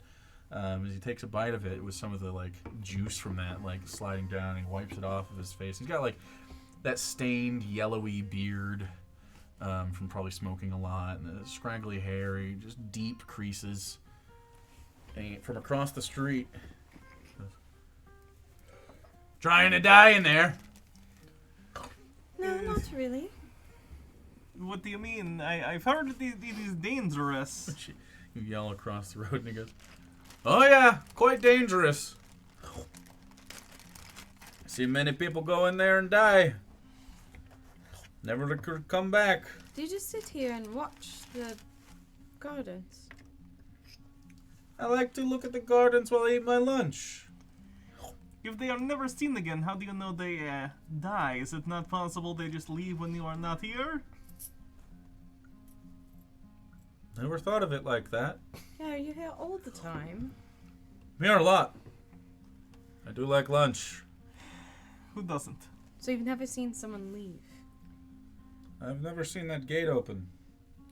S1: As he takes a bite of it with some of the like juice from that like sliding down, and he wipes it off of his face. He's got like that stained yellowy beard from probably smoking a lot, and the scraggly hair, just deep creases. And from across the street, trying to die in there.
S2: No, not really.
S3: What do you mean? I've heard that these dangerous.
S1: You yell across the road, and he goes, "Oh yeah, quite dangerous. I see many people go in there and die. Never to come back."
S2: Do you just sit here and watch the gardens?
S1: I like to look at the gardens while I eat my lunch.
S3: If they are never seen again, how do you know they die? Is it not possible they just leave when you are not here?
S1: Never thought of it like that.
S2: Yeah, you're here all the time.
S1: I'm here a lot. I do like lunch.
S3: Who doesn't?
S2: So you've never seen someone leave?
S1: I've never seen that gate open.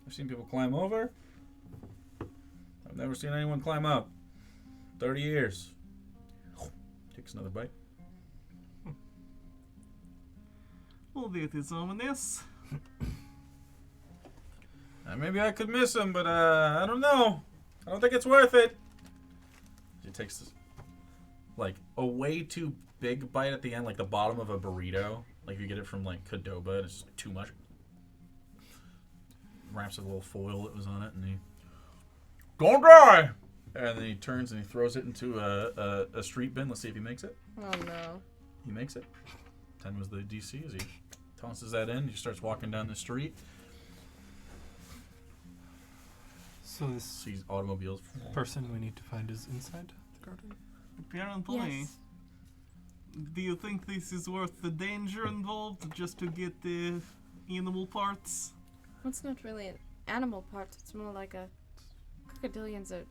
S1: I've seen people climb over. I've never seen anyone climb up. 30 years. Takes another bite.
S3: Well, that is ominous.
S1: Maybe I could miss him, but I don't know. I don't think it's worth it. She takes this, like, a way too big bite at the end, like the bottom of a burrito. Like if you get it from like Qdoba, it's just like too much. Wraps a little foil that was on it, and he, "Don't die!" And then he turns and he throws it into a street bin. Let's see if he makes it.
S2: Oh no.
S1: He makes it. 10 was the DC as he tosses that in. He starts walking down the street.
S6: So this
S1: Sees automobiles.
S6: person we need to find is inside the garden?
S3: Apparently.
S2: Yes.
S3: Do you think this is worth the danger involved just to get the animal parts?
S2: Well, it's not really an animal part. It's more like a... Crocodilians are...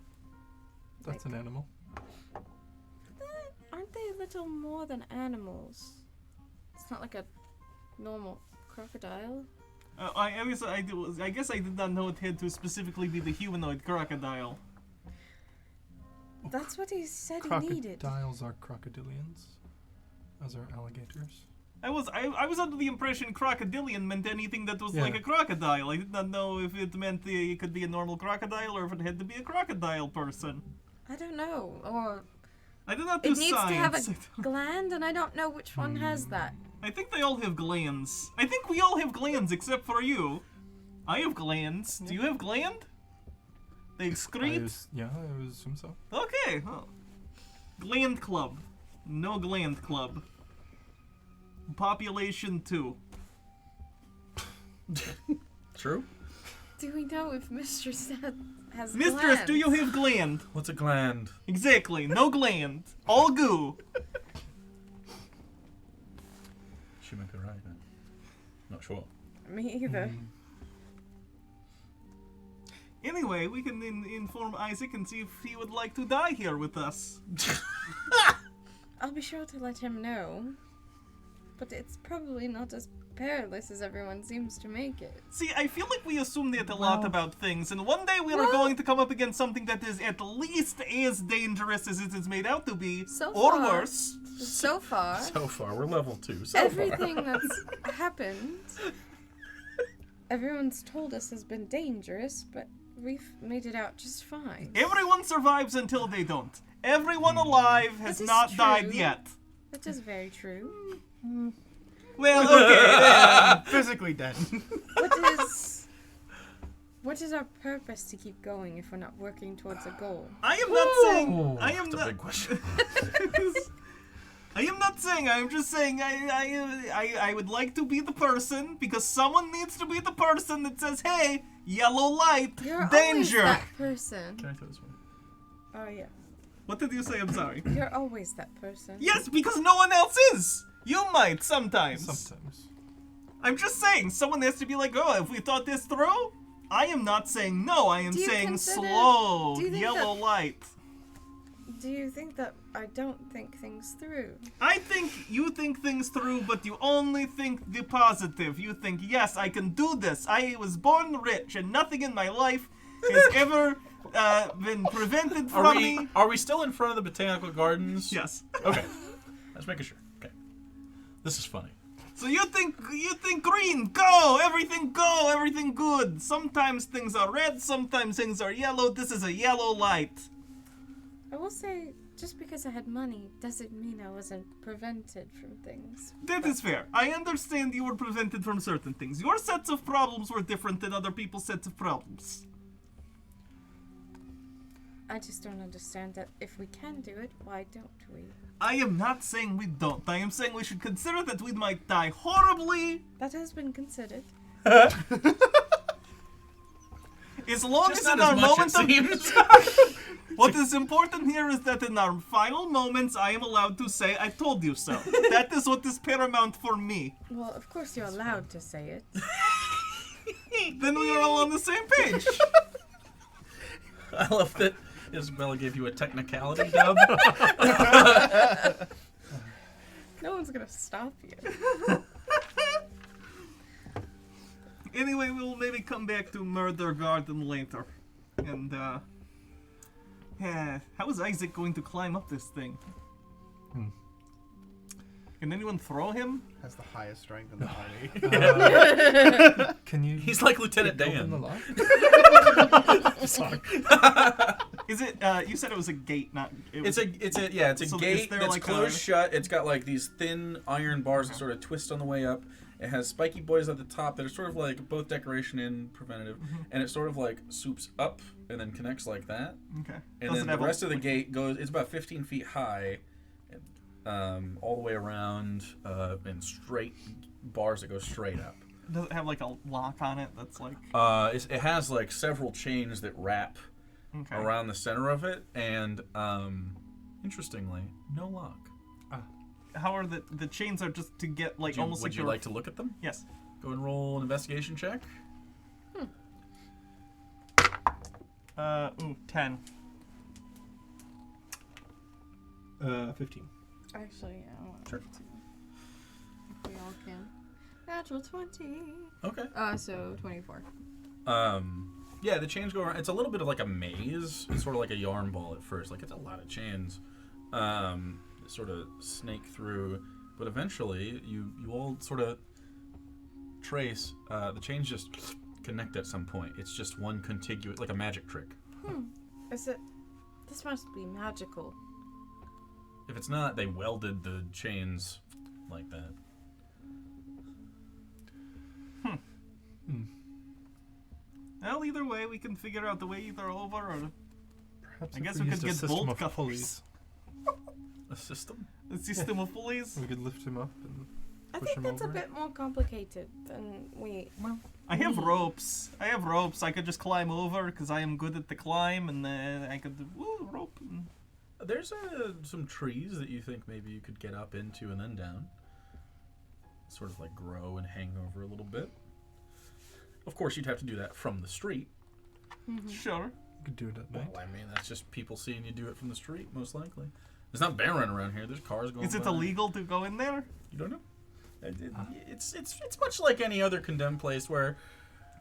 S6: That's an animal.
S2: Aren't they a little more than animals? It's not like a normal crocodile.
S3: I guess I did not know it had to specifically be the humanoid crocodile.
S2: That's what he said he needed.
S6: Crocodiles are crocodilians, as are alligators.
S3: I was under the impression crocodilian meant anything that was like a crocodile. I did not know if it meant it could be a normal crocodile or if it had to be a crocodile person.
S2: I don't know. Or
S3: I did not do
S2: it needs
S3: science.
S2: to have a gland, and I don't know which one has that.
S3: I think they all have glands. I think we all have glands except for you. I have glands. Do you have gland? They excrete?
S6: I would assume so.
S3: Okay. Well. Gland club. No gland club. Population 2.
S1: True.
S2: Do we know if Mistress has
S3: Mistress,
S2: glands?
S3: do you have gland?
S1: What's a gland?
S3: Exactly. No gland. All goo.
S1: She might be right. Not sure.
S2: Me either.
S3: Anyway, we can inform Isaac and see if he would like to die here with us.
S2: I'll be sure to let him know. But it's probably not as perilous as everyone seems to make it.
S3: See, I feel like we assume that a lot about things, and one day we are going to come up against something that is at least as dangerous as it is made out to be,
S2: So
S3: or
S2: far.
S3: worse.
S2: So far,
S1: So far, we're level 2. So
S2: everything that's happened, everyone's told us has been dangerous, but we've made it out just fine.
S3: Everyone survives until they don't. Everyone alive has
S2: This is
S3: not died
S2: true.
S3: yet.
S2: That is very true.
S3: Well, okay.
S5: Physically dead.
S2: What is our purpose to keep going if we're not working towards a goal?
S3: I am not saying. I am
S1: That's a
S3: not.
S1: big question.
S3: I am not saying. I am just saying. I would like to be the person because someone needs to be the person that says, "Hey, yellow light,
S2: You're always
S3: danger."
S2: that person.
S1: Can I throw this one?
S2: Oh yeah.
S3: What did you say? I'm sorry.
S2: You're always that person.
S3: Yes, because no one else is. You might sometimes.
S6: Sometimes.
S3: I'm just saying. Someone has to be like, "Oh, if we thought this through." I am not saying no. I am
S2: Do you
S3: saying
S2: consider-
S3: slow,
S2: do you think
S3: yellow
S2: that-
S3: light.
S2: Do you think that I don't think things through?
S3: I think you think things through, but you only think the positive. You think, yes, I can do this. I was born rich, and nothing in my life has ever been prevented from me.
S1: Are we still in front of the botanical gardens?
S3: Yes.
S1: Okay. Let's make sure. Okay. This is funny.
S3: So you think green, go, everything good. Sometimes things are red, sometimes things are yellow. This is a yellow light.
S2: I will say, just because I had money doesn't mean I wasn't prevented from things.
S3: That is fair. I understand you were prevented from certain things. Your sets of problems were different than other people's sets of problems.
S2: I just don't understand that if we can do it, why don't we?
S3: I am not saying we don't. I am saying we should consider that we might die horribly.
S2: That has been considered.
S3: As long
S1: Just
S3: as in
S1: not
S3: our
S1: as much,
S3: moment
S1: it
S3: of
S1: seems.
S3: what is important here is that in our final moments, I am allowed to say, "I told you so." That is what is paramount for me.
S2: Well, of course you're allowed to say it.
S3: Then we are all on the same page.
S1: I love that Isabella gave you a technicality dub.
S2: No one's gonna stop you.
S3: Anyway, we'll maybe come back to Murder Garden later. And, how is Isaac going to climb up this thing? Can anyone throw him?
S5: Has the highest strength in the party.
S6: Can you?
S1: He's like Lieutenant
S6: open the
S1: Dan.
S6: lock?
S1: Sorry.
S3: Is it, you said it was a gate, not...
S1: It's a
S3: So
S1: gate
S3: is there
S1: that's
S3: like
S1: closed
S3: a-
S1: shut. It's got like these thin iron bars that sort of twist on the way up. It has spiky boys at the top that are sort of like both decoration and preventative, and it sort of like swoops up and then connects like that.
S3: Okay.
S1: And then the rest of the gate goes. It's about 15 feet high, all the way around, and straight bars that go straight up.
S3: Does it have like a lock on it that's like...
S1: It has like several chains that wrap
S3: Okay.
S1: around the center of it, and interestingly, no lock.
S3: How are the chains are just to get like almost
S1: Would
S3: like
S1: you
S3: your...
S1: like to look at them?
S3: Yes.
S1: Go and roll an investigation check.
S3: 10.
S6: 15.
S2: Actually, yeah, I want
S1: Sure.
S2: to. If we all can. Natural 20.
S1: Okay.
S2: So 24.
S1: Yeah, the chains go around. It's a little bit of like a maze. It's sort of like a yarn ball at first. Like, it's a lot of chains. Sort of snake through, but eventually you all sort of trace the chains just connect at some point. It's just one contiguous, like a magic trick.
S2: Is it? This must be magical.
S1: If it's not, they welded the chains like that.
S3: Well, either way, we can figure out the way either over or
S6: Perhaps
S3: I
S6: if
S3: guess
S6: we
S3: we
S6: used
S3: could
S6: a
S3: get
S6: system
S3: bolt
S6: of
S3: cutters.
S6: pulleys,
S1: A system?
S3: a system of pulleys.
S6: we could lift him up and
S2: I
S6: push
S2: think
S6: him
S2: that's
S6: over.
S2: a bit more complicated than we.
S3: I have ropes. I could just climb over because I am good at the climb, and then I could rope. And...
S1: There's some trees that you think maybe you could get up into and then down. Sort of like grow and hang over a little bit. Of course, you'd have to do that from the street.
S3: Sure.
S6: You could do it at night.
S1: Well, I mean, that's just people seeing you do it from the street, most likely. There's not barren around here. There's cars going
S3: Is it
S1: by.
S3: illegal to go in there?
S1: You don't know? It's much like any other condemned place where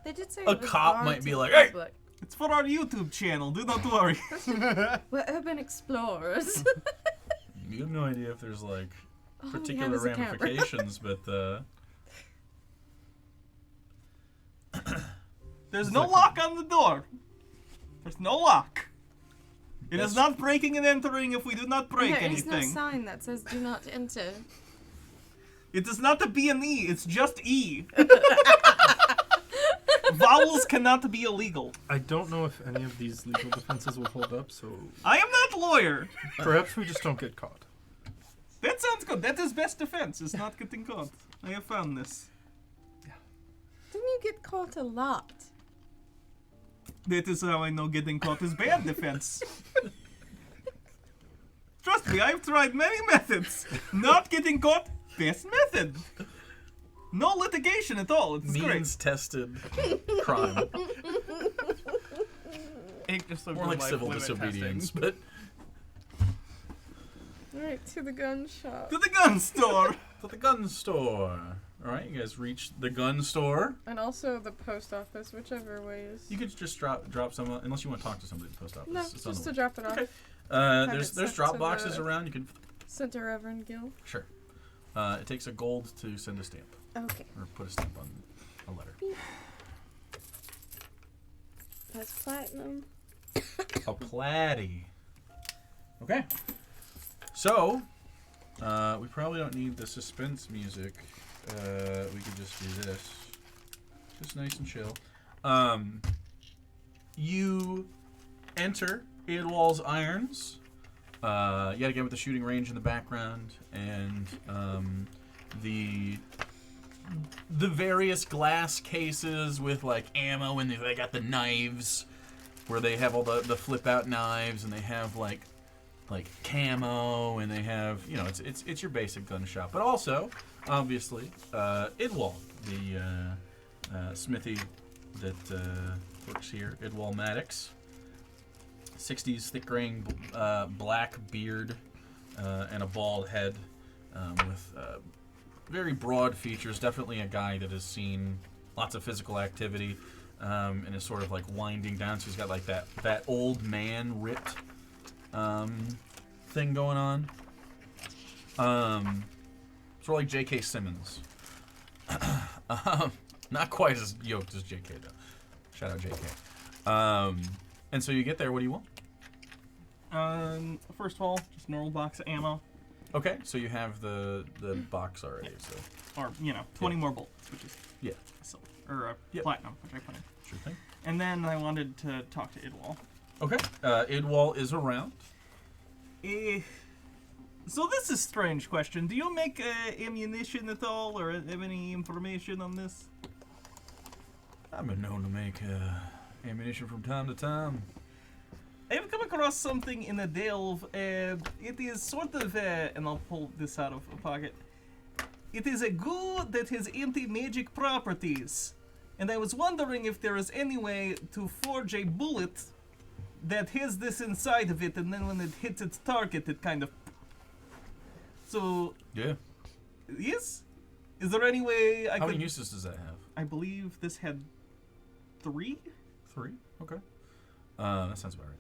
S2: They did say
S1: A
S2: it was
S1: cop
S2: barred
S1: might
S2: to
S1: be
S2: the
S1: like, "Hey!"
S2: public.
S3: It's for our YouTube channel. Do not worry.
S2: We're urban explorers.
S1: you have no idea if there's like
S2: All we
S1: particular
S2: have is a camera.
S1: ramifications, but
S3: There's no lock on the door. There's no lock. It is not breaking and entering if we do not break
S2: There is no
S3: anything.
S2: sign that says "Do not enter."
S3: It is not a B and E. It's just E. Vowels cannot be illegal.
S6: I don't know if any of these legal defenses will hold up, so
S3: I am not a lawyer.
S6: perhaps we just don't get caught.
S3: That sounds good. That is best defense, is not getting caught. I have found this.
S2: Didn't you get caught a lot?
S3: That is how I know getting caught is bad defense. Trust me, I've tried many methods. Not getting caught, best method. No litigation at all. It's great.
S1: means tested crime.
S5: It just looked
S1: More like
S5: life
S1: civil
S5: limit
S1: disobedience,
S5: testing.
S1: but
S2: Right to the gun shop.
S3: To the gun store.
S1: to the gun store. All right, you guys reach the gun store.
S2: And also the post office, whichever way is.
S1: You could just drop some, unless you want to talk to somebody at the post office.
S2: No,
S1: It's on
S2: just
S1: the
S2: to drop it off.
S1: Okay.
S2: Have
S1: There's
S2: it sent
S1: drop
S2: to
S1: boxes
S2: the-
S1: around. You can
S2: Sent to Reverend Gill.
S1: sure. It takes a gold to send a stamp
S2: Okay.
S1: or put a stamp on a letter.
S2: That's platinum.
S1: A platy. Okay. So, we probably don't need the suspense music. We could just do this. Just nice and chill. You enter Idwall's Irons. Yet again with the shooting range in the background and the various glass cases with like ammo and they got the knives where they have all the flip out knives and they have like camo and they have it's your basic gun shop, but also obviously Idwall, the smithy that works here, Idwall Maddox. 60s thick graying black beard and a bald head with very broad features. Definitely a guy that has seen lots of physical activity and is sort of like winding down. So he's got like that old man ripped thing going on. Sort of like J.K. Simmons. Not quite as yoked as J.K. though. Shout out J.K. And so you get there. What do you want?
S3: First of all, just normal box of ammo,
S1: Okay, so you have the box already. So
S3: or 20 more bullets, which is
S1: yeah,
S3: silver or
S1: Yep.
S3: platinum, which I put in.
S1: sure thing.
S3: And then I wanted to talk to Idwall.
S1: Okay, Idwall is around.
S3: So this is a strange question. Do you make ammunition at all, or have any information on this?
S1: I've been known to make ammunition from time to time.
S3: I have come across something in a delve. It is sort of, and I'll pull this out of a pocket. It is a goo that has anti-magic properties. And I was wondering if there is any way to forge a bullet that has this inside of it, and then when it hits its target, it kind of... So,
S1: Yeah.
S3: yes? Is there any way I
S1: How
S3: could...
S1: many uses does that have?
S3: I believe this had 3?
S1: 3. Okay. That sounds about right.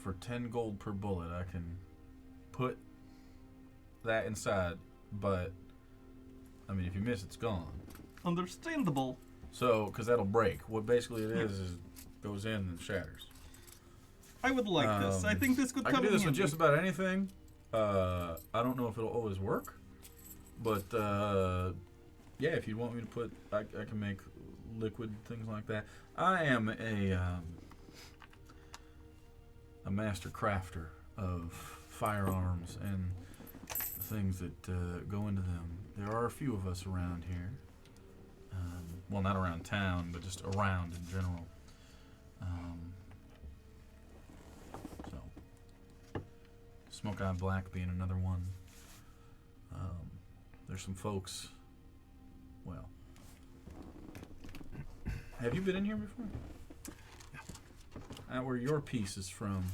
S1: For 10 gold per bullet, I can put that inside, but I mean, if you miss, it's gone.
S3: Understandable.
S1: So, because that'll break. What basically it is goes in and shatters.
S3: I would like this. I think this could
S1: I
S3: come
S1: can do
S3: in
S1: this with
S3: handy.
S1: just about anything. I don't know if it'll always work, but yeah, if you want me to put, I can make liquid things like that. I am a master crafter of firearms and the things that go into them. There are a few of us around here. Well, not around town, but just around in general. So, Smoke Eye Black being another one. There's some folks. Well, have you been in here before? Out where your piece is from,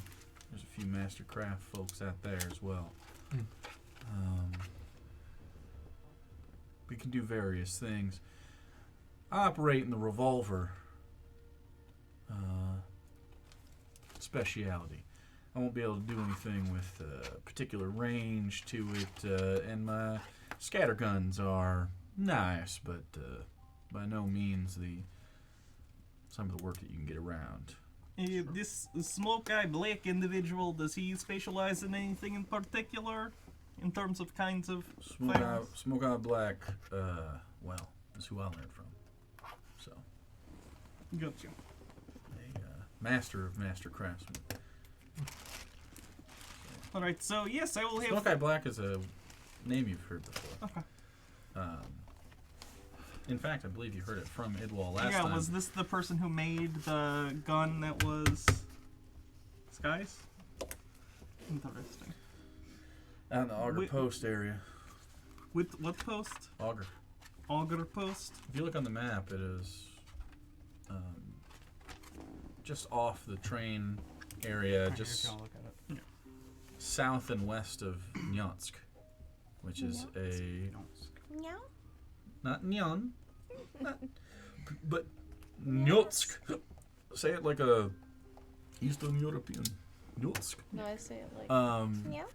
S1: there's a few Mastercraft folks out there as well.
S6: Mm.
S1: can do various things. I operate in the revolver speciality. I won't be able to do anything with particular range to it, and my scatter guns are nice, but by no means some of the work that you can get around.
S3: This Smoke Eye Black individual, does he specialize in anything in particular in terms of kinds of firearms?
S1: Smoke Eye Black, well, is who I learned from. So,
S3: Gotcha.
S1: a master of master craftsmen.
S3: Alright, so yes, I will have...
S1: Smoke Eye Black is a name you've heard before.
S3: Okay.
S1: In fact, I believe you heard it from Idwal last
S3: Yeah,
S1: time.
S3: was this the person who made the gun that was... Skies? Interesting.
S1: Out in the Auger Post area.
S3: With what post?
S1: Auger.
S3: Auger Post?
S1: If you look on the map, it is just off the train area,
S5: Right here, if
S1: just
S5: you wanna look at it.
S1: south and west of Nyatsk, which is a...
S2: Meow.
S1: Not Nyan, but Nyatsk. Say it like a Eastern European. Nyatsk.
S2: No, I say it like meow.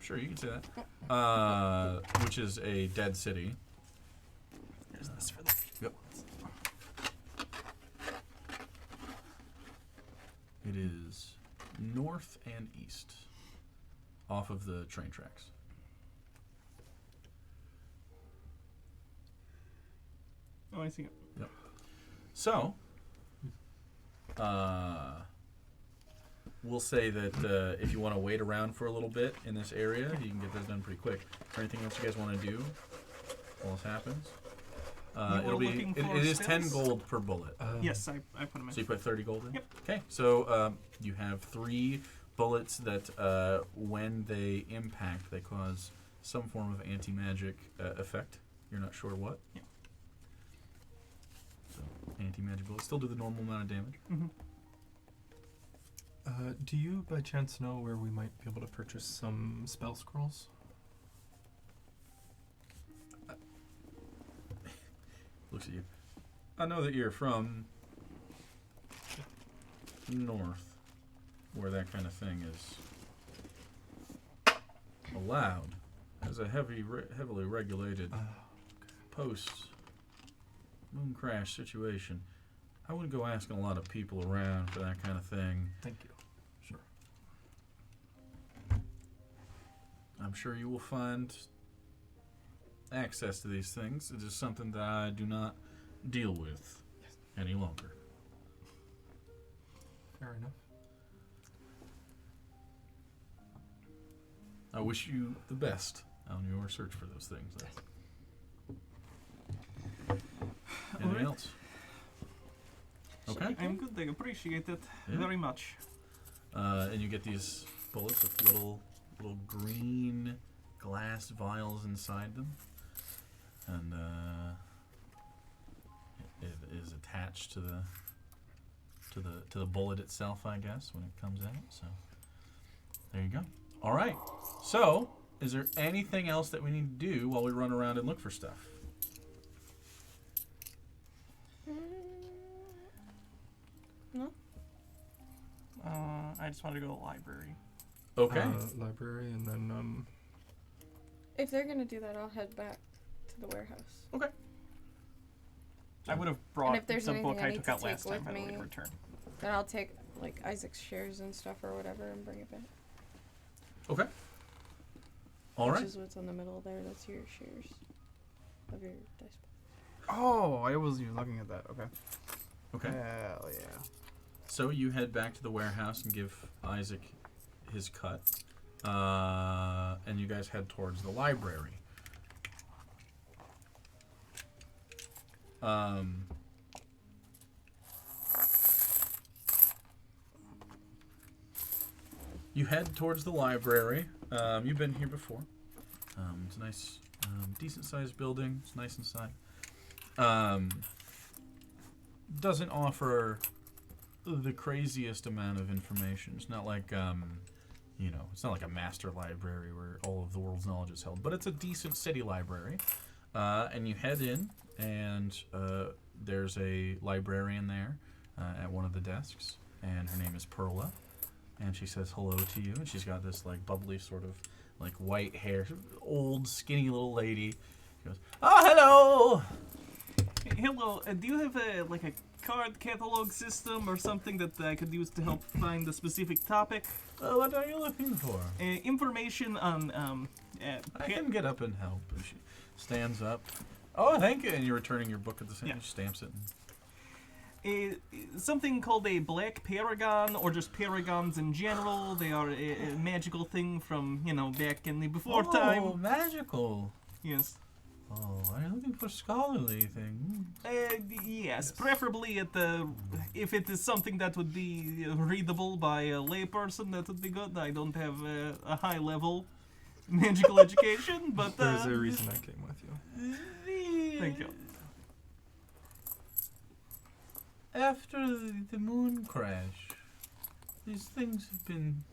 S1: Sure, you can say that. Which is a dead city.
S3: There's this for the...
S1: Yep. It is north and east off of the train tracks.
S3: Oh, I see it.
S1: So, we'll say that if you want to wait around for a little bit in this area, you can get this done pretty quick. Is there anything else you guys want to do while this happens?
S3: You were looking for
S1: it is 10
S3: spells?
S1: gold per bullet.
S3: Yes, I put them in.
S1: So you put 30 gold in?
S3: Yep.
S1: Okay, so you have 3 bullets that when they impact, they cause some form of anti-magic effect. You're not sure what?
S3: Yeah.
S1: So, anti-magic bullets still do the normal amount of damage.
S3: Mm-hmm.
S6: Do you by chance know where we might be able to purchase some spell scrolls?
S1: Looks at you. I know that you're from north, where that kind of thing is allowed, as a heavily regulated post moon crash situation. I wouldn't go asking a lot of people around for that kind of thing.
S6: Thank you. Sure.
S1: I'm sure you will find access to these things. It is something that I do not deal with any longer.
S6: Fair enough.
S1: I wish you the best on your search for those things. Anything
S3: Alright.
S1: else? Okay.
S3: I'm good, I appreciate it
S1: Yeah.
S3: very much.
S1: And you get these bullets with little green glass vials inside them, and it is attached to the bullet itself, I guess, when it comes out. So there you go. All right. So, is there anything else that we need to do while we run around and look for stuff?
S2: No.
S3: I just want to go to the library.
S1: Okay.
S6: Library, and then
S2: If they're gonna do that, I'll head back to the warehouse.
S1: Okay.
S3: I would have
S2: And
S3: brought
S2: if there's
S3: the
S2: anything
S3: book
S2: I
S3: I
S2: need
S3: took
S2: to
S3: out
S2: take
S3: last time
S2: with
S3: by the way
S2: me-
S3: to return.
S2: Then I'll take like Isaac's shares and stuff or whatever and bring it back.
S1: Okay. All
S2: Which
S1: right.
S2: is what's on the middle there. That's your shares of your dice.
S5: Oh, I wasn't even looking at that. Okay.
S1: Okay.
S5: Hell yeah.
S1: So you head back to the warehouse and give Isaac his cut, and you guys head towards the library. You head towards the library. You've been here before. It's a nice, decent-sized building. It's nice inside. Doesn't offer the craziest amount of information. It's not like, it's not like a master library where all of the world's knowledge is held. But it's a decent city library. And you head in, and there's a librarian there at one of the desks, and her name is Perla, and she says hello to you, and she's got this like bubbly sort of like white hair, old skinny little lady. She goes, "Oh, hello."
S3: Hello, do you have a card catalog system or something that I could use to help find a specific topic?
S1: What are you looking for?
S3: Information on
S1: I can get up and help. And she stands up. Oh, thank you. And you're returning your book at the same time. She stamps it.
S3: Something called a black paragon, or just paragons in general. They are a magical thing from, back in the before time.
S1: Oh, magical.
S3: Yes.
S1: Oh, are you looking for scholarly things?
S3: Yes, preferably if it is something that would be readable by a layperson, that would be good. I don't have a high level magical education, but
S6: There's a reason I came with you.
S3: thank you.
S1: After the moon crash, these things have been...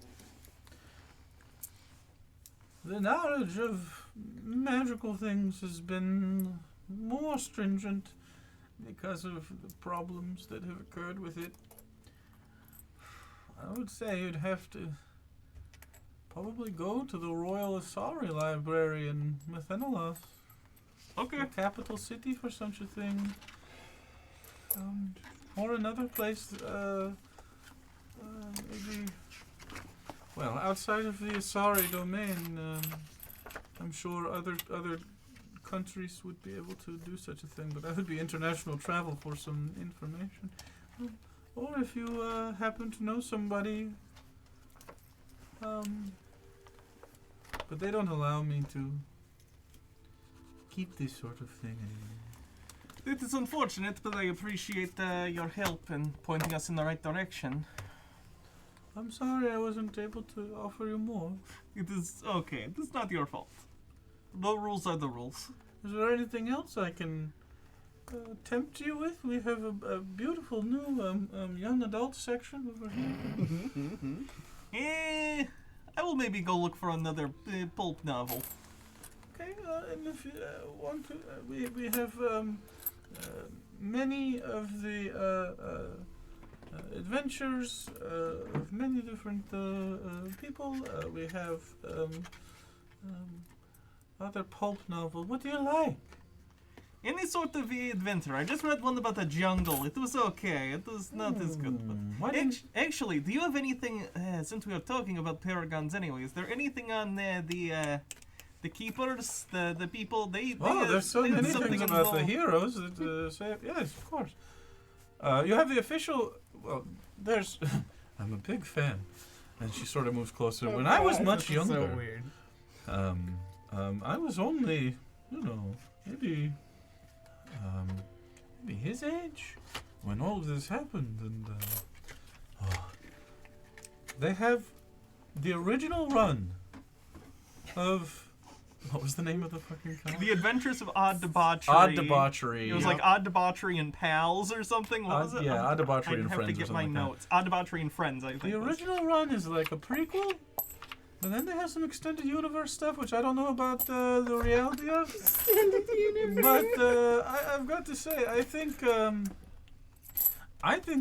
S1: The knowledge of magical things has been more stringent because of the problems that have occurred with it. I would say you'd have to probably go to the Royal Asari Library in Methenelos.
S3: Okay.
S1: The capital city for such a thing. Or another place, maybe... Well, outside of the Asari domain, I'm sure other countries would be able to do such a thing, but that would be international travel for some information. Or if you happen to know somebody, but they don't allow me to keep this sort of thing anymore.
S3: It is unfortunate, but I appreciate your help in pointing us in the right direction.
S1: I'm sorry I wasn't able to offer you more.
S3: It is okay. It is not your fault. The rules are the rules.
S1: Is there anything else I can tempt you with? We have a beautiful new young adult section over here.
S3: I will maybe go look for another pulp novel.
S1: Okay, and if you want to, we have many of the adventures of many different people. We have other pulp novel. What do you like?
S3: Any sort of adventure. I just read one about the jungle. It was okay. It was not as good. But actually, do you have anything? Since we are talking about paragons, anyway, is there anything on the keepers, the people?
S1: There's so many things about the heroes that say yes, of course. You have the official. Well, there's. I'm a big fan, and she sort of moves closer. When I was much younger,
S5: So weird.
S1: I was only, maybe his age when all of this happened, and they have the original run of. What was the name of the fucking comic?
S3: The Adventures of Odd Debauchery.
S1: Odd Debauchery.
S3: It was like Odd Debauchery and Pals or something. What was it?
S1: Yeah, Odd Debauchery and
S3: I'd have
S1: Friends.
S3: to get
S1: or
S3: my
S1: something like
S3: notes. Odd Debauchery and Friends, I think.
S1: The original run is like a prequel, and then they have some extended universe stuff, which I don't know about the reality of.
S2: Extended universe.
S1: But I've got to say, I think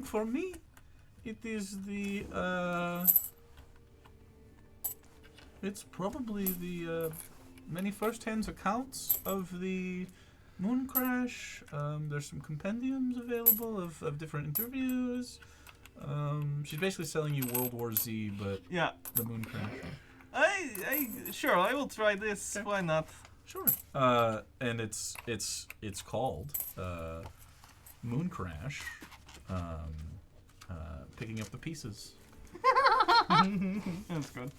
S1: for me, it is the. It's probably the. Many first-hand accounts of the moon crash. There's some compendiums available of different interviews. She's basically selling you World War Z, but
S3: Yeah.
S1: the moon crash.
S3: Sure, I will try this.
S1: Okay.
S3: Why not?
S1: Sure. And it's called Moon Crash. Picking up the pieces.
S3: That's good.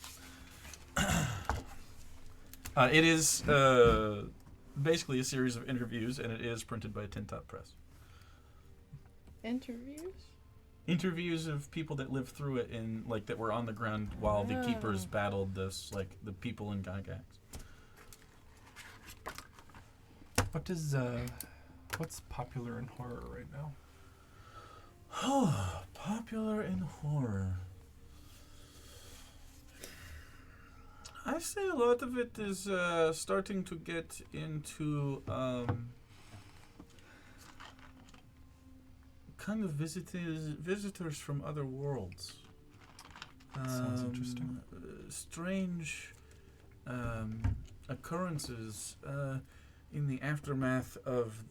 S1: It is basically a series of interviews, and it is printed by Tin Top Press.
S2: Interviews?
S1: Interviews of people that lived through it that were on the ground while the keepers battled the people in Gygax.
S6: What's popular in horror right now?
S1: Oh, popular in horror. I say a lot of it is starting to get into kind of visitors from other worlds.
S6: Sounds interesting.
S1: Strange occurrences in the aftermath of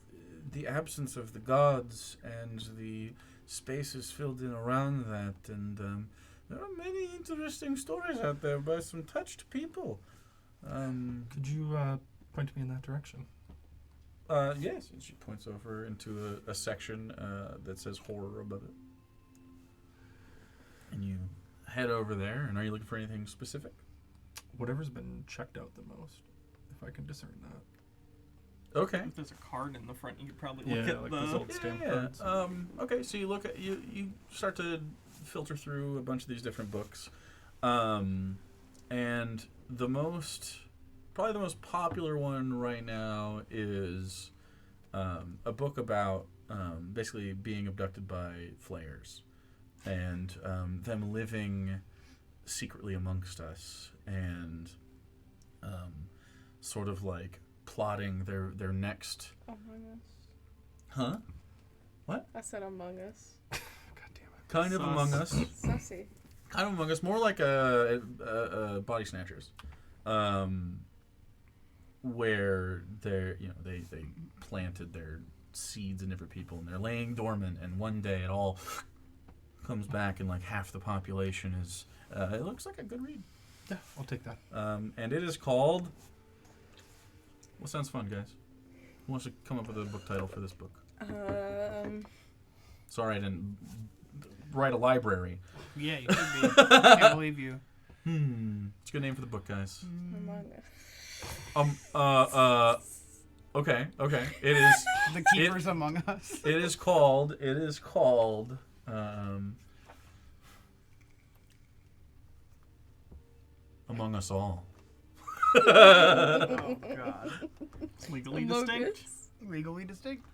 S1: the absence of the gods and the spaces filled in around that, and there are many interesting stories out there by some touched people.
S6: Could you point me in that direction?
S1: Yes, and she points over into a section that says horror above it. And you head over there, and are you looking for anything specific?
S6: Whatever's been checked out the most, if I can discern that.
S1: Okay.
S3: If there's a card in the front, you could probably look
S6: Yeah,
S3: at
S6: like
S3: the...
S6: those old stamp cards.
S1: Okay, so you look at you start to filter through a bunch of these different books, and probably the most popular one right now is a book about basically being abducted by flayers and them living secretly amongst us and sort of like plotting their next.
S2: Among Us.
S1: Huh?
S2: I said Among Us.
S6: God damn it.
S1: Kind of
S3: Sus.
S1: Among Us.
S2: Sussy.
S1: Kind of Among Us. More like a Body Snatchers. Where they planted their seeds in different people and they're laying dormant, and one day it all comes back and like half the population is. It looks like a good read.
S6: Yeah, I'll take that.
S1: And it is called. What sounds fun, guys? Who wants to come up with a book title for this book? Sorry, I didn't write a library.
S5: Yeah, you could be. I can't believe you.
S1: It's a good name for the book, guys.
S2: Among Us.
S1: Okay. It is.
S5: The Keepers Among Us.
S1: It is called. Among Us All.
S5: Oh, God.
S3: It's legally
S2: Among
S3: distinct.
S2: Us.
S5: Legally distinct?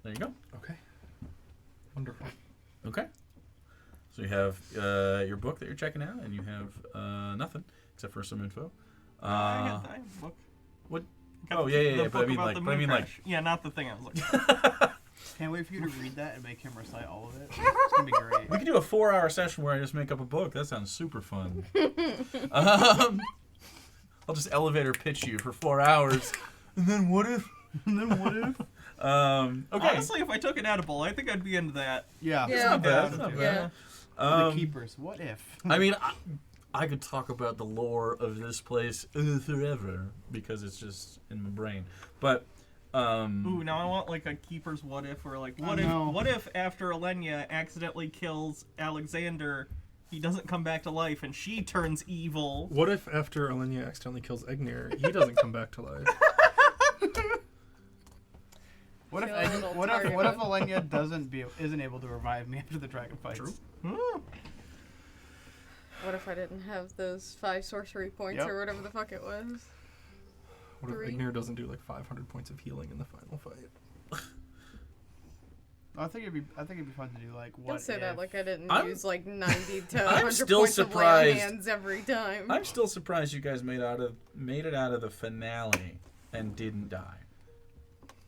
S1: There you go.
S6: Okay. Wonderful.
S1: Okay. So you have your book that you're checking out, and you have nothing except for some info.
S3: I have a book.
S1: What?
S3: Got
S1: Oh,
S3: the-
S1: yeah,
S3: the
S1: but I
S3: book
S1: mean,
S3: about
S1: like-
S3: the
S1: but I
S3: moon
S1: mean, like-
S3: crash. Yeah, not the thing I was looking at.
S5: Can't wait for you to read that and make him recite all of it. It's going to be great.
S1: We can do a 4-hour session where I just make up a book. That sounds super fun. I'll just elevator pitch you for 4 hours. And then what if? Okay.
S3: Honestly, if I took an edible, I think I'd be into that.
S5: Yeah.
S2: Yeah.
S1: It's not bad. It's
S5: Yeah.
S1: not
S2: Yeah.
S1: bad.
S5: The Keepers. What if?
S1: I mean, I could talk about the lore of this place forever because it's just in my brain. But
S3: Ooh, now I want like a keeper's what if, or like what if after Elenia accidentally kills Alexander, he doesn't come back to life and she turns evil.
S6: What if after Elenia accidentally kills Egnir, he doesn't come back to life?
S5: What if
S2: Kill a little
S5: what if
S2: target.
S5: Alenia isn't able to revive me after the dragon fights?
S1: True.
S2: What if I didn't have those 5 sorcery points
S5: Yep.
S2: or whatever the fuck it was?
S6: What if
S2: 3.
S6: Egnir doesn't do like 500 points of healing in the final fight?
S5: I think it'd be fun to do like what
S2: Don't say
S5: if.
S2: that like I didn't
S1: I'm-
S2: use like 90 to
S1: I'm
S2: 100
S1: still
S2: points of lay
S1: surprised.
S2: on hands every time.
S1: I'm still surprised you guys made it out of the finale and didn't die.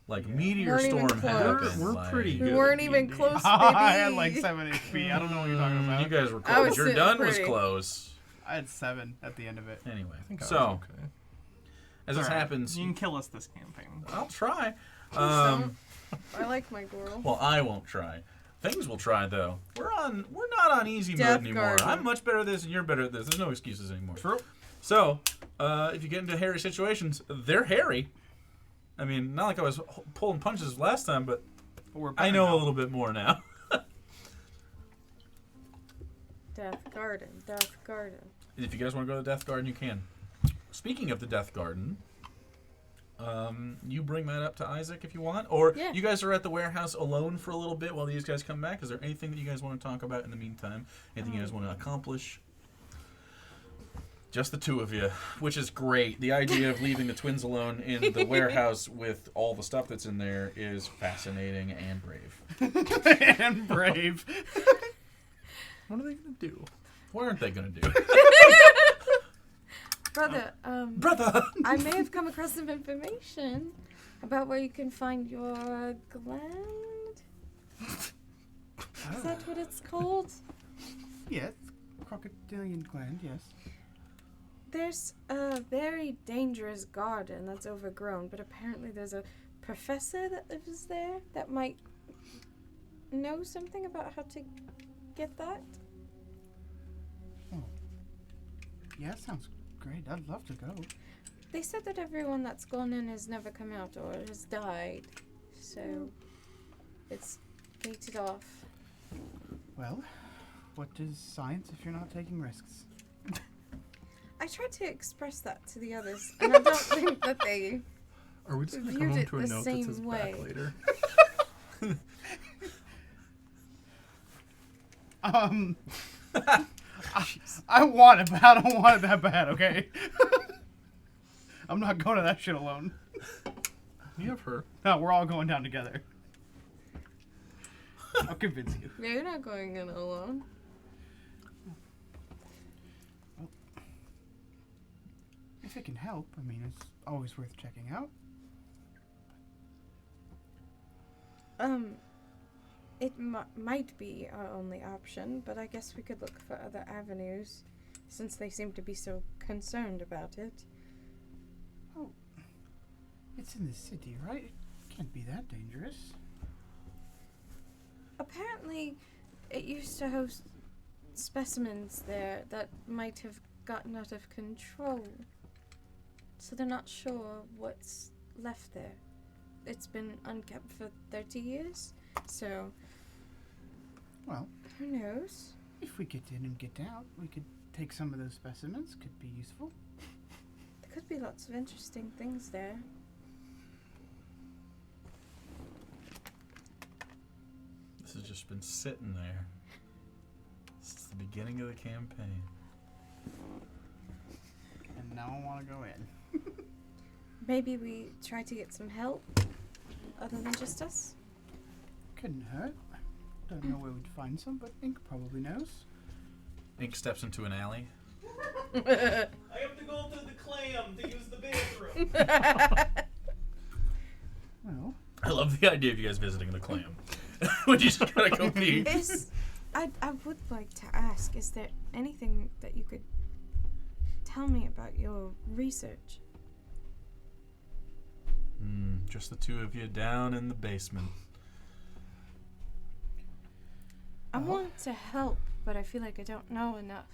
S1: Like Meteor
S2: Weren't even
S1: Storm
S2: close.
S1: happened.
S6: We're
S1: like,
S6: pretty
S2: we
S6: good.
S2: weren't even
S6: D&D.
S2: close, baby.
S5: I had like 7 HP. I don't know what you're talking about.
S1: You guys were
S2: I
S1: close.
S2: was
S1: Your
S2: sitting
S1: dun was
S2: pretty.
S1: close.
S5: I had 7 at the end of it.
S1: Anyway,
S6: I think I
S1: so
S6: was okay.
S1: as this
S3: Alright,
S1: happens,
S3: you can kill us this campaign.
S1: I'll try.
S2: Don't. I like my girl.
S1: Well, I won't try. Things will try though. We're not on easy
S2: Death
S1: mode anymore.
S2: Garden.
S1: I'm much better at this, and you're better at this. There's no excuses anymore.
S5: True.
S1: So, if you get into hairy situations, they're hairy. I mean, not like I was pulling punches last time, but
S5: But we're
S1: I
S5: better
S1: know
S5: now.
S1: a little bit more now.
S2: Death Garden. Death Garden.
S1: If you guys want to go to the Death Garden, you can. Speaking of the Death Garden, you bring that up to Isaac if you want, or
S2: Yeah.
S1: you guys are at the warehouse alone for a little bit while these guys come back. Is there anything that you guys want to talk about in the meantime? Anything you guys want to accomplish? Just the two of you, which is great. The idea of leaving the twins alone in the warehouse with all the stuff that's in there is fascinating and brave.
S5: And brave.
S6: What are they gonna do?
S1: What aren't they going to do?
S2: Brother,
S1: Brother!
S2: I may have come across some information about where you can find your gland. Is that what it's called?
S5: Yes, crocodilian gland, yes.
S2: There's a very dangerous garden that's overgrown, but apparently there's a professor that lives there that might know something about how to get that.
S5: Oh. Yeah, sounds great. I'd love to go.
S2: They said that everyone that's gone in has never come out or has died, so it's gated off.
S5: Well, what is science if you're not taking risks?
S2: I tried to express that to the others, and I don't think that they...
S6: Are we just going to
S2: viewed
S6: come home
S2: it
S6: to a
S2: the
S6: note that says
S2: same way.
S6: back later?
S5: I want it, but I don't want it that bad, okay? I'm not going to that shit alone.
S6: You have her.
S5: No, we're all going down together. I'll convince you.
S2: Yeah, you're not going in alone.
S5: If it can help, I mean, it's always worth checking out.
S2: It might be our only option, but I guess we could look for other avenues, since they seem to be so concerned about it.
S5: Oh, it's in the city, right? It can't be that dangerous.
S2: Apparently, it used to host specimens there that might have gotten out of control. So they're not sure what's left there. It's been unkept for 30 years, so
S5: Well,
S2: who knows?
S5: if we get in and get out, we could take some of those specimens. Could be useful.
S2: There could be lots of interesting things there.
S1: This has just been sitting there since the beginning of the campaign.
S5: And now I want to go in.
S2: Maybe we try to get some help, other than just us.
S5: Couldn't hurt. Don't know where we'd find some, but Ink probably knows.
S1: Ink steps into an alley.
S3: I have to go to the clam to use the bathroom.
S5: Well,
S1: I love the idea of you guys visiting the clam. When you just gotta go pee.
S2: I would like to ask, is there anything that you could tell me about your research?
S1: Just the two of you down in the basement.
S2: I want to help, but I feel like I don't know enough.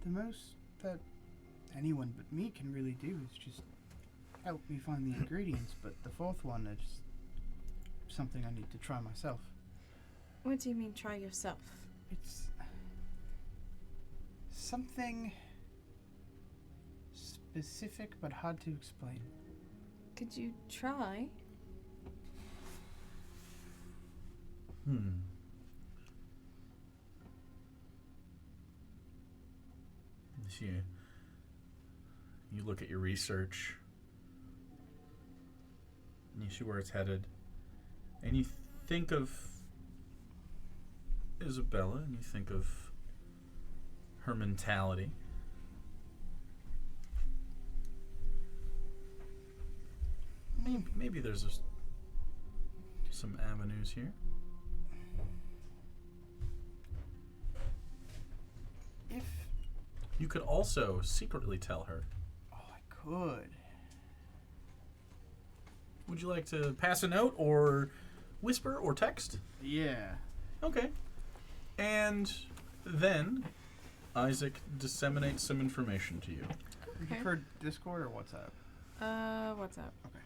S5: the most that anyone but me can really do is just help me find the ingredients, but the fourth one is something I need to try myself.
S2: What do you mean, try yourself?
S5: It's something specific but hard to explain.
S2: Could you try?
S1: You look at your research, and you see where it's headed, and you think of Isabella, and you think of her mentality. Maybe there's some avenues here.
S5: If
S1: You could also secretly tell her.
S5: I could.
S1: Would you like to pass a note or whisper or text?
S5: Yeah.
S1: Okay. And then Isaac disseminates some information to you.
S5: You prefer Discord or WhatsApp?
S2: What's up?
S5: Okay.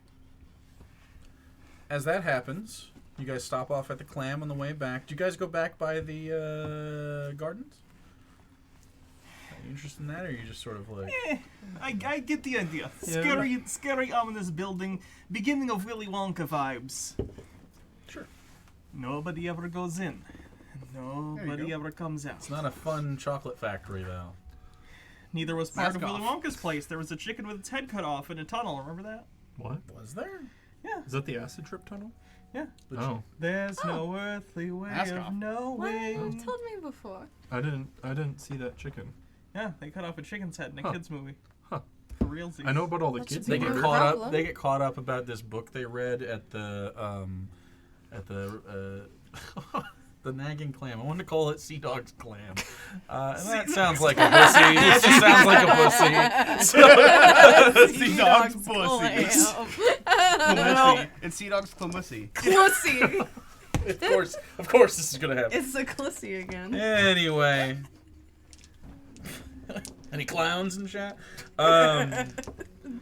S1: As that happens, you guys stop off at the Clam on the way back. Do you guys go back by the gardens? Are you interested in that, or are you just sort of like...
S3: I get the idea.
S6: Yeah.
S3: Scary, ominous building. Beginning of Willy Wonka vibes.
S1: Sure.
S3: Nobody ever goes in. Nobody
S5: go.
S3: ever comes out.
S1: It's not a fun chocolate factory, though.
S3: Neither was part of
S5: Mask
S3: Willy
S5: off.
S3: Wonka's place. There was a chicken with its head cut off in a tunnel. Remember that?
S6: What?
S1: Was there?
S3: Yeah.
S6: Is that the acid trip tunnel?
S3: Yeah.
S6: Oh,
S3: There's no earthly way
S5: Mask
S3: of
S5: off.
S3: knowing.
S2: What? You've told me before.
S6: I didn't see that chicken.
S3: Yeah, they cut off a chicken's head in a
S6: Huh.
S3: kids movie.
S6: Huh.
S3: For realsies.
S6: I know about all the
S2: That
S6: kids.
S2: should
S1: They
S2: be
S1: get
S2: no
S1: caught up.
S2: problem.
S1: They get caught up about this book they read at the the nagging clam. I wanted to call it Sea Dog's clam, and that sounds like a pussy. It just sounds like a pussy.
S5: Sea Dog's pussy.
S2: Clam.
S5: It's Sea Dog's clamussy.
S2: Clussy.
S1: Of course, this is gonna happen.
S2: It's the Clussy again.
S1: Anyway, any clowns in chat?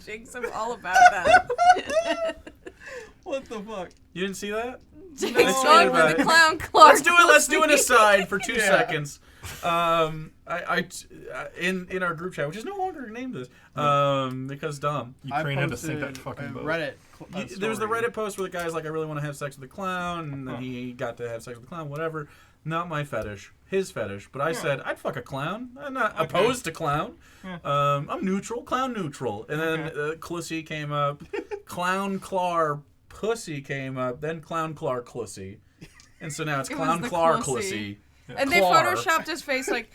S2: Jinx, I'm all about that.
S3: What the fuck?
S1: You didn't see that?
S2: Jinx
S1: Let's
S2: going
S1: do
S2: for
S1: it.
S2: the clown Clark.
S1: Let's do an aside for 2
S5: Yeah.
S1: seconds. In our group chat, which is no longer named this, because dumb.
S6: Ukraine had to
S5: posted
S6: sink that fucking
S5: a
S6: boat.
S5: Reddit.
S1: There was the
S5: story.
S1: Reddit post where the guy's like, I really want to have sex with a clown, and then
S6: Huh.
S1: he got to have sex with a clown, whatever. Not my fetish, his fetish. But I said, I'd fuck a clown. I'm not opposed to clown.
S3: Yeah.
S1: I'm neutral, clown neutral. And then Clussy came up, clown Clar pussy came up, then clown Clar Clussy. And so now it's
S2: It
S1: clown
S2: was the
S1: Clar
S2: Clussy.
S1: Clussy.
S2: And they
S1: Clar.
S2: photoshopped his face like,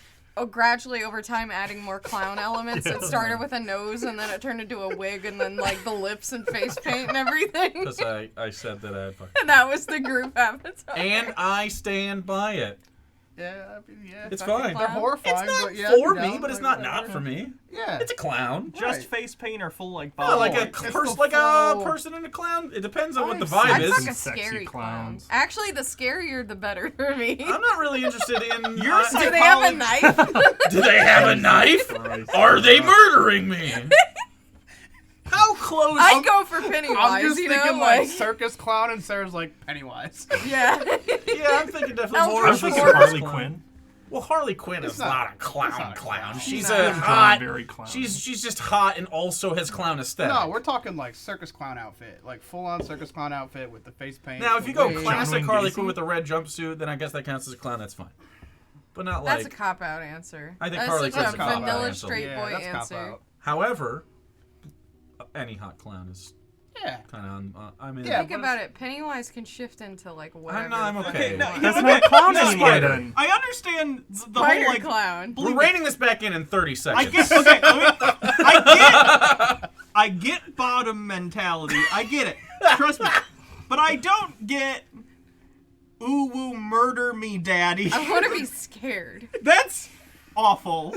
S2: gradually over time adding more clown elements. It started with a nose and then it turned into a wig and then like the lips and face paint and everything.
S1: Because I said that I'd fuck.
S2: And that was the group avatar.
S1: And I stand by it.
S5: Yeah, I mean, yeah.
S1: It's
S2: Fucking
S1: fine.
S2: clown.
S5: They're horrifying,
S1: It's not
S5: but yeah,
S1: for
S5: you
S1: me,
S5: know,
S1: but it's
S5: like,
S1: not
S5: whatever.
S1: for me.
S5: Yeah.
S1: It's a clown.
S3: Just
S2: Right.
S3: face paint or full like
S1: Yeah,
S3: body
S1: like a
S3: paint?
S5: It's
S1: person,
S5: the
S1: like a
S5: full-
S1: person and a clown. It depends on what the
S5: I've
S1: vibe
S2: I'd
S1: is.
S2: fuck a
S6: Sexy
S2: scary clown.
S6: clowns.
S2: Actually, the scarier the better for me.
S1: I'm not really interested in.
S3: You're
S2: Do they have a knife?
S1: Do they have a knife? Are they murdering me? How close?
S2: I'd go for Pennywise,
S5: I'm just
S2: you
S5: thinking
S2: know?
S5: like circus clown, and Sarah's like Pennywise.
S2: Yeah.
S1: Yeah, I'm thinking definitely more.
S2: Eldritch
S6: I'm thinking
S2: Horror.
S6: Harley Quinn.
S1: Well, Harley Quinn is
S5: It's
S1: not
S5: not-
S1: a clown.
S5: it's not a clown.
S1: She's
S2: No.
S1: a
S6: Drawn
S1: hot.
S6: very clown.
S1: She's just hot and also has clown aesthetic.
S5: No, we're talking like circus clown outfit, like full on circus clown outfit with the face paint.
S1: Now, if
S5: the
S1: you go
S5: wig.
S1: classic
S6: John Wayne
S1: Harley
S6: Gacy?
S1: Quinn with a red jumpsuit, then I guess that counts as a clown. That's fine. But not
S2: That's
S1: like.
S2: a cop-out answer.
S1: I think
S2: That's
S1: Harley
S2: such
S1: Quinn's
S2: a
S1: a cop-out
S2: vanilla
S1: answer.
S2: straight
S5: yeah,
S2: boy
S5: that's
S2: answer.
S5: cop out.
S1: However, any hot clown is
S5: Yeah.
S1: kind of on. I mean,
S5: Yeah,
S2: Think
S5: but
S2: about it. Pennywise can shift into like whatever.
S1: I'm
S2: the fuck
S1: okay.
S2: he
S3: No,
S2: wants.
S6: That's
S3: Okay,
S6: not clown
S3: no,
S6: anymore
S1: Spider.
S6: then.
S3: I understand the
S2: Spider
S3: whole like.
S2: clown.
S1: we're reining this back in 30 seconds.
S3: I get okay. I get bottom mentality. I get it. Trust me. But I don't get ooh woo murder me daddy.
S2: I want to be scared.
S3: That's awful.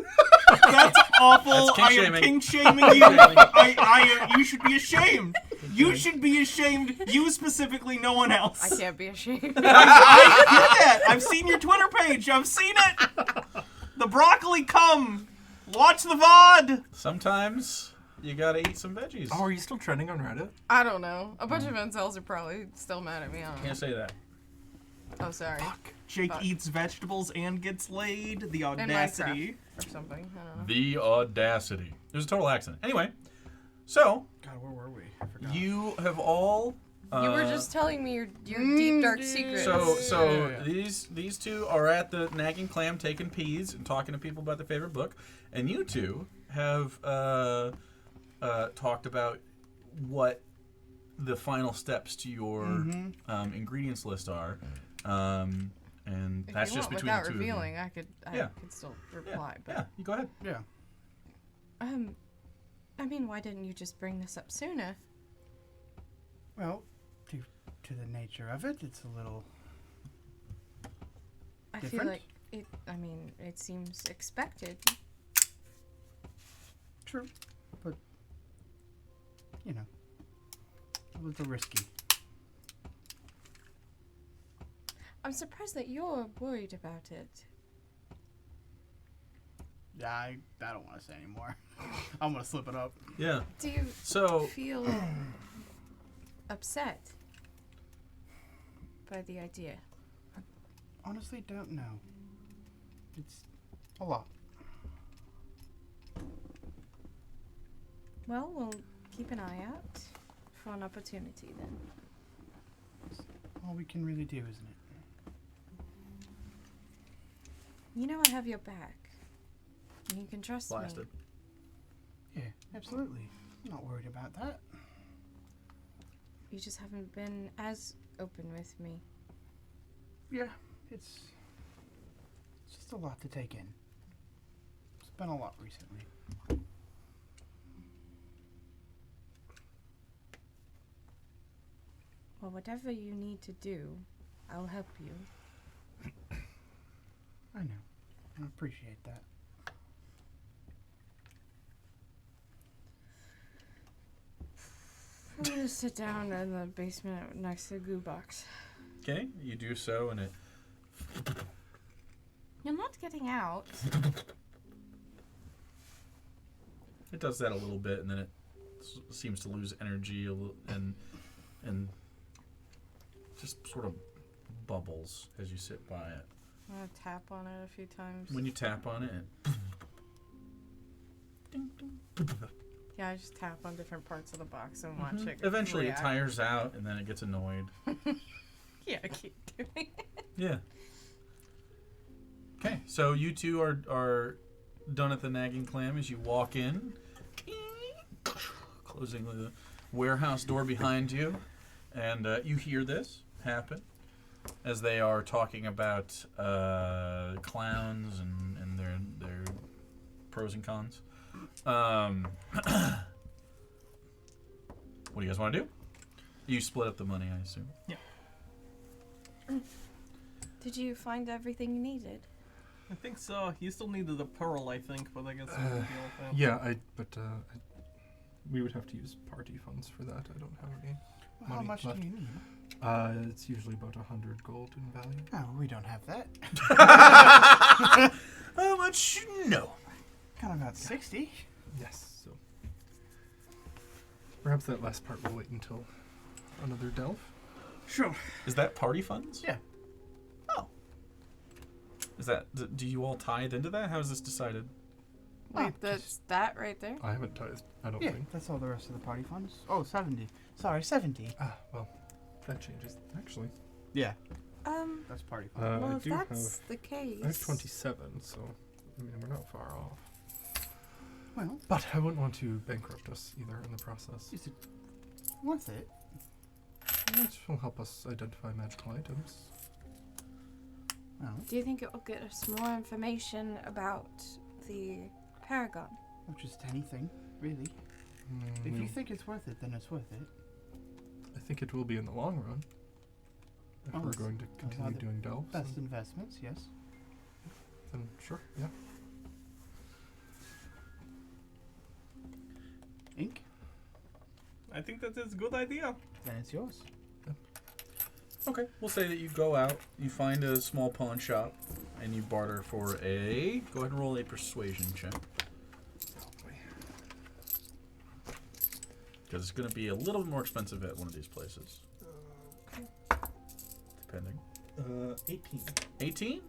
S3: That's awful.
S1: That's kink
S3: I am
S1: shaming.
S3: kink shaming you. You should be ashamed. You should be ashamed. You specifically, no one else.
S2: I can't be ashamed.
S3: I get that. I've seen your Twitter page. I've seen it. The broccoli come. Watch the VOD.
S1: Sometimes you gotta eat some veggies.
S6: Oh, are you still trending on Reddit?
S2: I don't know. A bunch of incels are probably still mad at me. I don't know.
S1: Can't say that.
S2: Oh, sorry.
S3: Jake
S2: Fuck.
S3: eats vegetables and gets laid. The
S2: In
S3: audacity.
S2: Minecraft or something. I don't know.
S1: The audacity. There's a total accident. Anyway, so
S5: God, where were we? I forgot.
S1: you have all.
S2: You were just telling me your deep dark secrets.
S1: So
S5: Yeah.
S1: these two are at the Nagging Clam taking peas and talking to people about their favorite book, and you two have talked about what the final steps to your ingredients list are, and
S2: If
S1: that's
S2: you
S1: just
S2: want,
S1: between
S2: without
S1: the two
S2: revealing, I could
S1: Yeah.
S2: still
S1: of you.
S2: reply.
S1: Yeah, you go ahead.
S5: Yeah.
S2: But I mean, why didn't you just bring this up sooner?
S5: Well, to the nature of it, it's a little.
S2: I feel
S5: Different?
S2: like it. I mean, it seems expected.
S5: True, but you know, a little risky.
S2: I'm surprised that you're worried about it.
S5: Yeah, I don't want to say anymore. I'm gonna slip it up.
S1: Yeah.
S2: Do you
S1: So
S2: feel upset by the idea?
S5: Honestly, don't know. It's a lot.
S2: Well, we'll keep an eye out for an opportunity then.
S5: All we can really do, isn't it?
S2: You know I have your back. And you can trust
S1: blasted.
S2: me.
S5: Yeah, absolutely. I'm not worried about that.
S2: You just haven't been as open with me.
S5: Yeah, it's just a lot to take in. been a lot recently.
S2: Well, whatever you need to do, I'll help you.
S5: I know. I appreciate that.
S2: I'm gonna sit down in the basement next to the goo box.
S1: Okay, you do so, and it
S2: You're not getting out.
S1: does that a little bit, and then it seems to lose energy a little, and just sort of bubbles as you sit by it.
S2: I'm gonna tap on it a few times.
S1: When you tap on it,
S2: Yeah, I just tap on different parts of the box and watch it.
S1: eventually
S2: react.
S1: it tires out, and then it gets annoyed.
S2: Yeah, keep doing it.
S1: Yeah. Okay, so you two are done at the nagging clam as you walk in, closing the warehouse door behind you, and you hear this happen as they are talking about clowns and their pros and cons. What do you guys want to do? You split up the money, I assume.
S2: Did you find everything you needed?
S3: I think so. You still needed the pearl, I think, but I guess we can deal with that.
S6: Yeah, we would have to use party funds for that. I don't have any.
S5: Well, how
S6: Money
S5: much
S6: left.
S5: do you need?
S6: It's usually about 100 gold in value.
S5: Oh, we don't have that.
S1: How much? No.
S5: Kind of got 60.
S6: Yes, so perhaps that last part will wait until another delve.
S5: Sure.
S1: Is that party funds?
S5: Yeah.
S1: Oh. Is that? Do you all tithe into that? How is this decided?
S2: Wait, that's that right there?
S6: I haven't tithed, I don't
S5: Yeah,
S6: think.
S5: that's all the rest of the party funds. Oh, 70. Sorry, 70.
S6: Ah, well, that changes. Actually,
S5: Yeah, that's party funds.
S2: Well,
S6: I
S2: if
S6: do
S2: that's the case.
S6: I have 27, so I mean we're not far off.
S5: Well,
S6: But I wouldn't want to bankrupt us either in the process.
S5: is it worth it?
S6: It will help us identify magical items.
S5: Well,
S2: Do you think it will get us more information about the Paragon?
S5: or just anything, really. If you think it's worth it, then it's worth it.
S6: I think it will be in the long run. If
S5: Oh,
S6: we're
S5: that's-
S6: going to
S5: those
S6: continue
S5: are the
S6: doing delves,
S5: Best investments, yes.
S6: then sure, yeah.
S5: Ink,
S3: I think that is a good idea.
S5: then it's yours.
S1: Okay, we'll say that you go out, you find a small pawn shop, and you barter for a. Go ahead and roll a persuasion check. Because it's going to be a little bit more expensive at one of these places. Depending.
S6: 18.
S1: 18?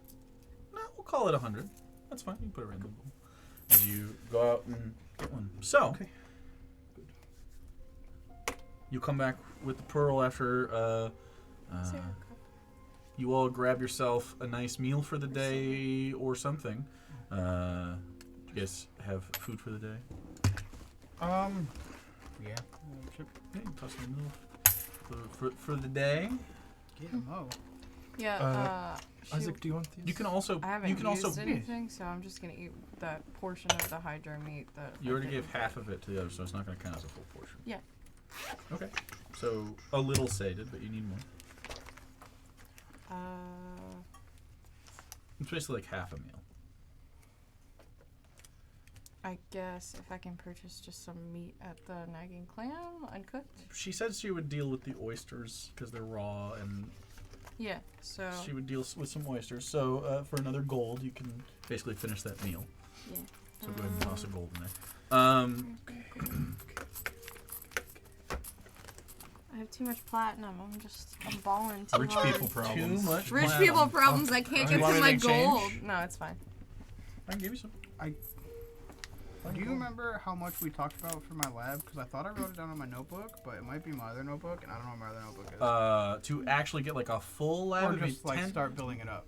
S1: No, we'll call it 100. That's fine. You can put it in the bowl. As you go out and get one. So,
S6: Okay.
S1: you come back with the pearl after you all grab yourself a nice meal for the day or something. You guys have food for the day?
S5: Yeah.
S1: Yeah, you toss in the middle for the day.
S5: GMO.
S2: Yeah,
S6: Isaac, do you want these?
S1: You can also
S2: I haven't
S1: you can
S2: used
S1: also
S2: anything, so I'm just gonna eat that portion of the hydro meat that
S1: you
S2: I
S1: already
S2: didn't
S1: gave half of it to the other, so it's not going to count as a full portion.
S2: Yeah.
S1: Okay. So a little sated, but you need more. It's basically like half a meal.
S2: I guess if I can purchase just some meat at the nagging clam uncooked.
S1: She said she would deal with the oysters because they're raw, and
S2: Yeah, so
S1: she would deal with some oysters. So for another gold, you can basically finish that meal.
S2: yeah.
S1: So go ahead and toss a gold in there.
S2: I have too much platinum. I'm balling too
S6: Rich
S2: hard.
S6: people problems.
S1: Too much.
S2: Rich
S1: platinum.
S2: people problems. I can't
S1: Do you
S2: get
S1: want
S2: to
S1: me to
S2: my
S1: make change?
S2: gold. No, it's fine.
S1: I can give you some.
S5: Do you remember how much we talked about for my lab? Because I thought I wrote it down on my notebook, but it might be my other notebook, and I don't know what my other notebook is.
S1: To actually get like a full lab,
S5: or
S1: it'd be
S5: just like
S1: 10
S5: start building it up.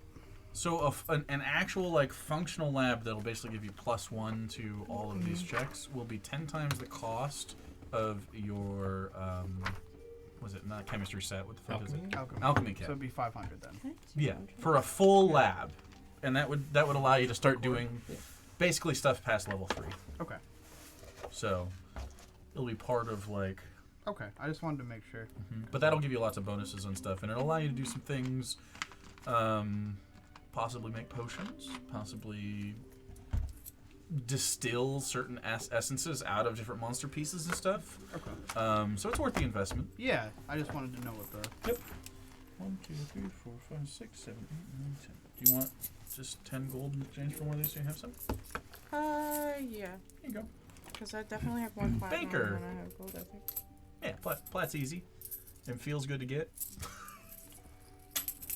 S1: So an actual like functional lab that'll basically give you +1 to all of these checks will be 10 times the cost of your was it not chemistry set? What the fuck is it? Alchemy kit.
S5: So it'd be 500 then.
S1: Yeah, for a full lab, and that would allow you to start doing basically stuff past level 3.
S5: Okay.
S1: So it'll be part of like.
S5: Okay. I just wanted to make sure.
S1: But that'll give you lots of bonuses and stuff, and it'll allow you to do some things. Possibly make potions. Possibly distill certain essences out of different monster pieces and stuff.
S5: Okay.
S1: So it's worth the investment.
S5: Yeah. I just wanted to know what the.
S1: 1, 2, 3, 4, 5, 6, 7, 8, 9, 10. Do you want just 10 gold in exchange for one of these so you have some?
S2: Yeah.
S1: Here you go.
S2: Because I definitely have one platinum
S1: Baker.
S2: and I have gold, I think.
S1: Yeah, plat's easy. And feels good to get.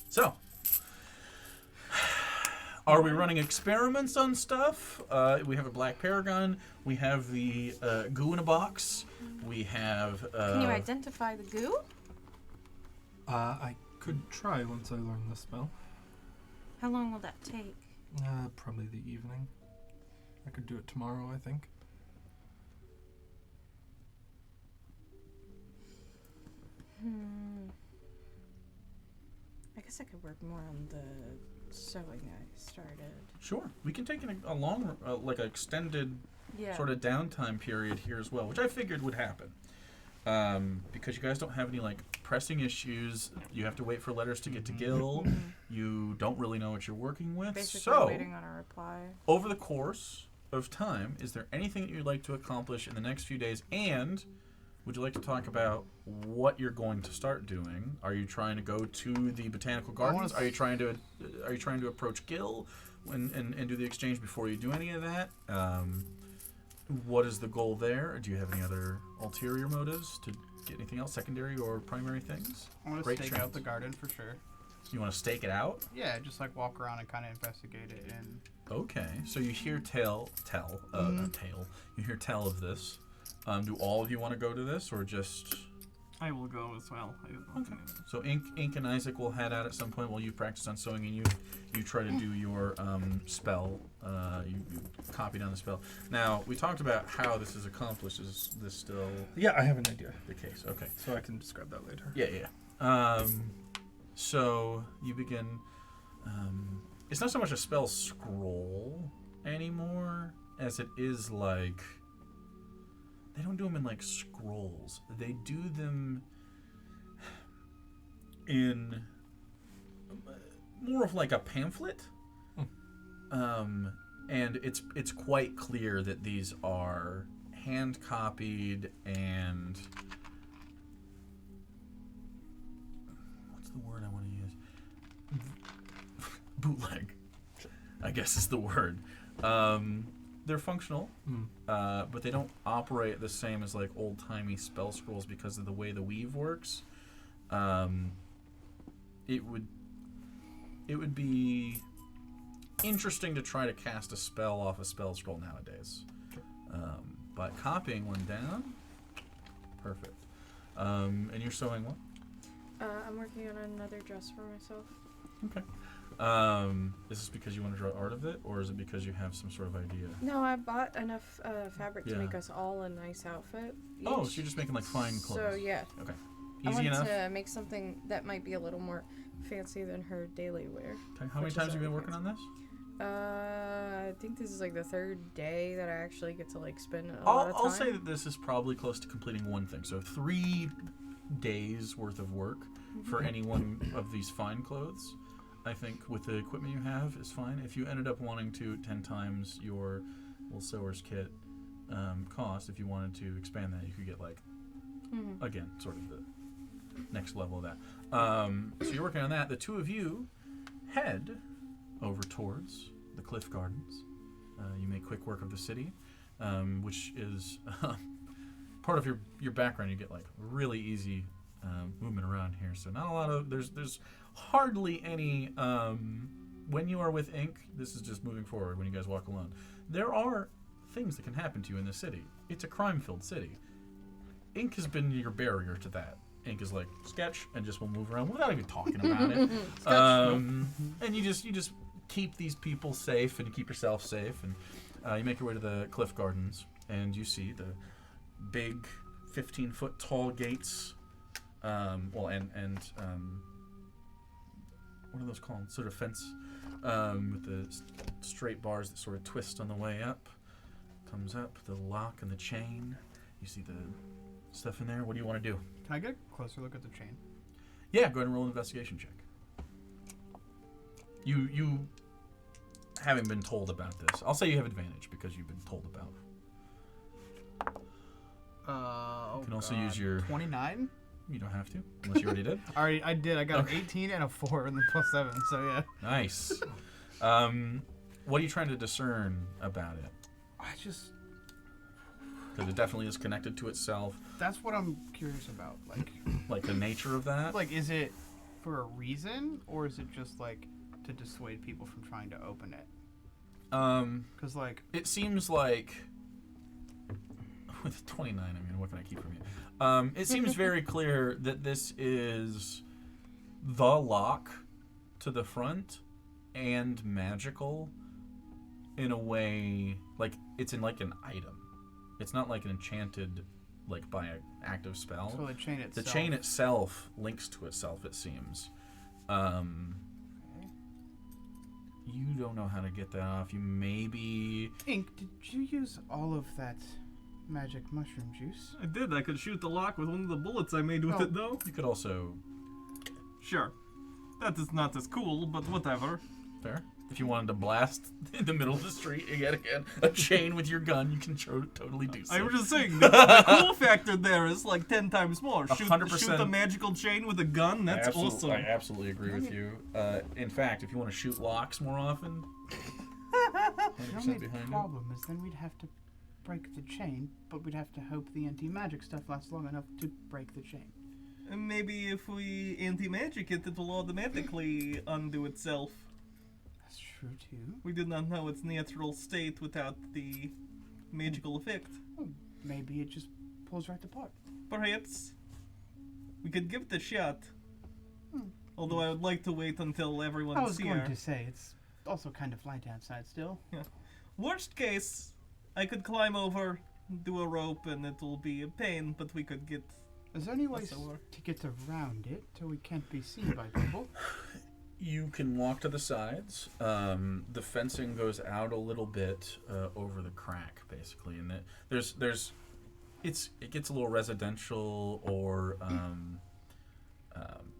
S1: So, are we running experiments on stuff? We have a black paragon. We have the goo in a box. We have.
S2: Can you identify the goo?
S6: I could try once I learn the spell.
S2: How long will that take?
S6: Probably the evening. I could do it tomorrow, I think.
S2: I guess I could work more on the sewing I started.
S1: Sure, we can take a long, like an extended
S2: Yeah.
S1: sort of downtime period here as well, which I figured would happen. Because you guys don't have any like pressing issues. You have to wait for letters to get to Gil. You don't really know what you're working with.
S2: Basically
S1: So,
S2: waiting on a reply.
S1: over the course of time, is there anything that you'd like to accomplish in the next few days? And would you like to talk about what you're going to start doing? Are you trying to go to the botanical gardens? Are you trying to approach Gil and do the exchange before you do any of that? What is the goal there? Do you have any other ulterior motives to get anything else, secondary or primary things?
S5: I want to
S1: Great
S5: stake
S1: trends.
S5: out the garden for sure.
S1: You want to stake it out?
S5: Yeah, just like walk around and kind of investigate it. And
S1: Okay, so you hear tell. You hear tell of this. Do all of you want to go to this, or just?
S3: I will go as well.
S1: Okay. So Ink and Isaac will head out at some point while you practice on sewing, and you try to do your spell. You copy down the spell. Now we talked about how this is accomplished. Is this still
S6: Yeah, I have an idea.
S1: the case? Okay.
S6: So I can describe that later.
S1: Yeah. So you begin. It's not so much a spell scroll anymore as it is like. They don't do them in like scrolls. They do them in more of like a pamphlet. And it's quite clear that these are hand copied and what's the word I want to use? Bootleg, I guess is the word. They're functional, but they don't operate the same as like old-timey spell scrolls because of the way the weave works. It would be interesting to try to cast a spell off a spell scroll nowadays. But copying one down, perfect. And you're sewing what?
S2: I'm working on another dress for myself.
S1: Okay. Is this because you want to draw art of it, or is it because you have some sort of idea?
S2: No, I bought enough fabric to
S1: Yeah.
S2: make us all a nice outfit.
S1: Oh, so
S2: each.
S1: you're just making like fine clothes.
S2: So yeah,
S1: Okay.
S2: I
S1: Easy
S2: want
S1: enough.
S2: to make something that might be a little more fancy than her daily wear.
S1: Okay. How many
S2: which is
S1: times have you been
S2: already
S1: working on this?
S2: I think this is like the third day that I actually get to like spend a lot of time.
S1: I'll say that this is probably close to completing one thing. So 3 days worth of work for any one of these fine clothes. I think with the equipment you have is fine. If you ended up wanting to 10 times your little sewer's kit cost, if you wanted to expand that, you could get like, again, sort of the next level of that. So you're working on that. The two of you head over towards the Cliff Gardens. You make quick work of the city, which is part of your background. You get like really easy movement around here. So not a lot of there's hardly any. When you are with Ink, this is just moving forward. When you guys walk alone, there are things that can happen to you in this city. It's a crime-filled city. Ink has been your barrier to that. Ink is like sketch and just will move around without even talking about it. And you just keep these people safe and keep yourself safe, and you make your way to the Cliff Gardens, and you see the big 15-foot tall gates. What what are those called? Sort of fence with the straight bars that sort of twist on the way up. Comes up, the lock and the chain. You see the stuff in there. What do you want to do?
S5: Can I get a closer look at the chain?
S1: Yeah, go ahead and roll an investigation check. You having been told about this, I'll say you have advantage because you've been told about. You can also use your
S5: 29.
S1: You don't have to, unless you already did.
S5: I did. I got an 18 and a 4 and then +7. So yeah.
S1: Nice. What are you trying to discern about it?
S5: I just.
S1: Because it definitely is connected to itself.
S5: That's what I'm curious about.
S1: Like the nature of that.
S5: Like, is it for a reason, or is it just like to dissuade people from trying to open it? Because like
S1: it seems like with 29. I mean, what can I keep from you? It seems very clear that this is the lock to the front and magical in a way, like it's in like an item. It's not like an enchanted, like by an active spell.
S5: So the chain itself.
S1: The chain itself links to itself, it seems. You don't know how to get that off. You maybe...
S5: Ink, did you use all of that magic mushroom juice?
S4: I did. I could shoot the lock with one of the bullets I made with it, though.
S1: You could also...
S4: Sure. That is not as cool, but whatever.
S1: Fair. If you wanted to blast in the middle of the street yet again a chain with your gun, you can totally do so.
S4: I was just saying, the cool factor there is like 10 times more. Shoot
S1: 100%.
S4: the magical chain with a gun, that's awesome.
S1: I absolutely agree with you. In fact, if you want to shoot locks more often,
S5: The
S1: 100%
S5: only
S1: behind
S5: problem is then we'd have to break the chain, but we'd have to hope the anti-magic stuff lasts long enough to break the chain.
S4: And maybe if we anti-magic it, it will automatically undo itself.
S5: That's true too.
S4: We do not know its natural state without the magical effect.
S5: Oh, maybe it just pulls right apart.
S4: Perhaps we could give it a shot. Although I would like to wait until everyone's
S5: I was
S4: here.
S5: going to say, it's also kind of light outside still.
S4: Worst case, I could climb over, do a rope, and it will be a pain, but we could get...
S5: Is there any ways
S4: over.
S5: to get around it so we can't be seen by people?
S1: You can walk to the sides. The fencing goes out a little bit over the crack, basically, and it gets a little residential, or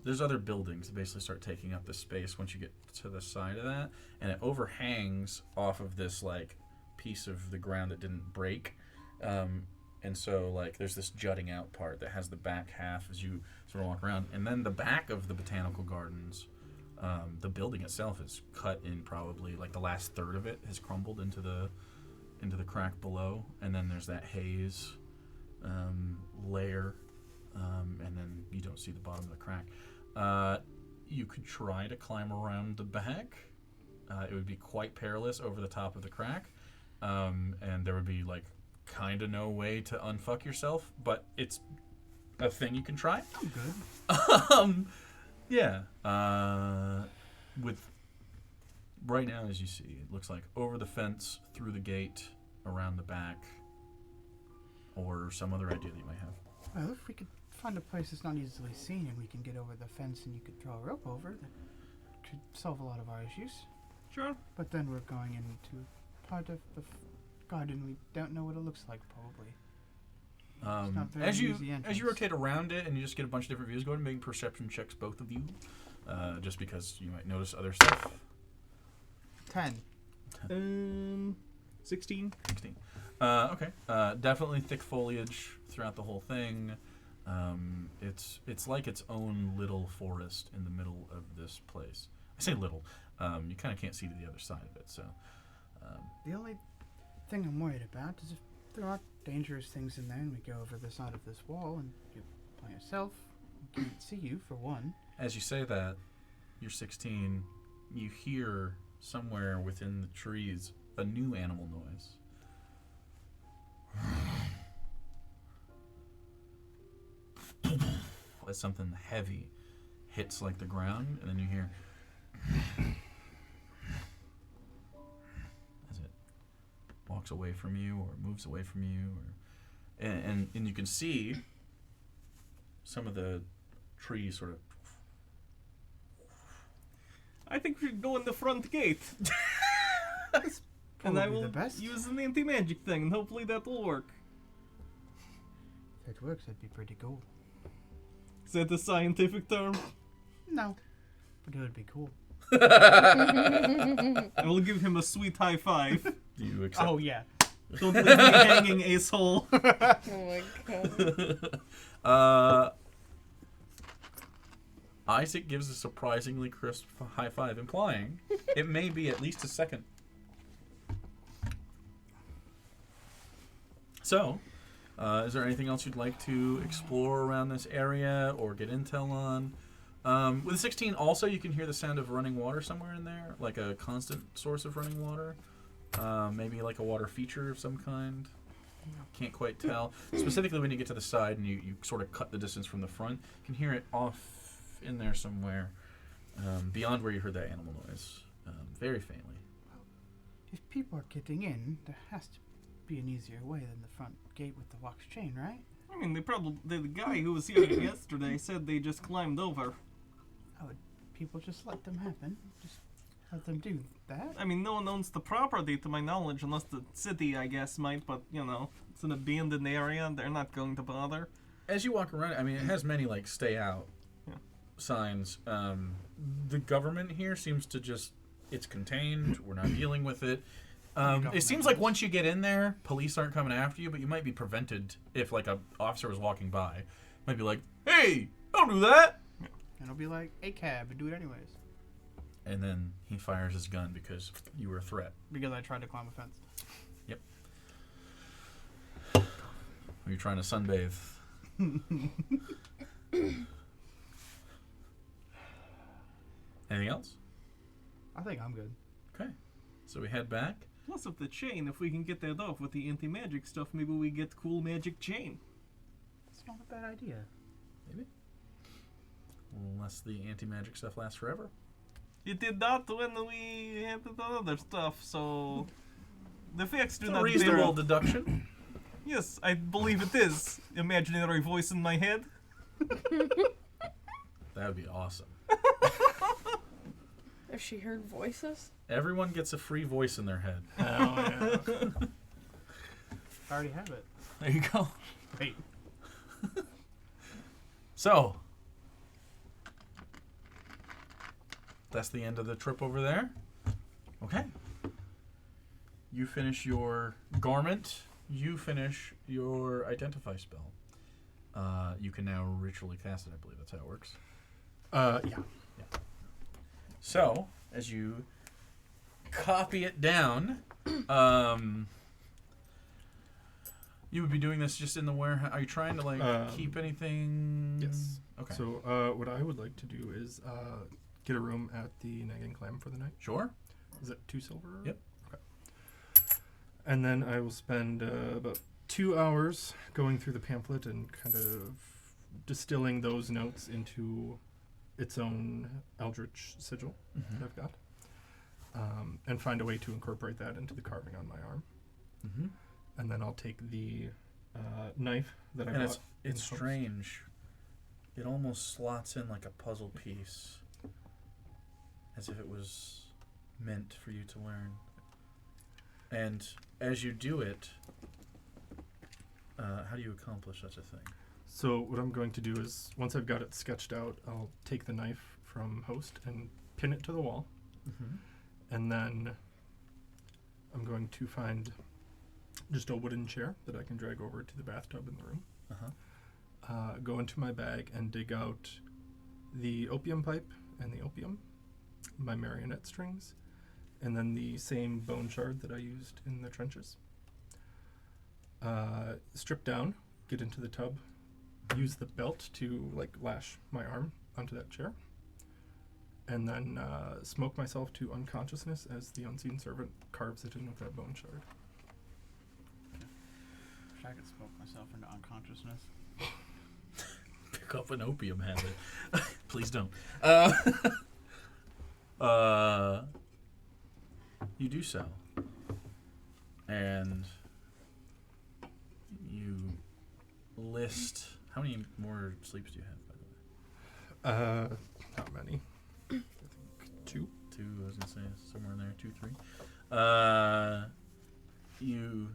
S1: there's other buildings that basically start taking up the space once you get to the side of that, and it overhangs off of this like piece of the ground that didn't break, and so like there's this jutting out part that has the back half as you sort of walk around, and then the back of the botanical gardens. The building itself is cut in probably like the last third of it has crumbled into the crack below, and then there's that haze layer, and then you don't see the bottom of the crack. You could try to climb around the back. It would be quite perilous over the top of the crack, and there would be like kind of no way to unfuck yourself, but it's a thing you can try.
S5: Oh, good.
S1: Yeah. With right now, as you see, it looks like over the fence, through the gate, around the back, or some other idea that you might have.
S5: Well, if we could find a place that's not easily seen and we can get over the fence and you could throw a rope over, that could solve a lot of our issues.
S4: Sure.
S5: But then we're going into part of the garden we don't know what it looks like, probably. Not very
S1: As
S5: easy
S1: you
S5: entrance.
S1: rotate around it and you just get a bunch of different views, go ahead and make perception checks, both of you, just because you might notice other stuff.
S5: 10.
S4: 16.
S1: 16. Okay. Definitely thick foliage throughout the whole thing. It's like its own little forest in the middle of this place. I say little. You kind of can't see to the other side of it, so.
S5: The only thing I'm worried about is if there are dangerous things in there and we go over the side of this wall and you're by yourself, we can't see you, for one.
S1: As you say that, you're 16, you hear somewhere within the trees a new animal noise. As something heavy hits like the ground, and then you hear as it walks away from you or moves away from you, or and you can see some of the trees sort of
S4: I think we should go in the front gate. And I
S5: Probably
S4: will
S5: the best.
S4: use an anti-magic thing, and hopefully that will work.
S5: If it works, that'd be pretty cool.
S4: Is that a scientific term?
S5: No, but it would be cool.
S4: I will give him a sweet high five.
S1: Do you accept?
S5: Oh yeah.
S4: Don't leave me hanging, asshole.
S2: Oh my god.
S1: Isaac gives a surprisingly crisp high five, implying it may be at least a second. So, is there anything else you'd like to explore around this area or get intel on? With 16, also, you can hear the sound of running water somewhere in there, like a constant source of running water. Maybe like a water feature of some kind. Can't quite tell. Specifically, when you get to the side and you sort of cut the distance from the front, you can hear it off in there somewhere, beyond where you heard that animal noise, very faintly.
S5: If people are getting in, there has to be an easier way than the front gate with the locked chain, right?
S4: I mean, the guy who was here yesterday said they just climbed over.
S5: How would people just let them happen? Just let them do that?
S4: I mean, no one owns the property to my knowledge, unless the city, I guess, might, but, you know, it's an abandoned area, they're not going to bother.
S1: As you walk around, I mean, it has many, like, stay out signs. The government here seems to just, it's contained, we're not dealing with it. It seems like once you get in there, police aren't coming after you, but you might be prevented if, like, a officer was walking by. Might be like, hey, don't do that!
S5: And it'll be like, a cab, and do it anyways.
S1: And then he fires his gun because you were a threat.
S5: Because I tried to climb a fence.
S1: Yep. Are you trying to sunbathe? Anything else?
S5: I think I'm good.
S1: Okay. So we head back.
S4: Plus, of the chain, if we can get that off with the anti-magic stuff, maybe we get cool magic chain.
S5: It's not a bad idea.
S1: Maybe. Unless the anti-magic stuff lasts forever.
S4: It did not when we had the other stuff, so the effects do
S1: It's a
S4: not
S1: reasonable
S4: bear.
S1: deduction.
S4: Yes, I believe it is. Imaginary voice in my head.
S1: That would be awesome.
S2: If she heard voices?
S1: Everyone gets a free voice in their head.
S6: Hell yeah.
S5: I already have it.
S1: There you go.
S5: Wait.
S1: So, that's the end of the trip over there. Okay. You finish your garment. You finish your identify spell. You can now ritually cast it, I believe that's how it works.
S6: Yeah.
S1: So, as you copy it down, you would be doing this just in the warehouse. Are you trying to, like, keep anything?
S6: Yes.
S1: Okay.
S6: So what I would like to do is get a room at the Nagging Clam for the night.
S1: Sure.
S6: Is it 2 silver?
S1: Yep.
S6: Okay. And then I will spend about 2 hours going through the pamphlet and kind of distilling those notes into its own eldritch sigil that I've got, and find a way to incorporate that into the carving on my arm.
S1: Mm-hmm.
S6: And then I'll take the knife that I
S1: And
S6: bought.
S1: it's
S6: in host.
S1: strange. It almost slots in like a puzzle piece, as if it was meant for you to learn. And as you do it, how do you accomplish such a thing?
S6: So what I'm going to do is, once I've got it sketched out, I'll take the knife from host and pin it to the wall.
S1: Mm-hmm.
S6: And then I'm going to find just a wooden chair that I can drag over to the bathtub in the room.
S1: Uh-huh.
S6: Go into my bag and dig out the opium pipe and the opium, my marionette strings, and then the same bone shard that I used in the trenches. Strip down, get into the tub, use the belt to lash my arm onto that chair, and then smoke myself to unconsciousness as the unseen servant carves it in with that bone shard.
S5: Wish I could smoke myself into unconsciousness.
S1: Pick up an opium habit. Please don't. You do so. And you list... How many more sleeps do you have, by the way?
S6: Not many. I think 2.
S1: You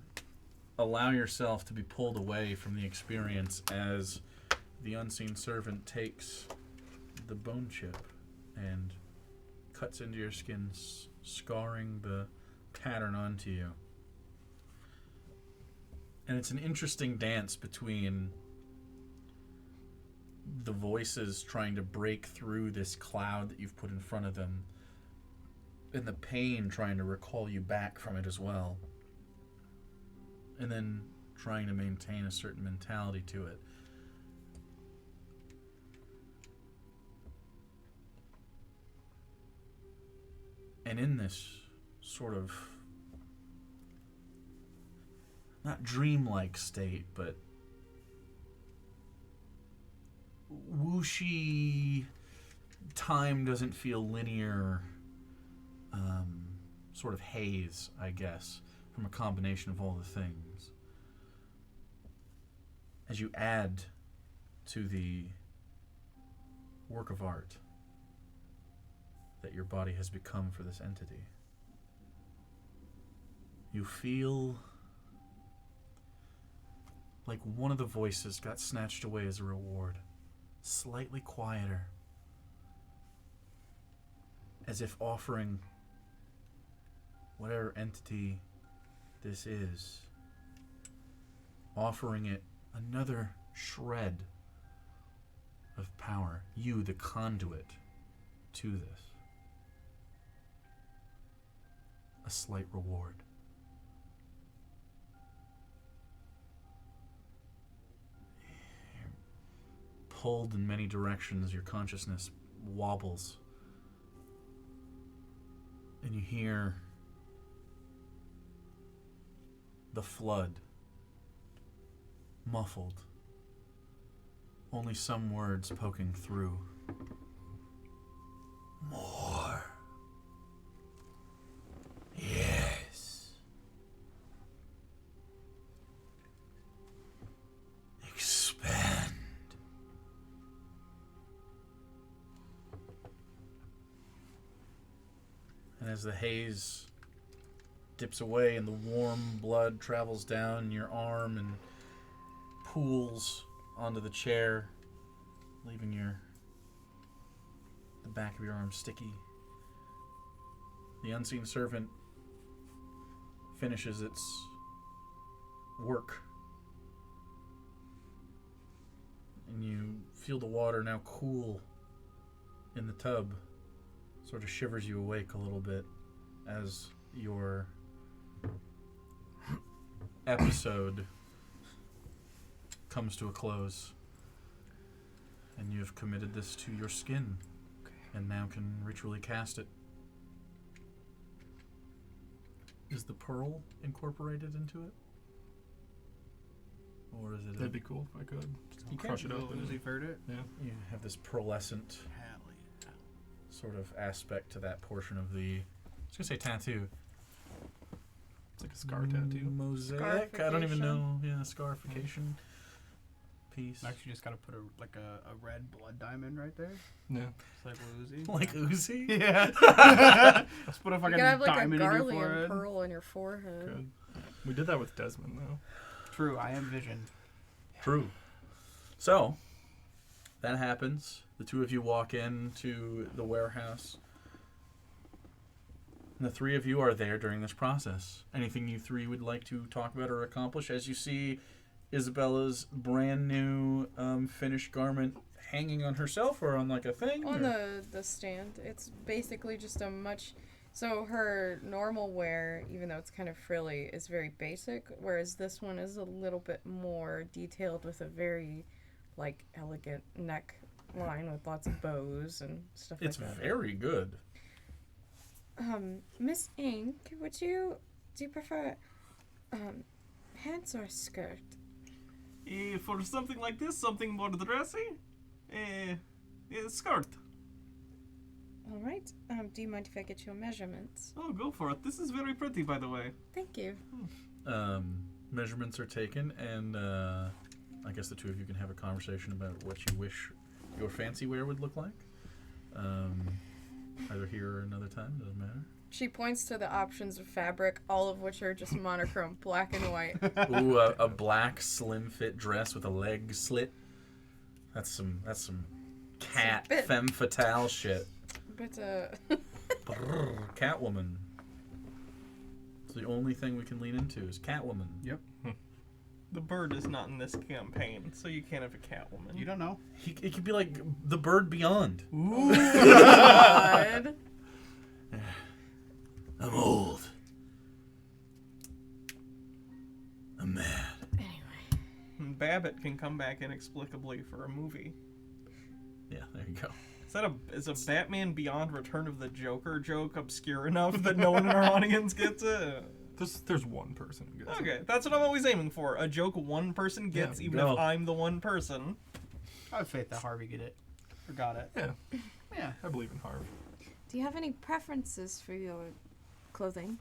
S1: allow yourself to be pulled away from the experience as the unseen servant takes the bone chip and cuts into your skin, scarring the pattern onto you. And it's an interesting dance between the voices trying to break through this cloud that you've put in front of them, and the pain trying to recall you back from it as well. And then trying to maintain a certain mentality to it. And in this sort of, not dreamlike state, but whooshy, time doesn't feel linear, sort of haze, I guess, from a combination of all the things. As you add to the work of art that your body has become for this entity, you feel like one of the voices got snatched away as a reward, slightly quieter, as if offering whatever entity this is, offering it another shred of power, you the conduit to this. A slight reward. You're pulled in many directions, your consciousness wobbles, and you hear the flood, muffled, only some words poking through. More. Yes. Expand. And as the haze dips away and the warm blood travels down your arm and pools onto the chair, leaving the back of your arm sticky, the unseen servant finishes its work, and you feel the water now cool in the tub, sort of shivers you awake a little bit as your episode comes to a close, and you have committed this to your skin, and now can ritually cast it. Is the pearl incorporated into it? Or is it
S6: That'd be cool if I could.
S5: You
S6: Crush it
S5: can't
S6: open.
S5: Uzi heard it.
S6: Yeah.
S1: you have this pearlescent
S5: Hell yeah.
S1: sort of aspect to that portion of the, I was going to say tattoo.
S6: It's like a scar tattoo.
S1: Mosaic? I don't even know. Yeah, scarification piece.
S5: Actually, just gotta put a red blood diamond right there.
S6: Yeah.
S5: It's like Uzi.
S1: Like Uzi?
S5: Yeah. Let's put a
S2: You
S5: fucking
S2: could have like a
S5: diamond in your
S2: garland
S5: forehead.
S2: pearl in your forehead.
S6: Good. We did that with Desmond, though.
S5: True, I am visioned.
S1: True. So, that happens. The two of you walk into the warehouse. And the three of you are there during this process. Anything you three would like to talk about or accomplish as you see Isabella's brand new finished garment hanging on herself or on like a thing?
S2: On
S1: or?
S2: the stand. It's basically just a much... So her normal wear, even though it's kind of frilly, is very basic, whereas this one is a little bit more detailed with a very, like, elegant neckline with lots of bows and stuff
S1: It's
S2: like that.
S1: very good.
S2: Miss Ink, do you prefer pants or skirt?
S3: For something like this, something more dressy, skirt.
S2: All right. Do you mind if I get your measurements?
S3: Oh, go for it. This is very pretty, by the way.
S2: Thank you.
S1: Measurements are taken, and I guess the two of you can have a conversation about what you wish your fancy wear would look like. Are either here or another time. Doesn't matter.
S2: She points to the options of fabric, all of which are just monochrome, black and white.
S1: Ooh, a black slim fit dress with a leg slit. That's some cat
S2: bit-
S1: femme fatale shit.
S2: But,
S1: Brrr, Catwoman. It's the only thing we can lean into is Catwoman.
S5: Yep.
S3: The bird is not in this campaign, so you can't have a Catwoman.
S5: You don't know.
S1: It could be like the bird beyond.
S2: God.
S1: I'm old. I'm mad.
S2: Anyway.
S3: Babbitt can come back inexplicably for a movie.
S1: Yeah, there you go.
S3: Is a Batman Beyond Return of the Joker joke obscure enough that no one in our audience gets it?
S6: There's one person who gets it.
S3: Okay, that's what I'm always aiming for. A joke one person gets,
S6: Yeah,
S3: even
S1: go.
S3: if I'm the one person.
S5: I have faith that Harvey get it.
S3: Or got it.
S6: Yeah,
S5: Yeah.
S6: I believe in Harv.
S2: Do you have any preferences for your clothing?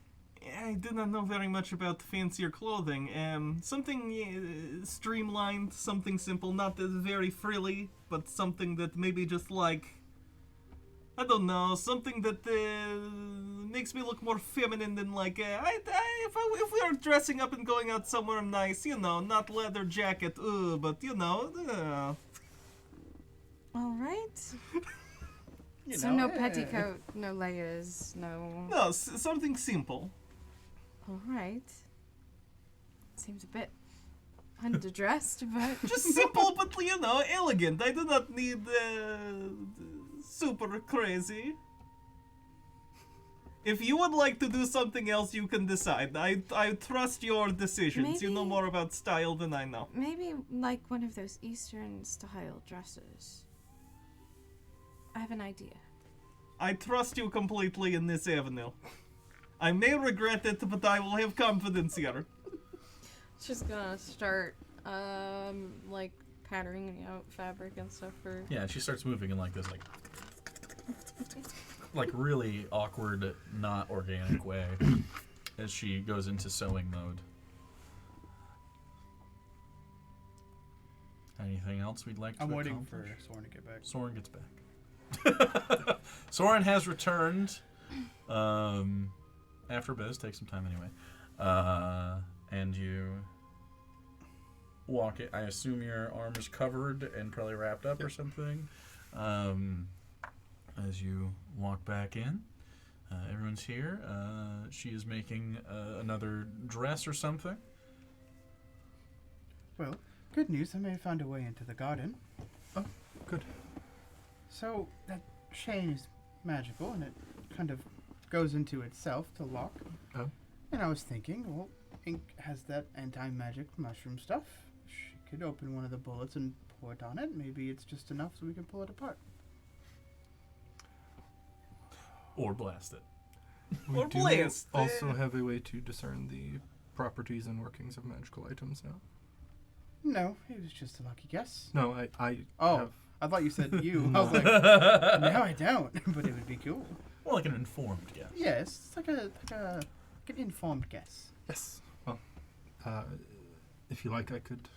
S3: I did not know very much about fancier clothing. Something streamlined, something simple, not as very frilly, but something that maybe just like, I don't know, something that makes me look more feminine than like, if we are dressing up and going out somewhere nice, not leather jacket, but
S2: All right.
S5: You
S2: So
S5: know,
S2: no petticoat, no layers, no...
S3: No, something simple.
S2: All right. Seems a bit underdressed, but...
S3: Just simple, but elegant. I do not need super crazy. If you would like to do something else, you can decide. I trust your decisions. You know
S2: Maybe-
S3: more about style than I know.
S2: Maybe like one of those Eastern-style dresses. I have an idea.
S3: I trust you completely in this avenue. I may regret it, but I will have confidence here.
S2: She's gonna start, like, patterning out fabric and stuff for...
S1: Yeah, she starts moving in like this, like really awkward, not organic way as she goes into sewing mode. Anything else we'd like to
S5: I'm waiting for
S1: accomplish?
S5: Soren to get back.
S1: Soren gets back. Soren has returned after Biz. Takes some time anyway. And you walk it. I assume your arm is covered and probably wrapped up or something. As you walk back in, everyone's here. She is making another dress or something.
S5: Well, good news. I may have found a way into the garden.
S6: Oh, good.
S5: So, that chain is magical, and it kind of goes into itself to lock.
S6: Oh.
S5: And I was thinking, well, Ink has that anti-magic mushroom stuff. She could open one of the bullets and pour it on it. Maybe it's just enough so we can pull it apart.
S1: Or blast it.
S6: We
S3: Or
S6: do
S3: blast
S6: also have a way to discern the properties and workings of magical items now.
S5: No, it was just a lucky guess.
S6: No, I
S5: Oh.
S6: have...
S5: I thought you said you. I was like, no, I don't. But it would be cool.
S1: More like an informed guess.
S5: Yes, it's like an informed guess.
S6: Yes. Well, if you like, I could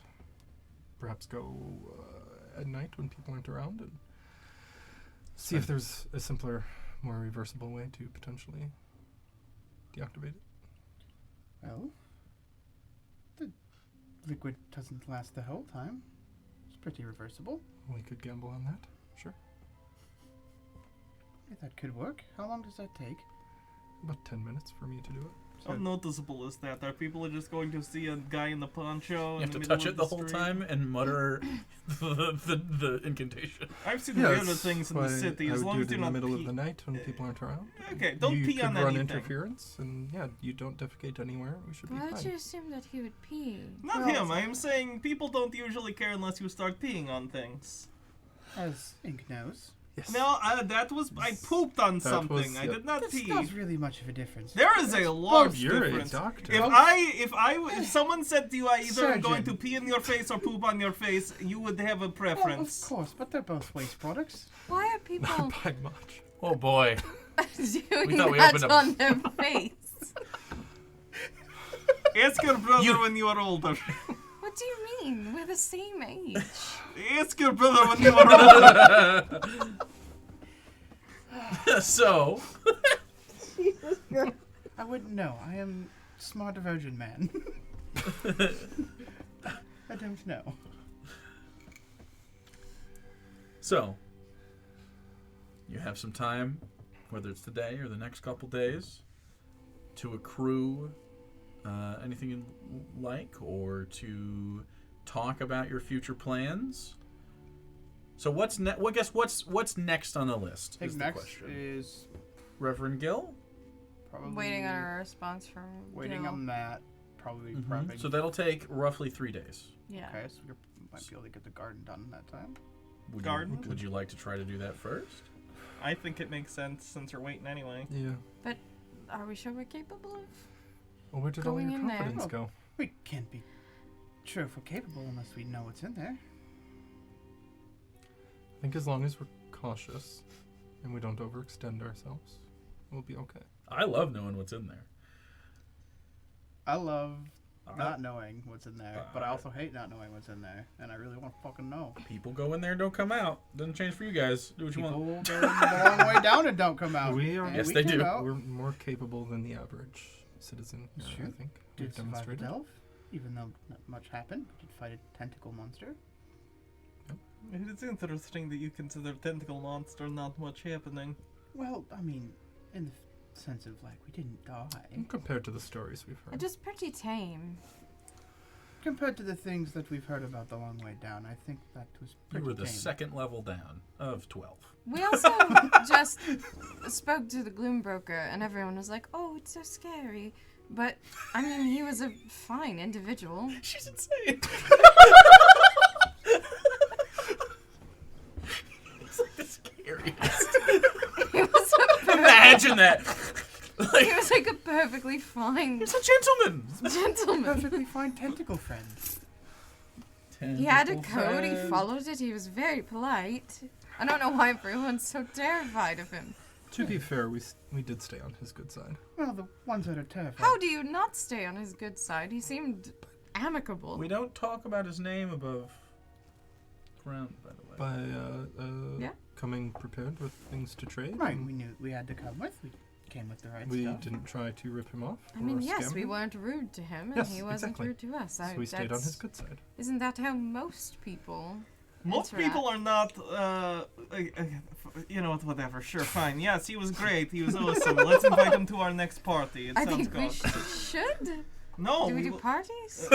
S6: perhaps go at night when people aren't around and see if there's a simpler, more reversible way to potentially deactivate it.
S5: Well, the liquid doesn't last the whole time. It's pretty reversible.
S6: We could gamble on that. Sure.
S5: Yeah, that could work. How long does that take?
S6: About 10 minutes for me to do it.
S3: How noticeable is that? Are people just going to see a guy in the poncho?
S1: You have
S3: in
S1: to
S3: the
S1: touch
S3: middle
S1: it
S3: of
S1: the whole
S3: street?
S1: time and mutter the incantation.
S3: I've seen
S6: Yeah,
S3: weirder
S6: that's
S3: things in
S6: why
S3: the city.
S6: I
S3: As
S6: would
S3: long
S6: do
S3: as
S6: it
S3: you're
S6: in the
S3: not
S6: middle of
S3: pee-
S6: the night when people aren't around.
S3: Okay, don't
S6: you
S3: pee
S6: could
S3: on
S6: run
S3: anything.
S6: interference, and yeah, you don't defecate anywhere. We should be
S2: Why would
S6: fine.
S2: you assume that he would pee?
S3: Not
S5: Well,
S3: him. I am saying people don't usually care unless you start peeing on things.
S5: As Ink knows.
S6: Yes.
S3: No, that was I pooped on
S6: That
S3: something.
S6: was-
S3: I
S6: yep.
S3: did not
S5: That's
S3: pee.
S5: not really much of a difference.
S3: There is a large
S6: You're a
S3: difference.
S6: doctor.
S3: If someone said to you, I either am going to
S5: Surgeon.
S3: pee in your face or poop on your face, you would have a
S5: Well,
S3: preference.
S5: of course, but they're both waste products.
S2: Why are people
S6: Not by much.
S1: Oh boy.
S2: doing
S1: thought we
S2: that
S1: opened
S2: on their face?
S3: Ask your brother when you are older.
S2: What do you mean? We're the same age.
S3: Ask your brother when you are older.
S1: So,
S5: I wouldn't know. I am smart virgin man. I don't know.
S1: so you have some time, whether it's today or the next couple days, to accrue anything you like or to talk about your future plans. So what's what's next on the list?
S5: I think
S1: Is the
S5: next
S1: question.
S5: is
S1: Reverend Gill.
S5: probably
S2: Waiting on a response from
S5: waiting
S2: Gil.
S5: on that. Probably
S1: Mhm.
S5: prepping.
S1: So that'll take roughly 3 days.
S2: Yeah.
S5: Okay, so we might be able to get the garden done in that time.
S3: Garden?
S1: Would you like to try to do that first?
S3: I think it makes sense since we're waiting anyway.
S6: Yeah.
S2: Are we sure we're capable of?
S6: Well, where did all
S2: Going
S6: your
S2: in there.
S6: confidence
S5: Oh.
S6: go?
S5: We can't be sure if we're capable unless we know what's in there.
S6: I think as long as we're cautious and we don't overextend ourselves, we'll be okay.
S1: I love knowing what's in there.
S5: I love not knowing what's in there, but I also hate not knowing what's in there, and I really want to fucking know.
S1: People go in there and don't come out. Doesn't change for you guys. Do what you
S5: People
S1: want.
S5: go the long way down and don't come out.
S6: We are-
S5: And
S1: Yes,
S5: we
S1: they
S5: came
S1: do.
S5: out.
S6: We're more capable than the average citizen here,
S5: Sure.
S6: I think.
S5: Did
S6: We've
S5: survive the
S6: demonstrated.
S5: delve, even though not much happened. We did fight a tentacle monster.
S3: It is interesting that you consider tentacle monster not much happening.
S5: Well, I mean, in the sense of like we didn't die
S6: Compared to the stories we've heard.
S2: It was pretty tame.
S5: compared to the things that we've heard about the long way down. I think that was
S1: You
S5: pretty
S1: were the
S5: tame.
S1: second level down of 12.
S2: We also just spoke to the gloom broker, and everyone was like, "Oh, it's so scary." But I mean, he was a fine individual.
S1: She's insane. It's like the scariest.
S2: He was a
S1: Imagine that. Like,
S2: he was like a perfectly fine
S1: he's a gentleman.
S2: gentleman.
S5: Perfectly fine tentacle friend.
S2: He had a code. He followed it. He was very polite. I don't know why everyone's so terrified of him.
S6: To be fair, we did stay on his good side.
S5: Well, the ones that are terrified.
S2: How do you not stay on his good side? He seemed amicable.
S1: We don't talk about his name above ground, by the way.
S6: By
S2: Yeah.
S6: coming prepared with things to trade.
S5: Right,
S6: and
S5: we knew we had to come with. We came with the right
S6: we
S5: stuff.
S6: didn't try to rip him off.
S2: I mean,
S6: or
S2: yes,
S6: scam
S2: we
S6: him.
S2: weren't rude to him, and
S6: Yes,
S2: he wasn't
S6: exactly.
S2: rude to us.
S6: So we stayed on his good side.
S2: Isn't that how most people?
S3: Most
S2: interact?
S3: people are not, you know what, whatever, sure, fine. Yes, he was great, he was awesome. Let's invite him to our next party. It
S2: I
S3: sounds
S2: think we
S3: good.
S2: should.
S3: No,
S2: Do we do
S3: will-
S2: parties?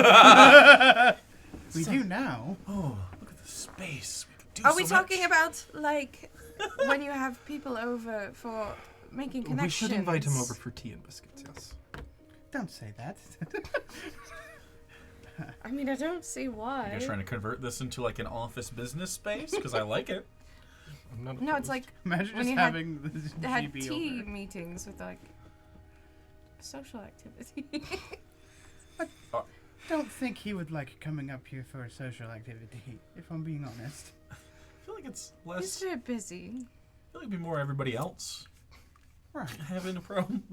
S5: We do now.
S1: Oh, look at the space. We could do
S2: Are
S1: so
S2: we talking
S1: much.
S2: about like when you have people over for making connections?
S6: We should invite him over for tea and biscuits, yes.
S5: Don't say that.
S2: I mean, I don't see
S1: You
S2: why.
S1: guys trying to convert this into like an office business space? Because I like it.
S6: I'm not
S2: No, it's
S6: opposed.
S2: like
S5: Imagine
S2: When
S5: just
S2: you had-
S5: having this
S2: they had
S5: GB
S2: tea
S5: over.
S2: meetings with like social activity.
S5: Don't think he would like coming up here for a social activity, if I'm being honest.
S1: I feel like it's
S2: He's
S1: less.
S2: very busy.
S1: I feel like it'd be more everybody else
S5: Right.
S1: having a problem.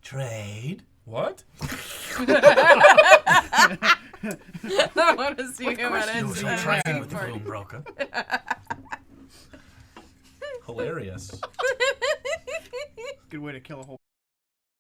S1: Trade. What?
S2: I want to see him at
S1: You
S2: his
S1: shall trade
S2: party.
S1: with the boom broker. Hilarious.
S5: Good way to kill a whole